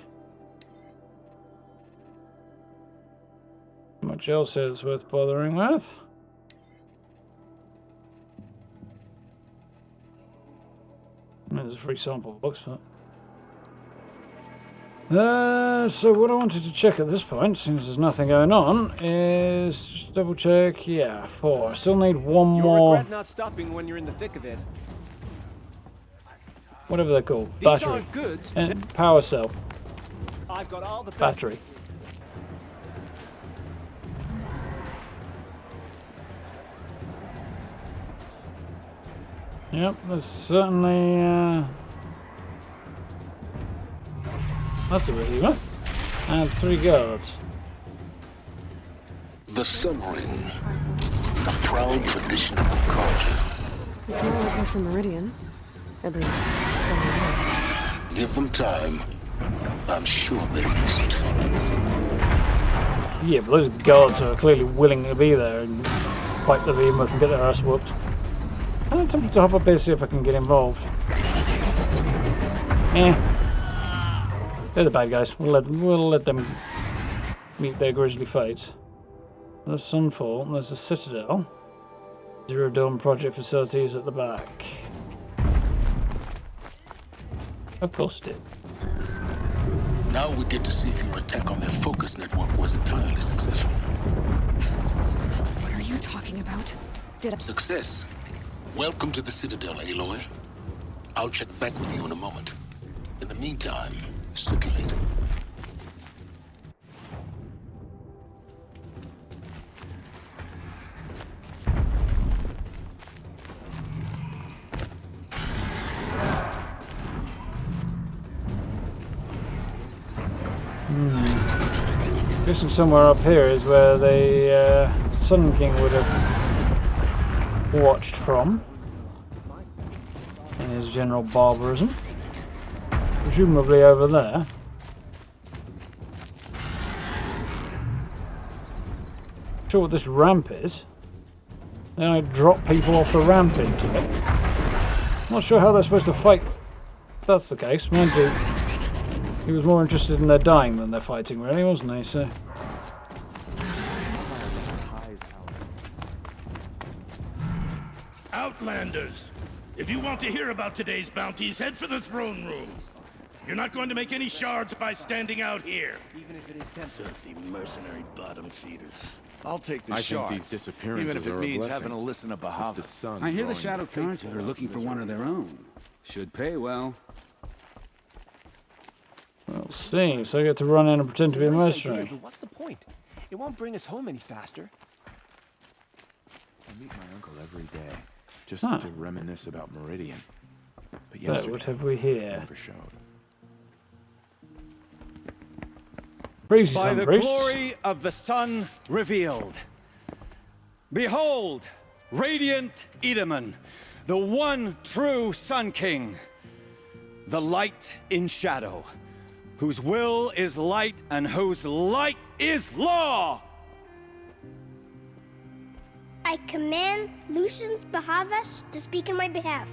Much else is worth bothering with. There's a free sample box, but... so what I wanted to check at this point, since there's nothing going on, is just double check. Yeah, 4. I still need one You'll more. regret not stopping when you're in the thick of it. Whatever they're called. These Battery. aren't goods. And power cell. I've got all the Battery. Yep, there's certainly that's a behemoth. And 3 guards. The Sun Ring, a proud tradition of the culture. It's not like this in Meridian. At least, Give them time. I'm sure they use it. Yeah, but those guards are clearly willing to be there and fight the behemoth and get their ass whooped. I'm tempted to hop up here and see if I can get involved. They're the bad guys. We'll let them meet their grisly fates. There's Sunfall, there's the Citadel. Zero Dawn Project facilities at the back. Of course it did. Now we get to see if your attack on their focus network was entirely successful. what are you talking about? Did I... Success. Welcome to the Citadel, Aloy. I'll check back with you in a moment. In the meantime, circulate. Guessing somewhere up here is where the Sun King would have watched from in his general barbarism. Presumably over there. Not sure what this ramp is. Then I drop people off the ramp into it. Not sure how they're supposed to fight. If that's the case, mind you. He was more interested in their dying than their fighting, really, wasn't he? So. Outlanders, if you want to hear about today's bounties, head for the throne room. You're not going to make any shards by standing out here. Even if it is tempting. Filthy mercenary bottom feeders. I'll take the shards. Think these disappearances even if it are means a having to listen to Bahavas. I hear the Shadow Council are looking for one of their own. Should pay well. We'll see. So I get to run in and pretend to be a mercenary. But what's the point? It won't bring us home any faster. I meet my uncle every day, just to reminisce about Meridian. But yesterday, what have we here? Never showed. By the glory of the sun revealed. Behold, radiant Edaman, the one true Sun King, the light in shadow, whose will is light and whose light is law. I command Lucius Bahavas to speak in my behalf.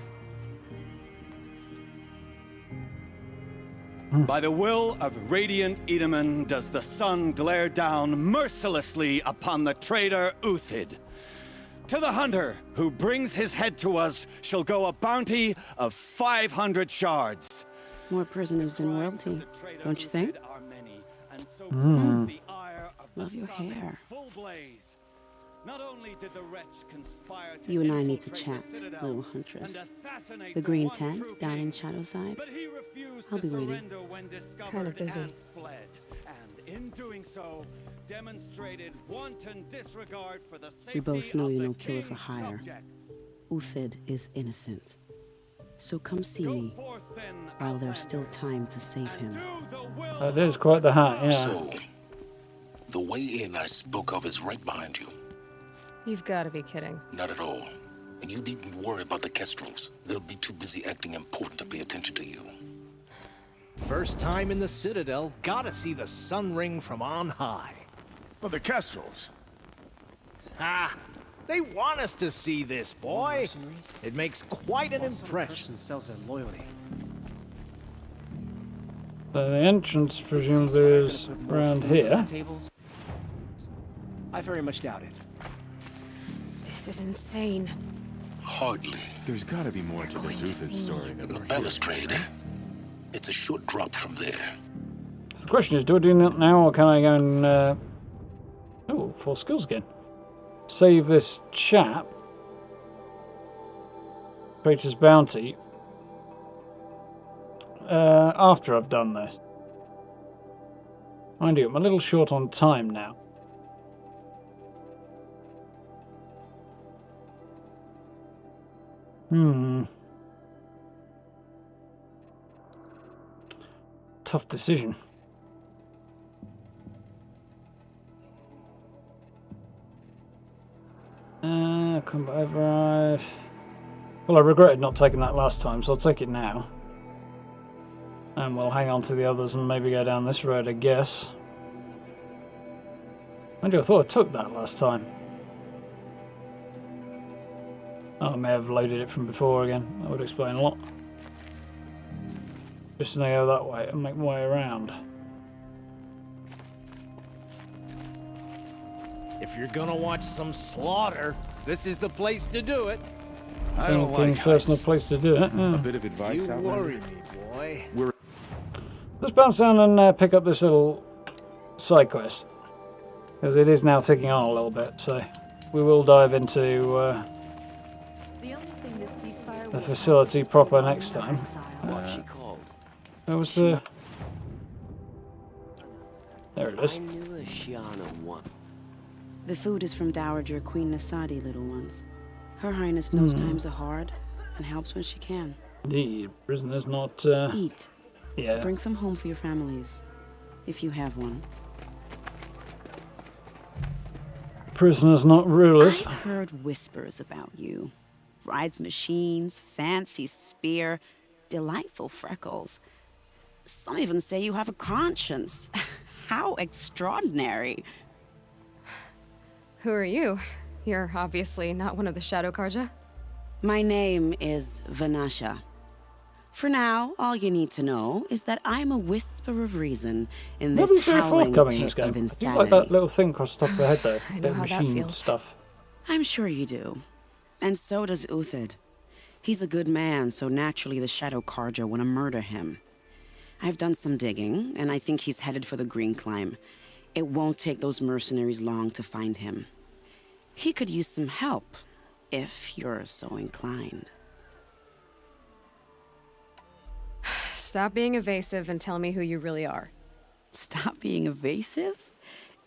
By the will of radiant Edaman does the sun glare down mercilessly upon the traitor Uthid. To the hunter who brings his head to us shall go a bounty of 500 shards. More prisoners than royalty, don't you think? Love your hair. Not only did the wretch conspire to You and I need to chat, little huntress. The green tent down in Shadowside. I'll be waiting. Kind of busy. And in doing so, demonstrated wanton disregard for the safety We both know of you're the no killer for king's hire. subjects. Uthid is innocent. So come see me while there's still time to save him. That is quite the hat, yeah. So, the way in I spoke of is right behind you. You've got to be kidding. Not at all. And you needn't worry about the Kestrels. They'll be too busy acting important to pay attention to you. First time in the Citadel, gotta see the sun ring from on high. Well, the Kestrels. Ah, they want us to see this, boy. It makes quite an impression. Sells their loyalty. So the entrance presumably is around here. I very much doubt it. This is insane. Hardly. There's gotta be more to this Uthid story than The we're balustrade. It's a short drop from there. So the question is, do I do that now, or can I go and... Oh, 4 skills again. Save this chap. Creators bounty. After I've done this. Mind you, I'm a little short on time now. Tough decision. Combat override. Well, I regretted not taking that last time, so I'll take it now. And we'll hang on to the others and maybe go down this road, I guess. Mind you, I thought I took that last time. Oh, I may have loaded it from before again. That would explain a lot. Just to go that way and make my way around. If you're gonna watch some slaughter, this is the place to do it. Same King's personal place to do it. Yeah. A bit of advice You out worry me, boy. Let's bounce down and pick up this little side quest. Because it is now ticking on a little bit, so we will dive into the facility proper next time. What's she called? Where was the... There it is. I knew a Xion one. The food is from Dowager Queen Nasadi, little ones. Her Highness knows times are hard and helps when she can. The prisoner's not... Eat. Yeah. Bring some home for your families, if you have one. Prisoners, not rulers. I've heard whispers about you. Rides machines, fancy spear, delightful freckles. Some even say you have a conscience. How extraordinary. Who are you? You're obviously not one of the Shadow Karja. My name is Vanasha. For now, all you need to know is that I'm a whisper of reason in this Nobody's very howling forthcoming in this pit game. of I do insanity. like that little thing across the top of the head, though. I know Bit of how that machine feels. stuff. I'm sure you do. And so does Uthid. He's a good man, so naturally the Shadow Karja want to murder him. I've done some digging, and I think he's headed for the Green Climb. It won't take those mercenaries long to find him. He could use some help, if you're so inclined. Stop being evasive and tell me who you really are. Stop being evasive?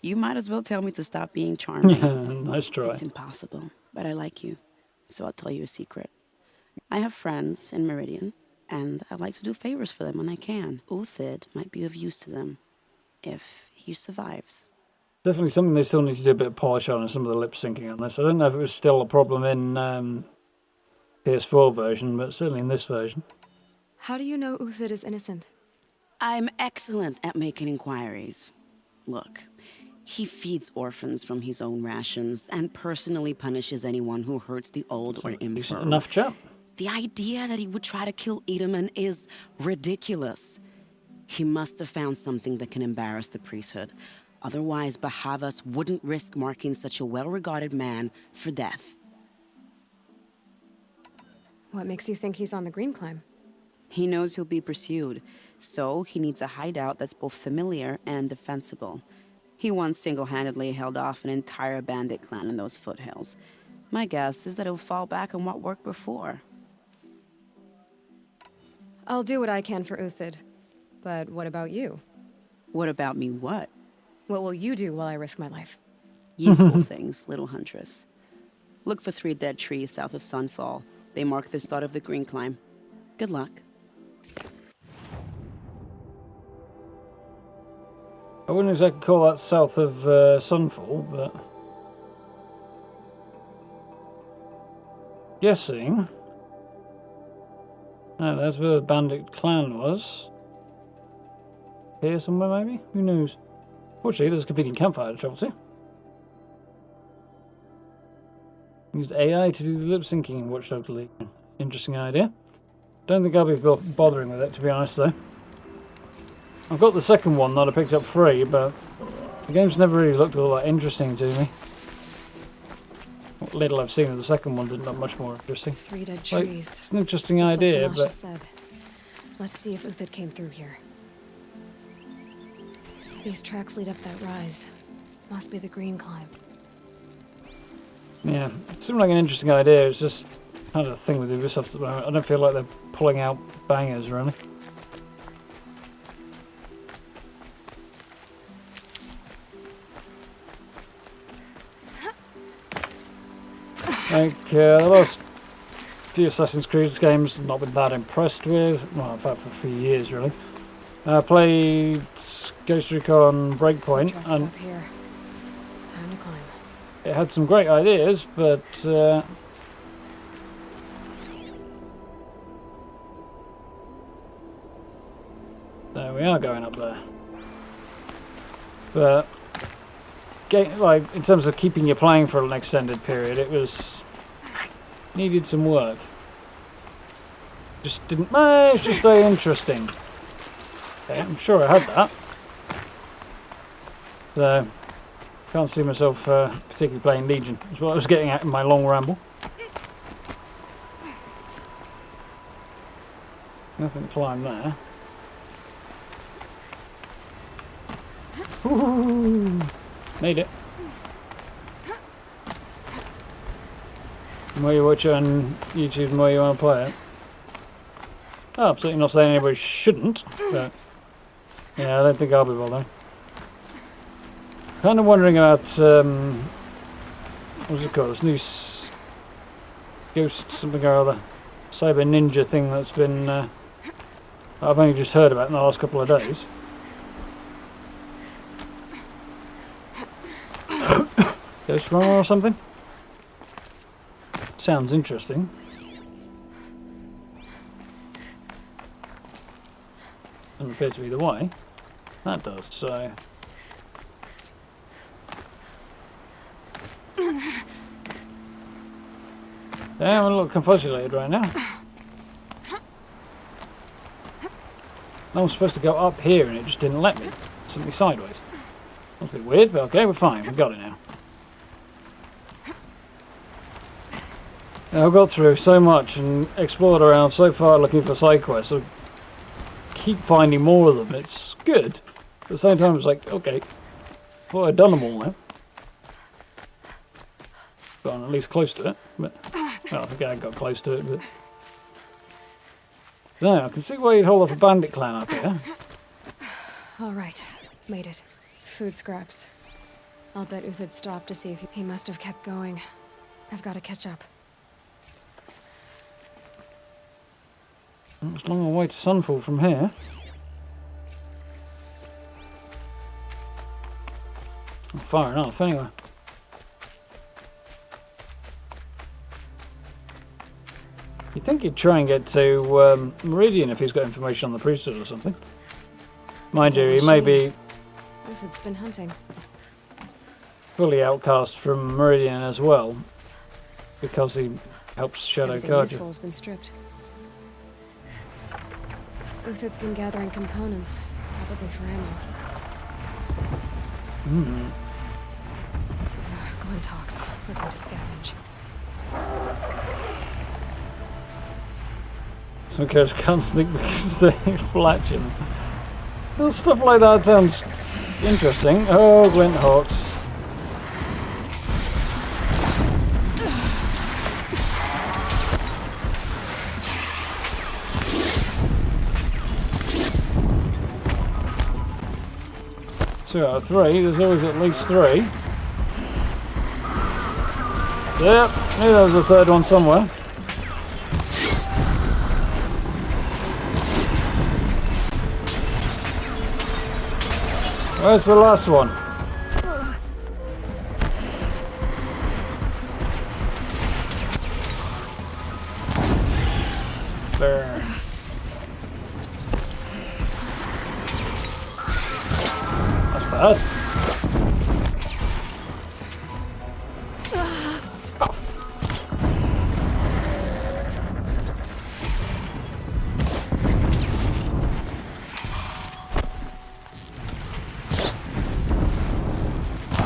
You might as well tell me to stop being charming. Yeah, nice try. It's impossible, but I like you, so I'll tell you a secret. I have friends in Meridian, and I like to do favors for them when I can. Uthid might be of use to them, if he survives. Definitely something they still need to do a bit of polish on, and some of the lip syncing on this. I don't know if it was still a problem in PS4 version, but certainly in this version. How do you know Uthid is innocent? I'm excellent at making inquiries. Look, he feeds orphans from his own rations and personally punishes anyone who hurts the old or infirm. Decent enough chap. The idea that he would try to kill Edelman is ridiculous. He must have found something that can embarrass the priesthood. Otherwise, Bahavas wouldn't risk marking such a well-regarded man for death. What makes you think he's on the Green Climb? He knows he'll be pursued, so he needs a hideout that's both familiar and defensible. He once single-handedly held off an entire bandit clan in those foothills. My guess is that he'll fall back on what worked before. I'll do what I can for Uthid. But what about you? What about me what? What will you do while I risk my life? Useful things, little huntress. Look for 3 dead trees south of Sunfall. They mark the start of the Green Climb. Good luck. I wouldn't exactly call that south of Sunfall, but... guessing... no, that's where the bandit clan was. Here somewhere, maybe? Who knows? Fortunately, there's a convenient campfire to travel to. Used AI to do the lip syncing in Watch Dogs League. Interesting idea. Don't think I'll be bothering with it, to be honest, though. I've got the second one that I picked up free, but the game's never really looked all that interesting to me. What little I've seen of the second one didn't look much more interesting. 3 dead Like, trees. it's an interesting Just idea, like but... said. Let's see if Uthid came through here. These tracks lead up that rise. Must be the Green Climb. yeah, it seemed like an interesting idea. It's just kind of a thing with Ubisoft at the moment. I don't feel like they're pulling out bangers, really. Like, the last few Assassin's Creed games I've not been that impressed with. Well, in fact, for a few years, really. I played Ghost Recon Breakpoint, and Up here. Time to climb. it had some great ideas, but there we are, going up there. But like in terms of keeping you playing for an extended period, it was needed some work. Just didn't manage to stay interesting. Okay, I'm sure I had that. So can't see myself particularly playing Legion. That's what I was getting at in my long ramble. Nothing to climb there. Ooh, made it. The more you watch it on YouTube, the more you want to play it. Oh, absolutely not saying anybody shouldn't, but yeah, I don't think I'll be bothering. Kind of wondering about what's it called? This new ghost something or other, cyber ninja thing that's been I've only just heard about in the last couple of days. Ghost runner or something? Sounds interesting. Doesn't appear to be the way. That does, so... Yeah, I'm a little confused right now. I was supposed to go up here and it just didn't let me. It sent me sideways. That's a bit weird, but okay, we're fine. We've got it now. I've got through so much and explored around so far looking for side quests. I keep finding more of them. It's good. At the same time, it's like, okay, well, I've done them all now. Gone at least close to it, but well, I think I got close to it. But so I can see why you'd hold off a bandit clan up here. All right, made it. Food scraps. I'll bet Uthid stopped to see if he must have kept going. I've got to catch up. It's a long way to Sunfall from here. Far enough, anyway. You'd think he'd try and get to Meridian if he's got information on the priesthood or something. Mind you, he may be Uthid's been hunting. fully outcast from Meridian as well, because he helps Shadow Everything Guard. useful's been stripped. Uthid's been gathering components, probably for ammo. Glenn talks. We're going to scavenge. Some guys can't sneak because they're flatching. Well, stuff like that sounds interesting. Oh, Glint Hawks. Two out of three. There's always at least three. Yep, knew there was a third one somewhere. Where's the last one? There. That's bad.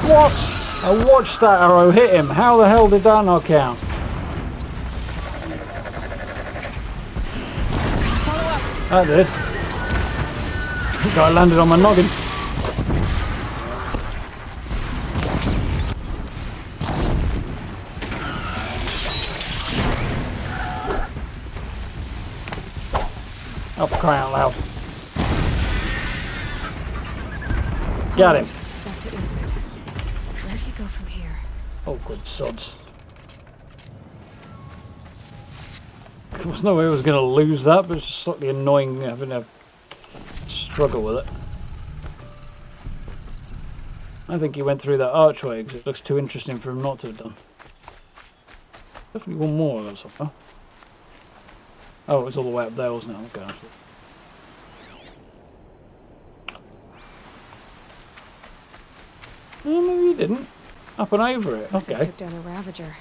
What? I watched that arrow hit him. How the hell did that not count? That did. The guy landed on my noggin. Oh, for crying out loud. Got him. Oh, good sods. There was no way I was going to lose that, but it's just slightly annoying having to struggle with it. I think he went through that archway because it looks too interesting for him not to have done. Definitely one more of those up there. Oh, it was all the way up there, wasn't it? Okay. Oh, maybe he didn't. Up and over it, okay. Took down a Ravager.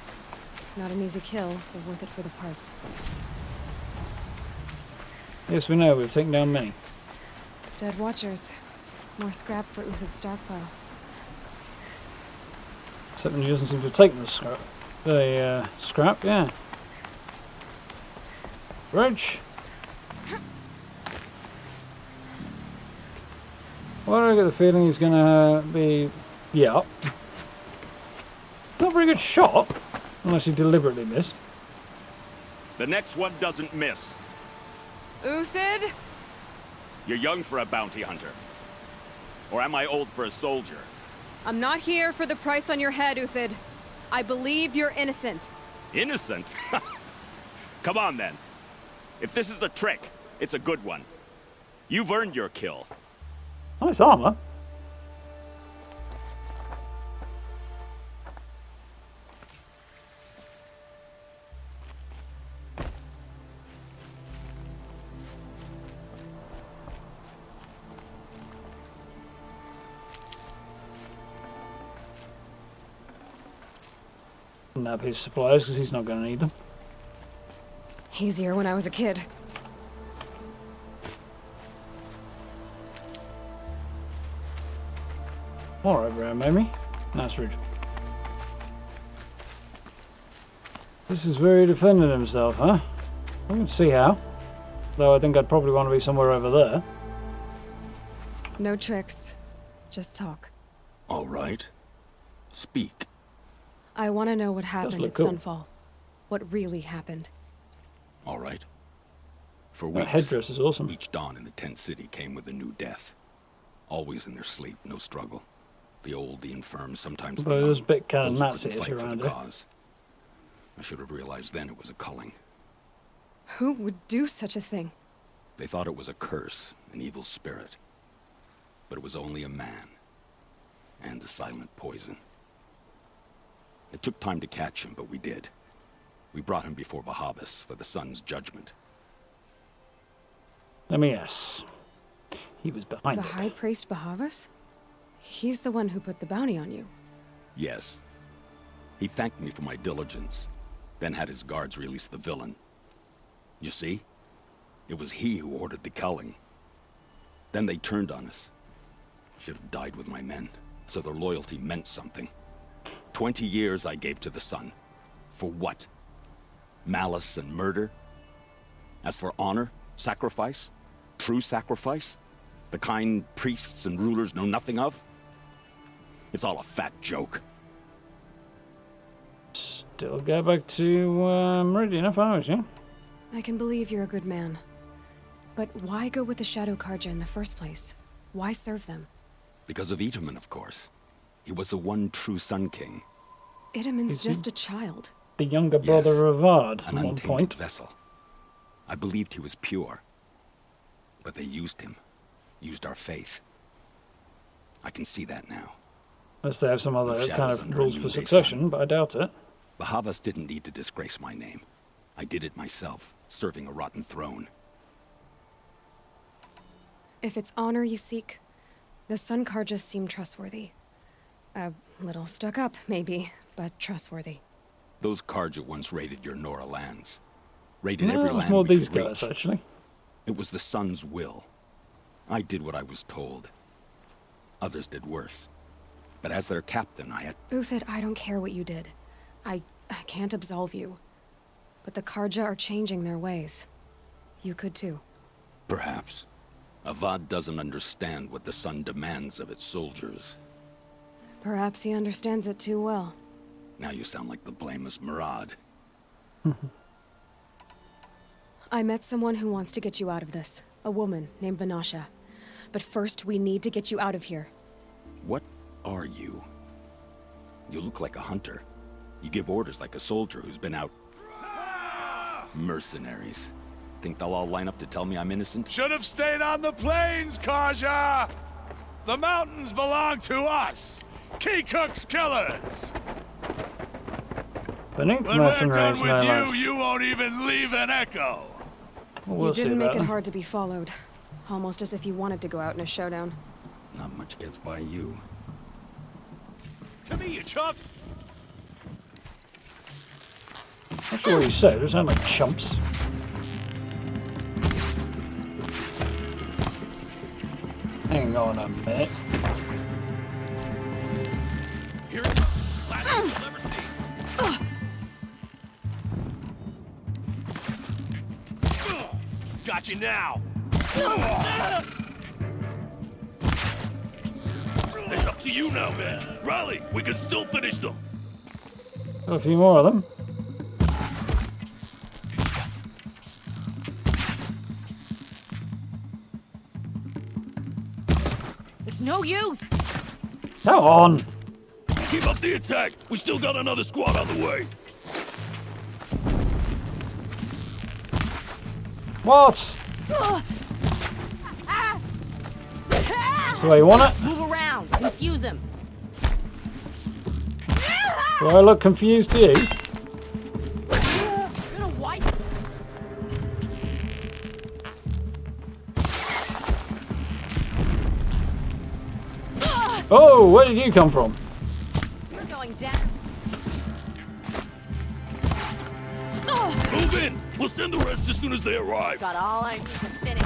Not an easy kill, but worth it for the parts. Yes, we know. We've taken down many. Dead Watchers. More scrap for Uthid's stockpile. Except when he doesn't seem to have taken the scrap. The scrap, yeah. Bridge. Why do I get the feeling he's going to be... Yeah. Not a very good shot, unless he deliberately missed. The next one doesn't miss. Uthid? You're young for a bounty hunter. Or am I old for a soldier? I'm not here for the price on your head, Uthid. I believe you're innocent. Innocent? Come on, then. If this is a trick, it's a good one. You've earned your kill. Nice armor. nab his supplies because he's not going to need them. Easier when I was a kid. More over here, maybe? That's rude. This is where he defended himself, huh? I can see how. Though I think I'd probably want to be somewhere over there. No tricks. Just talk. All right. Speak. I want to know what happened at cool. Sunfall. What really happened. All right. For That weeks, headdress is awesome. each dawn in the tent city came with a new death. Always in their sleep, no struggle. The old, the infirm, sometimes the Although there's a young, bit kind of those who Nazi-ish couldn't fight for around the it. cause. I should have realized then it was a culling. Who would do such a thing? They thought it was a curse, an evil spirit. But it was only a man. And a silent poison. It took time to catch him, but we did. We brought him before Bahavas for the sun's judgment. Let me guess. He was behind The it. High Priest Bahavas? He's the one who put the bounty on you. Yes. He thanked me for my diligence, then had his guards release the villain. You see? It was he who ordered the culling. Then they turned on us. Should have died with my men, so their loyalty meant something. 20 years I gave to the sun. For what? Malice and murder? As for honor, sacrifice, true sacrifice, the kind priests and rulers know nothing of? It's all a fat joke. Still go back to Meridian if I was you. I can believe you're a good man. But why go with the Shadow Karja in the first place? Why serve them? Because of Itaman, of course. He was the one true Sun King. Itaman's Is he- just a child. The younger brother of Ard An at one untainted point. vessel. I believed he was pure. But they used him. Used our faith. I can see that now. Unless they have some other Shadows kind under of a rules for noonday succession, sun. but I doubt it. Bahavas didn't need to disgrace my name. I did it myself, serving a rotten throne. If it's honor you seek, the Sun Karjas seem trustworthy. A little stuck up, maybe, but trustworthy. Those Karja once raided your Nora lands. Raided No, every it was land more we these could guys, reach. actually. It was the Sun's will. I did what I was told. Others did worse. But as their captain, I had... Uthid, I don't care what you did. I can't absolve you. But the Karja are changing their ways. You could too. Perhaps. Avad doesn't understand what the Sun demands of its soldiers. Perhaps he understands it too well. Now you sound like the blameless Murad. I met someone who wants to get you out of this. A woman named Vanasha. But first, we need to get you out of here. What are you? You look like a hunter. You give orders like a soldier who's been out... Mercenaries. Think they'll all line up to tell me I'm innocent? Should have stayed on the plains, Karja! The mountains belong to us! Keycook's killers! Beneath When we're done mercenaries, with no you, less. you won't even leave an echo! Well, we'll You see didn't make about it that. hard to be followed. Almost as if you wanted to go out in a showdown. Not much gets by you. Come here, you chumps! That's what you said. They sound like chumps. Hang on a minute. Here it comes. Last you'll ever see. Got you now! It's up to you now, man. Riley, we can still finish them. Got a few more of them. It's no use! Come on! Keep up the attack. We still got another squad on the way. What? That's the way you want it? Move around! Confuse him! Do I look confused to you? Gonna wipe. Oh, where did you come from? You're going down. Move in! We'll send the rest as soon as they arrive. Got all I need to finish.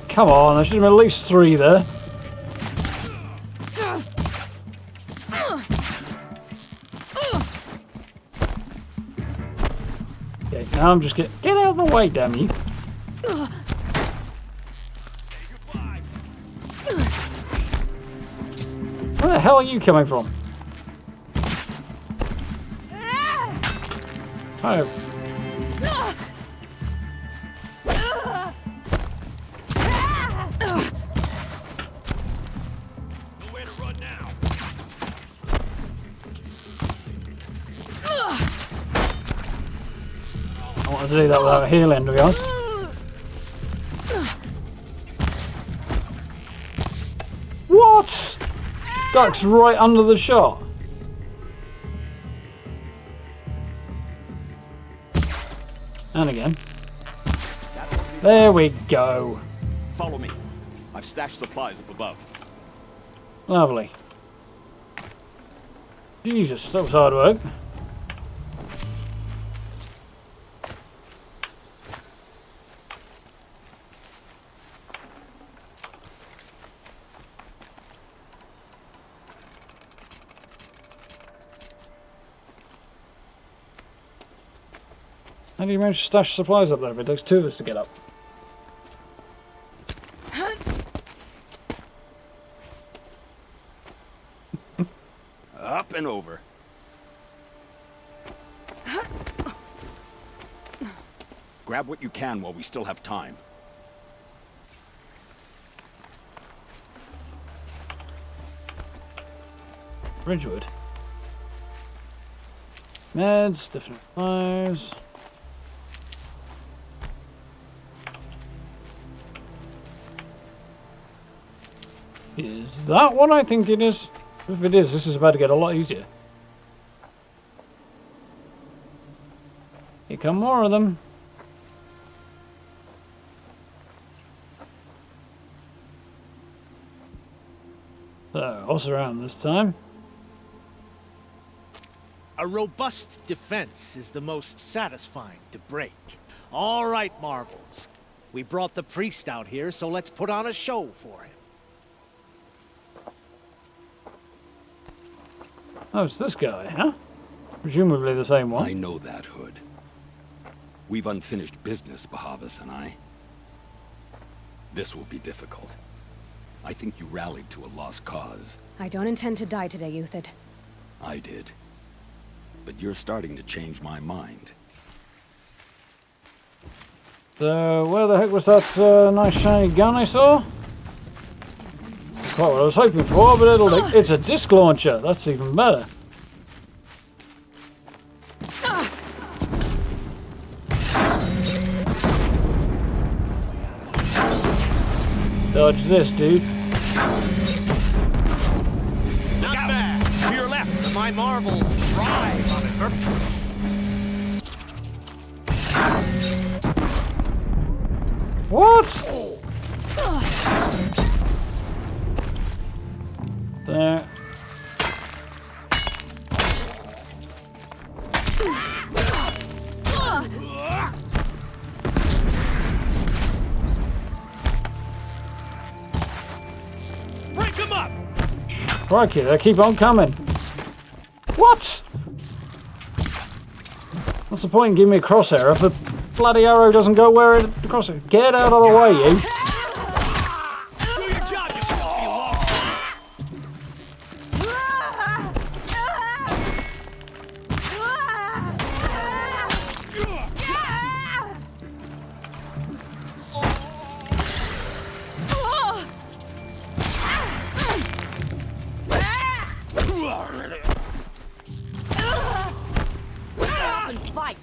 Come on, there should have been at least 3 there. Okay, now I'm just get out of the way, damn you. Where the hell are you coming from? Oh. I want to do that without healing, to be honest. What? Duck's right under the shot. And again. There we go. Follow me. I've stashed supplies up above. Lovely. Jesus, that was hard work. How do you manage to stash supplies up there if it takes 2 of us to get up? Up and over. Grab what you can while we still have time. Ridgewood. Meds, different supplies. Is that what I think it is? If it is, this is about to get a lot easier. Here come more of them. So, what's around this time? A robust defense is the most satisfying to break. All right, Marvels. We brought the priest out here, so let's put on a show for him. Oh, it's this guy, huh? Presumably the same one. I know that, Hood. We've unfinished business, Bahavas and I. This will be difficult. I think you rallied to a lost cause. I don't intend to die today, Uthid. I did. But you're starting to change my mind. So, where the heck was that nice shiny gun I saw? Quite what I was hoping for, but it's a disc launcher. That's even better. Dodge this, dude. Not bad. To your left, my Marvels thrive on adversity. What? There. Break him up! Crikey, they keep on coming. What? What's the point in giving me a crosshair if the bloody arrow doesn't go where it the crosshair? Get out of the way, you! Do your job, you filthy lost. Fight!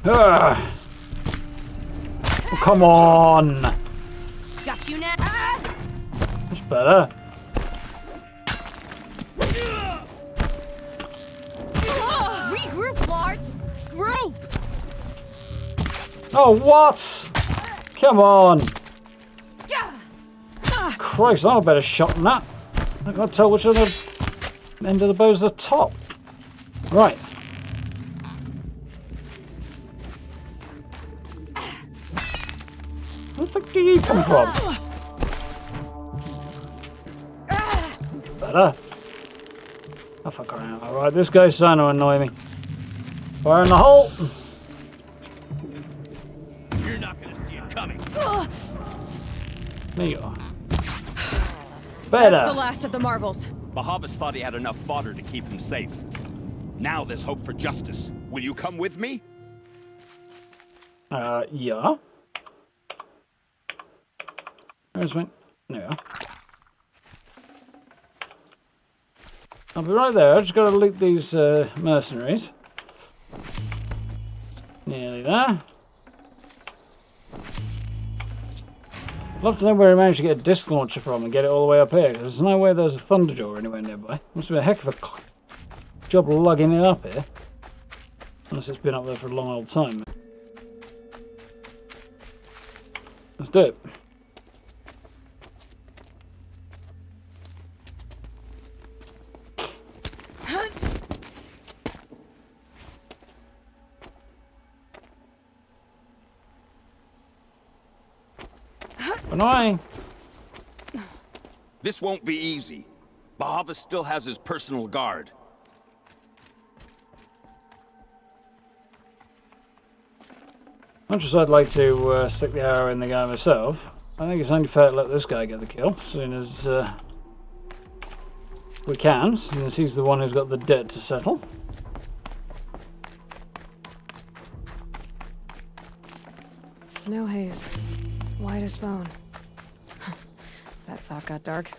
Oh, come on! Got you now. That's better. Oh, what? Come on. Christ, I'm a better shot than that. I can't tell which of the end of the bow's the top. Right. Where the fuck did you come from? Better. Oh, fuck around. Alright, this guy's starting to annoy me. Fire in the hole. You're not gonna see it coming. There you are. Better. That's the last of the marvels. Bahavas thought he had enough fodder to keep him safe. Now there's hope for justice. Will you come with me? Yeah. Where's my... There you are. I'll be right there. I've just got to loot these mercenaries. Nearly there. Love to know where he managed to get a disc launcher from and get it all the way up here. Because there's no way there's a Thunderjaw anywhere nearby. Must be a heck of a job lugging it up here. Unless it's been up there for a long old time. Let's do it. Annoying. This won't be easy. Bahavas still has his personal guard. Much as I'd like to stick the arrow in the guy myself, I think it's only fair to let this guy get the kill as soon as we can, since he's the one who's got the debt to settle. Snow haze. White as bone. That thought got dark.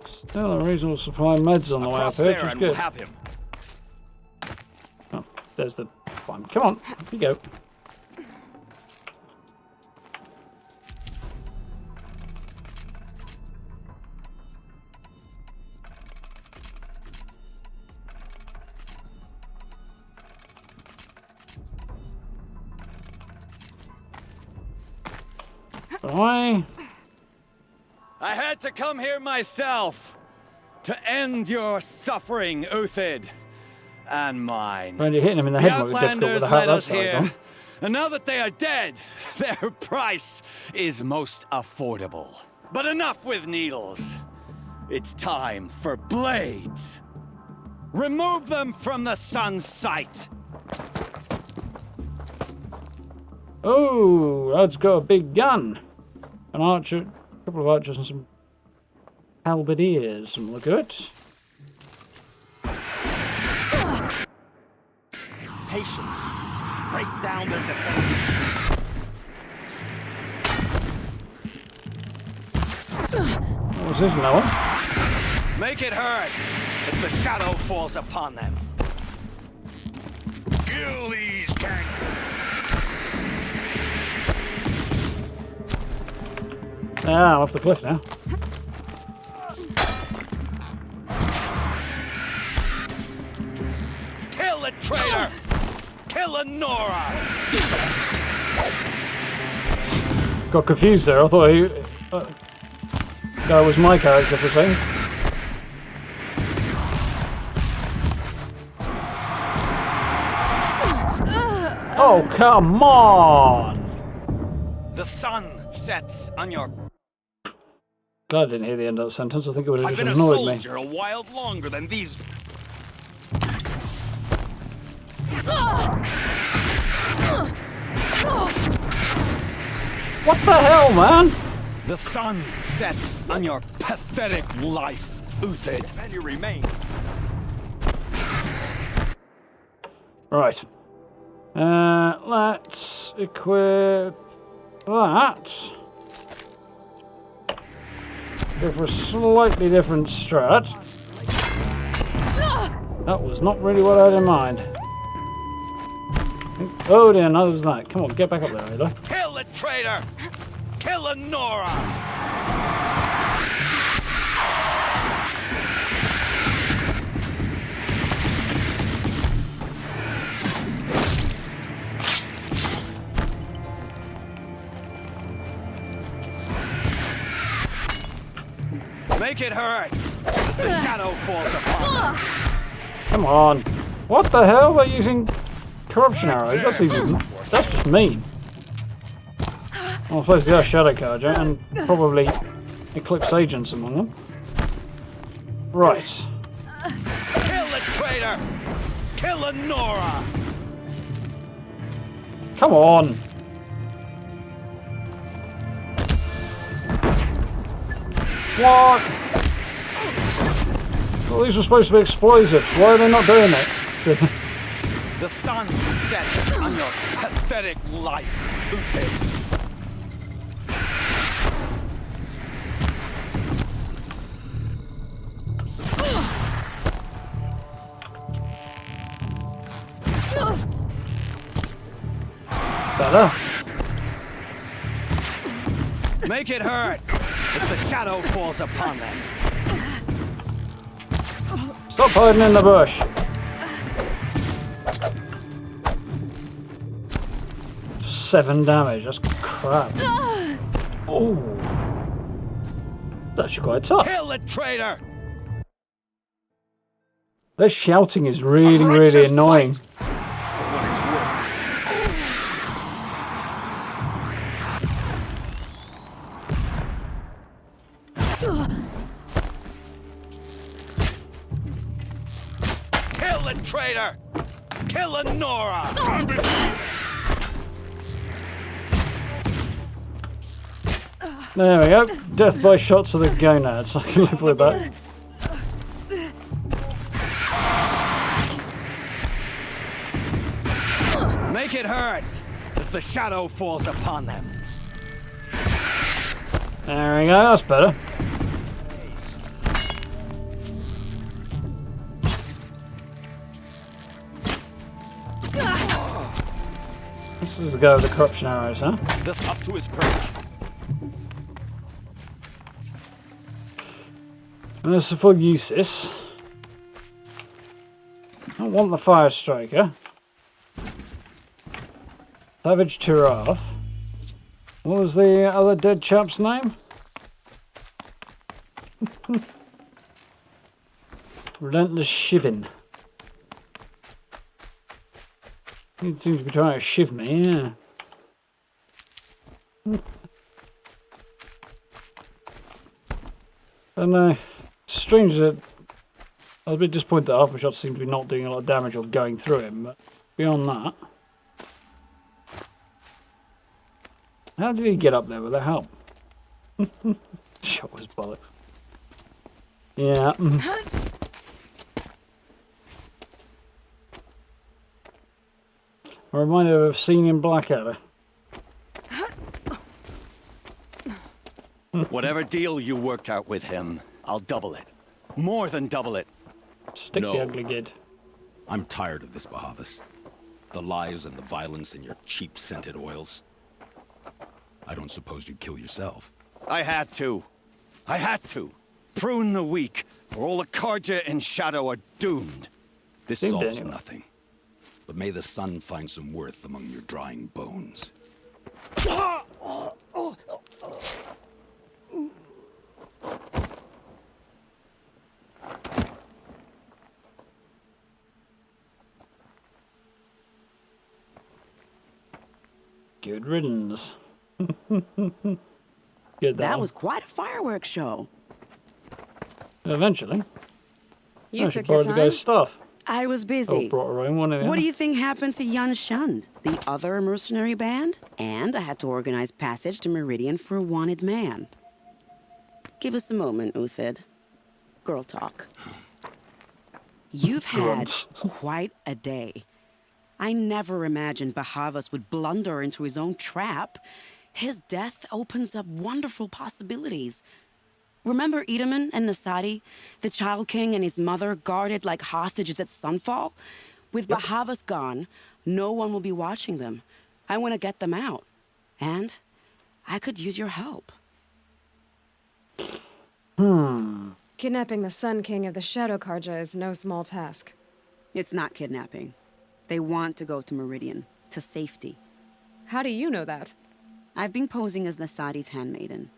Still a reasonable supply of meds on the way up here, which is good. We'll have him. Oh, there's the one. Come on, up you go. Bye. I had to come here myself to end your suffering, Uthid, and mine. When you're hitting him in the head might be difficult with a hat that size on. And now that they are dead, their price is most affordable. But enough with needles. It's time for blades. Remove them from the sun's sight. Oh, that's got a big gun. An archer, a couple of archers and some halberdiers. Look at it. Patience. Break down their defenses. What was this, Noah? Make it hurt as the shadow falls upon them. Kill these cankers. Ah, I'm off the cliff now. Kill the traitor! Kill Nora! Got confused there. I thought that was my character for a second. Oh, come on! The sun sets on your... Glad I didn't hear the end of that sentence. I think it would have I've just been a annoyed me. soldier a while longer than these. What the hell, man? The sun sets on your pathetic life, Uthid. And you remain. Right. Let's equip that. Go for a slightly different strat. That was not really what I had in mind. Oh dear, no, there was that. Come on, get back up there, Aloy. Kill the traitor! Kill Nora! Make it hurt as the shadow falls upon them. Come on. What the hell? They're using corruption arrows. That's just mean. Well, I suppose there are Shadow Carja and probably Eclipse agents among them. Right. Kill the traitor! Kill the Nora! Come on. What? Well, these were supposed to be explosive. Why are they not doing it? The sun sets on your pathetic life, Uthid. Better. Make it hurt as the shadow falls upon them. Stop hiding in the bush. Seven damage. That's crap. Oh, that's actually quite tough. Kill the traitor! Their shouting is really, really annoying. Kill the traitor! Kill the Nora! There we go. Death by shots of the gonads. I can live with that. Make it hurt as the shadow falls upon them. There we go. That's better. This is the go of the corruption arrows, huh? This up to his perch. Merciful uses. I want the fire striker. Savage Giraffe. What was the other dead chap's name? Relentless Shivin. He seems to be trying to shiv me, yeah. And strange that I was a bit disappointed that half my shots seem to be not doing a lot of damage or going through him, but beyond that. How did he get up there with the help? Shot was bollocks. Yeah. A reminder of scene in Blackadder. Whatever deal you worked out with him, I'll double it. More than double it. Stick the ugly gid. I'm tired of this, Bahavas. The lies and the violence and your cheap scented oils. I don't suppose you'd kill yourself. I had to. I had to. Prune the weak, or all the Carja in Shadow are doomed. This solves nothing. But may the sun find some worth among your drying bones. Good riddance. Good that was quite a fireworks show. Eventually. You took your the time? guy's stuff. I was busy. Oh, brought her own one of the What other. do you think happened to Xion, the other mercenary band? And I had to organize passage to Meridian for a wanted man. Give us a moment, Uthid. Girl talk. You've had quite a day. I never imagined Bahavas would blunder into his own trap. His death opens up wonderful possibilities. Remember Edaman and Nasadi, the Child King and his mother guarded like hostages at sunfall? With Bahavas gone, no one will be watching them. I want to get them out. And I could use your help. Kidnapping the Sun King of the Shadow Carja is no small task. It's not kidnapping. They want to go to Meridian, to safety. How do you know that? I've been posing as Nasadi's handmaiden.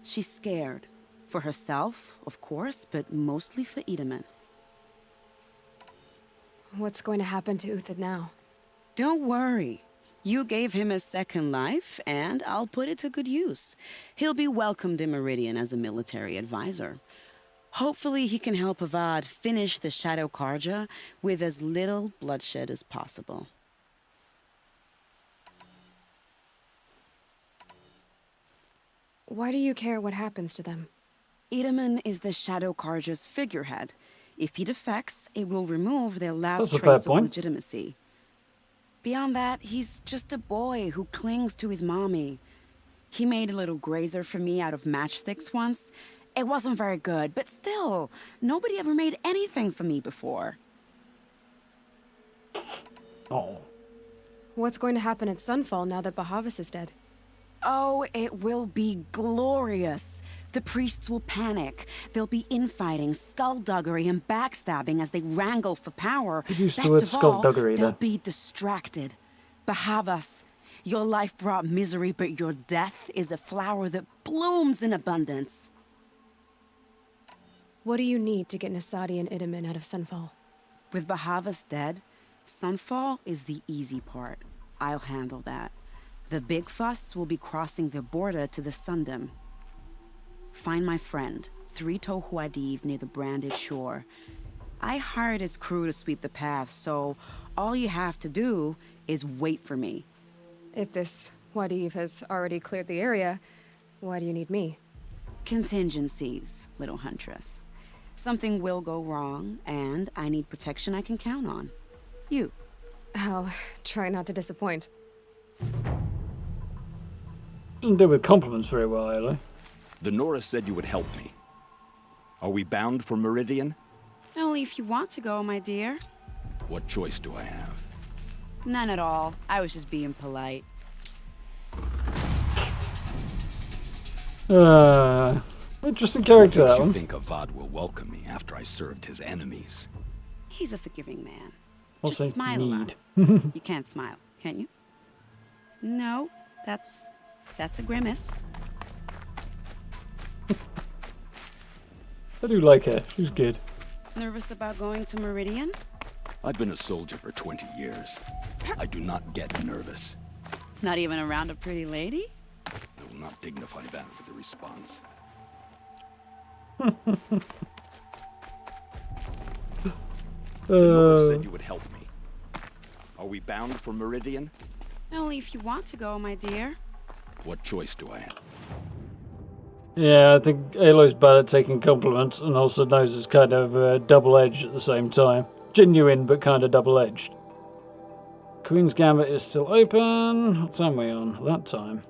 She's scared. For herself, of course, but mostly for Itamen. What's going to happen to Uthid now? Don't worry. You gave him a second life, and I'll put it to good use. He'll be welcomed in Meridian as a military advisor. Hopefully he can help Avad finish the Shadow Karja with as little bloodshed as possible. Why do you care what happens to them? Itamen is the Shadow Karja's figurehead. If he defects, it will remove their last That's a fair trace of point. legitimacy. Beyond that, he's just a boy who clings to his mommy. He made a little grazer for me out of matchsticks once. It wasn't very good, but still, nobody ever made anything for me before. Oh. What's going to happen at Sunfall now that Bahavas is dead? Oh, it will be glorious. The priests will panic. There'll be infighting, skullduggery, and backstabbing as they wrangle for power. Could use the Best word of all, skullduggery they'll there. be distracted. Bahavas, your life brought misery, but your death is a flower that blooms in abundance. What do you need to get Nasadi and Itamen out of Sunfall? With Bahavas dead, Sunfall is the easy part. I'll handle that. The big fuss will be crossing the border to the Sundom. Find my friend, Three-Toe Huadiv, near the branded shore. I hired his crew to sweep the path, so all you have to do is wait for me. If this Huadiv has already cleared the area, why do you need me? Contingencies, little huntress. Something will go wrong, and I need protection I can count on. You. I'll try not to disappoint. Doesn't deal with compliments very well, Aloy. The Nora said you would help me. Are we bound for Meridian? Only if you want to go, my dear. What choice do I have? None at all. I was just being polite. Interesting character, What makes that you one. think Avad will welcome me after I served his enemies? He's a forgiving man. What's Just he smile a lot. need? You can't smile, can you? No, that's a grimace. I do like her. She's good. Nervous about going to Meridian? I've been a soldier for 20 years. I do not get nervous. Not even around a pretty lady? I will not dignify that with a response. The Nora said you would help me. Are we bound for Meridian? Only if you want to go, my dear. What choice do I have? Yeah, I think Aloy's bad at taking compliments and also knows it's kind of double-edged at the same time. Genuine, but kind of double-edged. Queen's Gambit is still open. What time are we on? That time.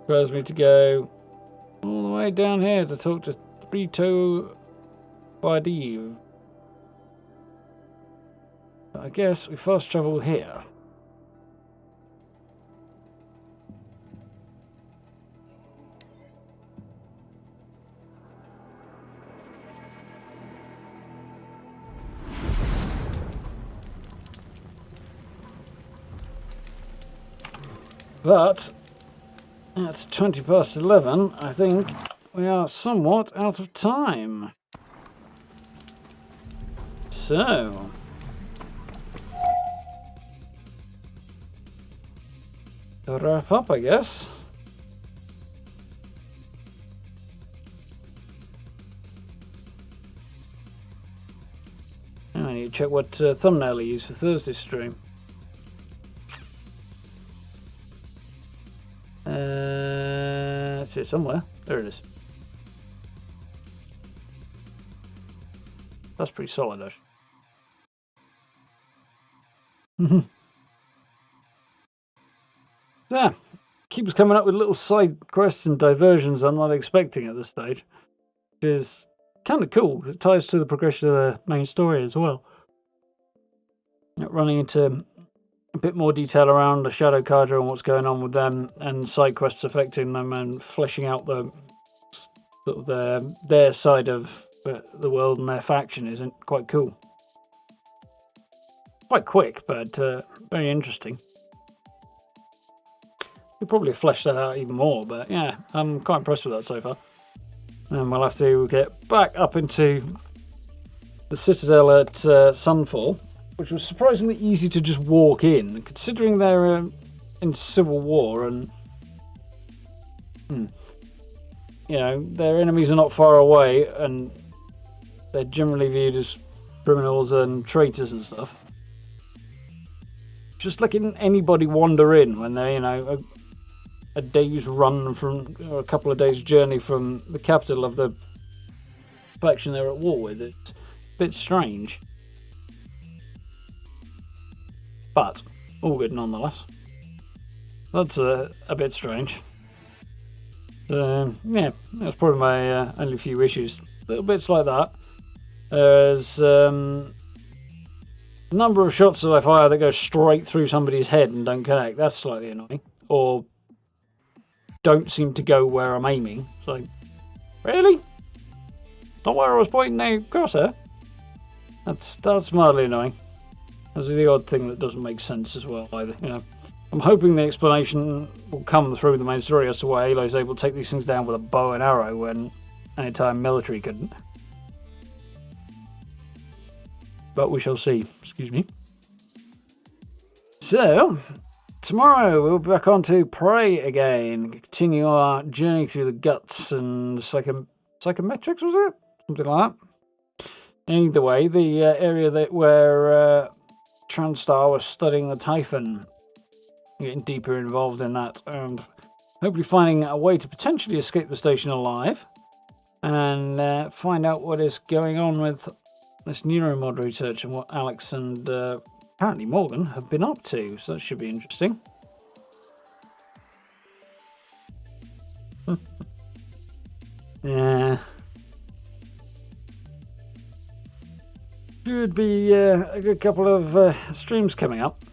Requires me to go all the way down here to talk to Three-Toe Huadiv. I guess we fast travel here. But at 20 past 11, I think we are somewhat out of time. So, to wrap up, I guess. I need to check what thumbnail I use for Thursday's stream. It's here somewhere. There it is. That's pretty solid, actually. Yeah, keeps coming up with little side quests and diversions I'm not expecting at this stage, which is kind of cool because it ties to the progression of the main story as well. Running into a bit more detail around the Shadow Karja and what's going on with them and side quests affecting them and fleshing out the sort of their side of the world and their faction isn't quite cool. Quite quick, but very interesting. We'll probably flesh that out even more, but yeah, I'm quite impressed with that so far. And we'll have to get back up into the Citadel at Sunfall, which was surprisingly easy to just walk in, considering they're in civil war and you know, their enemies are not far away and they're generally viewed as criminals and traitors and stuff. Just letting anybody wander in when they're, you know, a day's run from, or a couple of days' journey from the capital of the faction they're at war with. It's a bit strange. But, all good nonetheless. That's a bit strange. Yeah, that's probably my only few issues. Little bits like that. There's a number of shots that I fire that go straight through somebody's head and don't connect. That's slightly annoying. Or don't seem to go where I'm aiming. It's like, really? Not where I was pointing the crosshair? That's mildly annoying. That's the odd thing that doesn't make sense as well either, you know. I'm hoping the explanation will come through the main story as to why Aloy's able to take these things down with a bow and arrow when an entire military couldn't. But we shall see. Excuse me. So, tomorrow we'll be back on to Prey again. Continue our journey through the guts and psychometrics, was it? Something like that. Either way, the area where Transstar was studying the Typhon. Getting deeper involved in that and hopefully finding a way to potentially escape the station alive and find out what is going on with this neuromod research and what Alex and apparently Morgan have been up to, so that should be interesting. Yeah. Should be a good couple of streams coming up.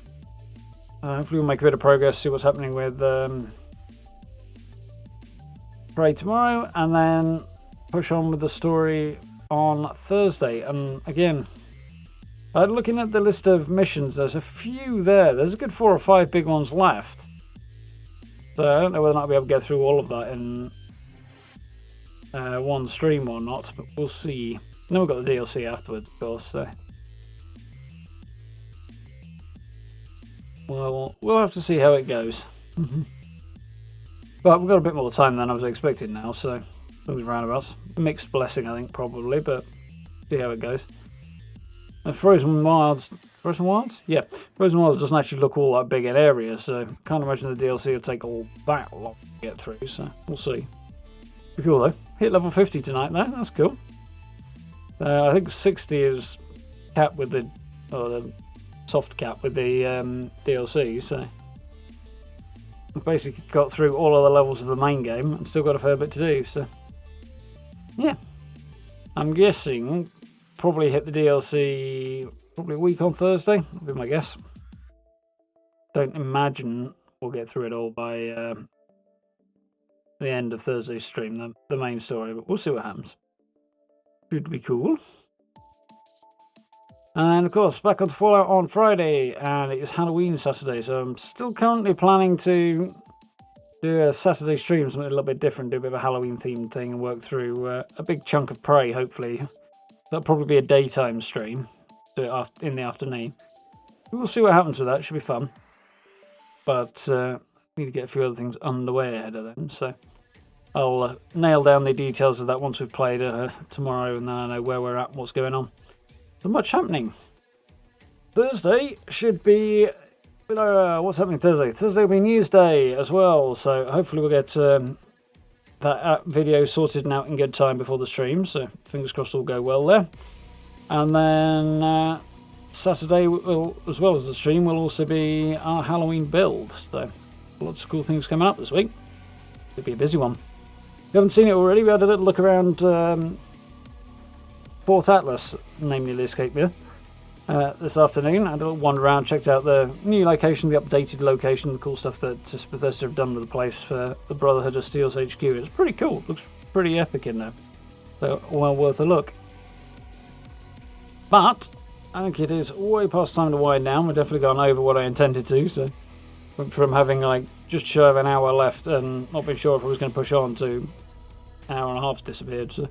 Hopefully we'll make a bit of progress, see what's happening with Prey tomorrow, and then push on with the story on Thursday. And again, looking at the list of missions, there's a few there. There's a good 4 or 5 big ones left. So I don't know whether or not I'll be able to get through all of that in one stream or not, but we'll see. And then we've got the DLC afterwards, of course, so... Well, we'll have to see how it goes. But we've got a bit more time than I was expecting now, so those roundabouts. Mixed blessing, I think, probably, but see how it goes. And Frozen Wilds... Frozen Wilds? Yeah. Frozen Wilds doesn't actually look all that big in area, so can't imagine the DLC will take all that long to get through, so we'll see. Be cool, though. Hit level 50 tonight, though. That's cool. I think 60 is capped with the soft cap with the DLC, so I've basically got through all of the levels of the main game and still got a fair bit to do, so yeah. I'm guessing probably hit the DLC probably a week on Thursday, would be my guess. Don't imagine we'll get through it all by the end of Thursday's stream, the main story, but we'll see what happens. Should be cool. And of course, back onto Fallout on Friday, and it is Halloween Saturday, so I'm still currently planning to do a Saturday stream, something a little bit different, do a bit of a Halloween themed thing, and work through a big chunk of Prey, hopefully. That'll probably be a daytime stream, do it in the afternoon. We'll see what happens with that, should be fun. But need to get a few other things underway ahead of them, so I'll nail down the details of that once we've played tomorrow, and then I know where we're at and what's going on. So much happening. Thursday should be... what's happening Thursday? Thursday will be News Day as well, so hopefully we'll get that video sorted and out in good time before the stream, so fingers crossed all go well there. And then Saturday, as well as the stream, will also be our Halloween build, so lots of cool things coming up this week. It'll be a busy one. If you haven't seen it already, we had a little look around Fort Atlas, namely the escape here, this afternoon. I had a little wander around, checked out the new location, the updated location, the cool stuff that Bethesda have done with the place for the Brotherhood of Steel's HQ. It's pretty cool, looks pretty epic in there, so well worth a look. But I think it is way past time to wind down. We've definitely gone over what I intended to, so from having like just shy of an hour left and not being sure if I was going to push on to hour and a half's disappeared. So.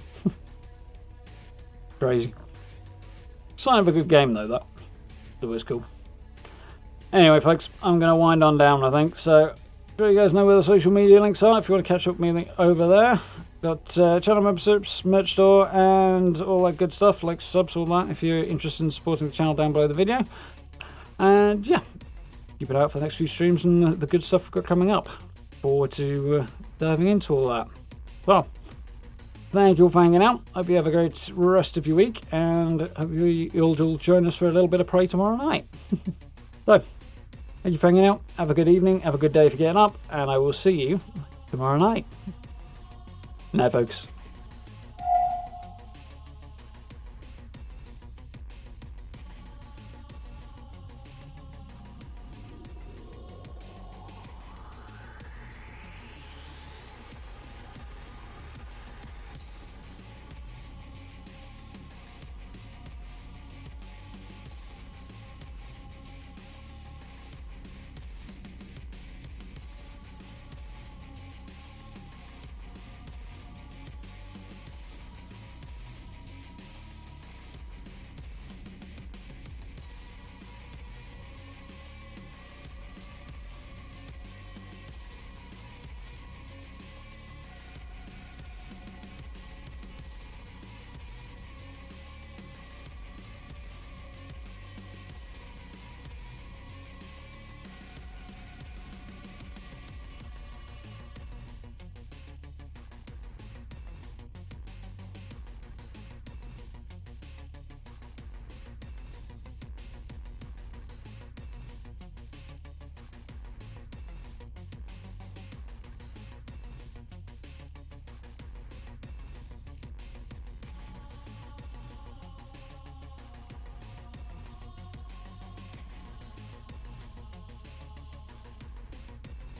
Crazy. Sign of a good game, though, that. It was cool. Anyway, folks, I'm going to wind on down, I think. So, sure you guys know where the social media links are if you want to catch up with me over there. Got channel memberships, merch store, and all that good stuff, like subs, all that, if you're interested in supporting the channel down below the video. And yeah, keep it out for the next few streams and the good stuff we've got coming up. Forward to diving into all that. Well, thank you all for hanging out. Hope you have a great rest of your week, and hope you'll join us for a little bit of Prey tomorrow night. So, thank you for hanging out. Have a good evening, have a good day for getting up, and I will see you tomorrow night. Night, folks.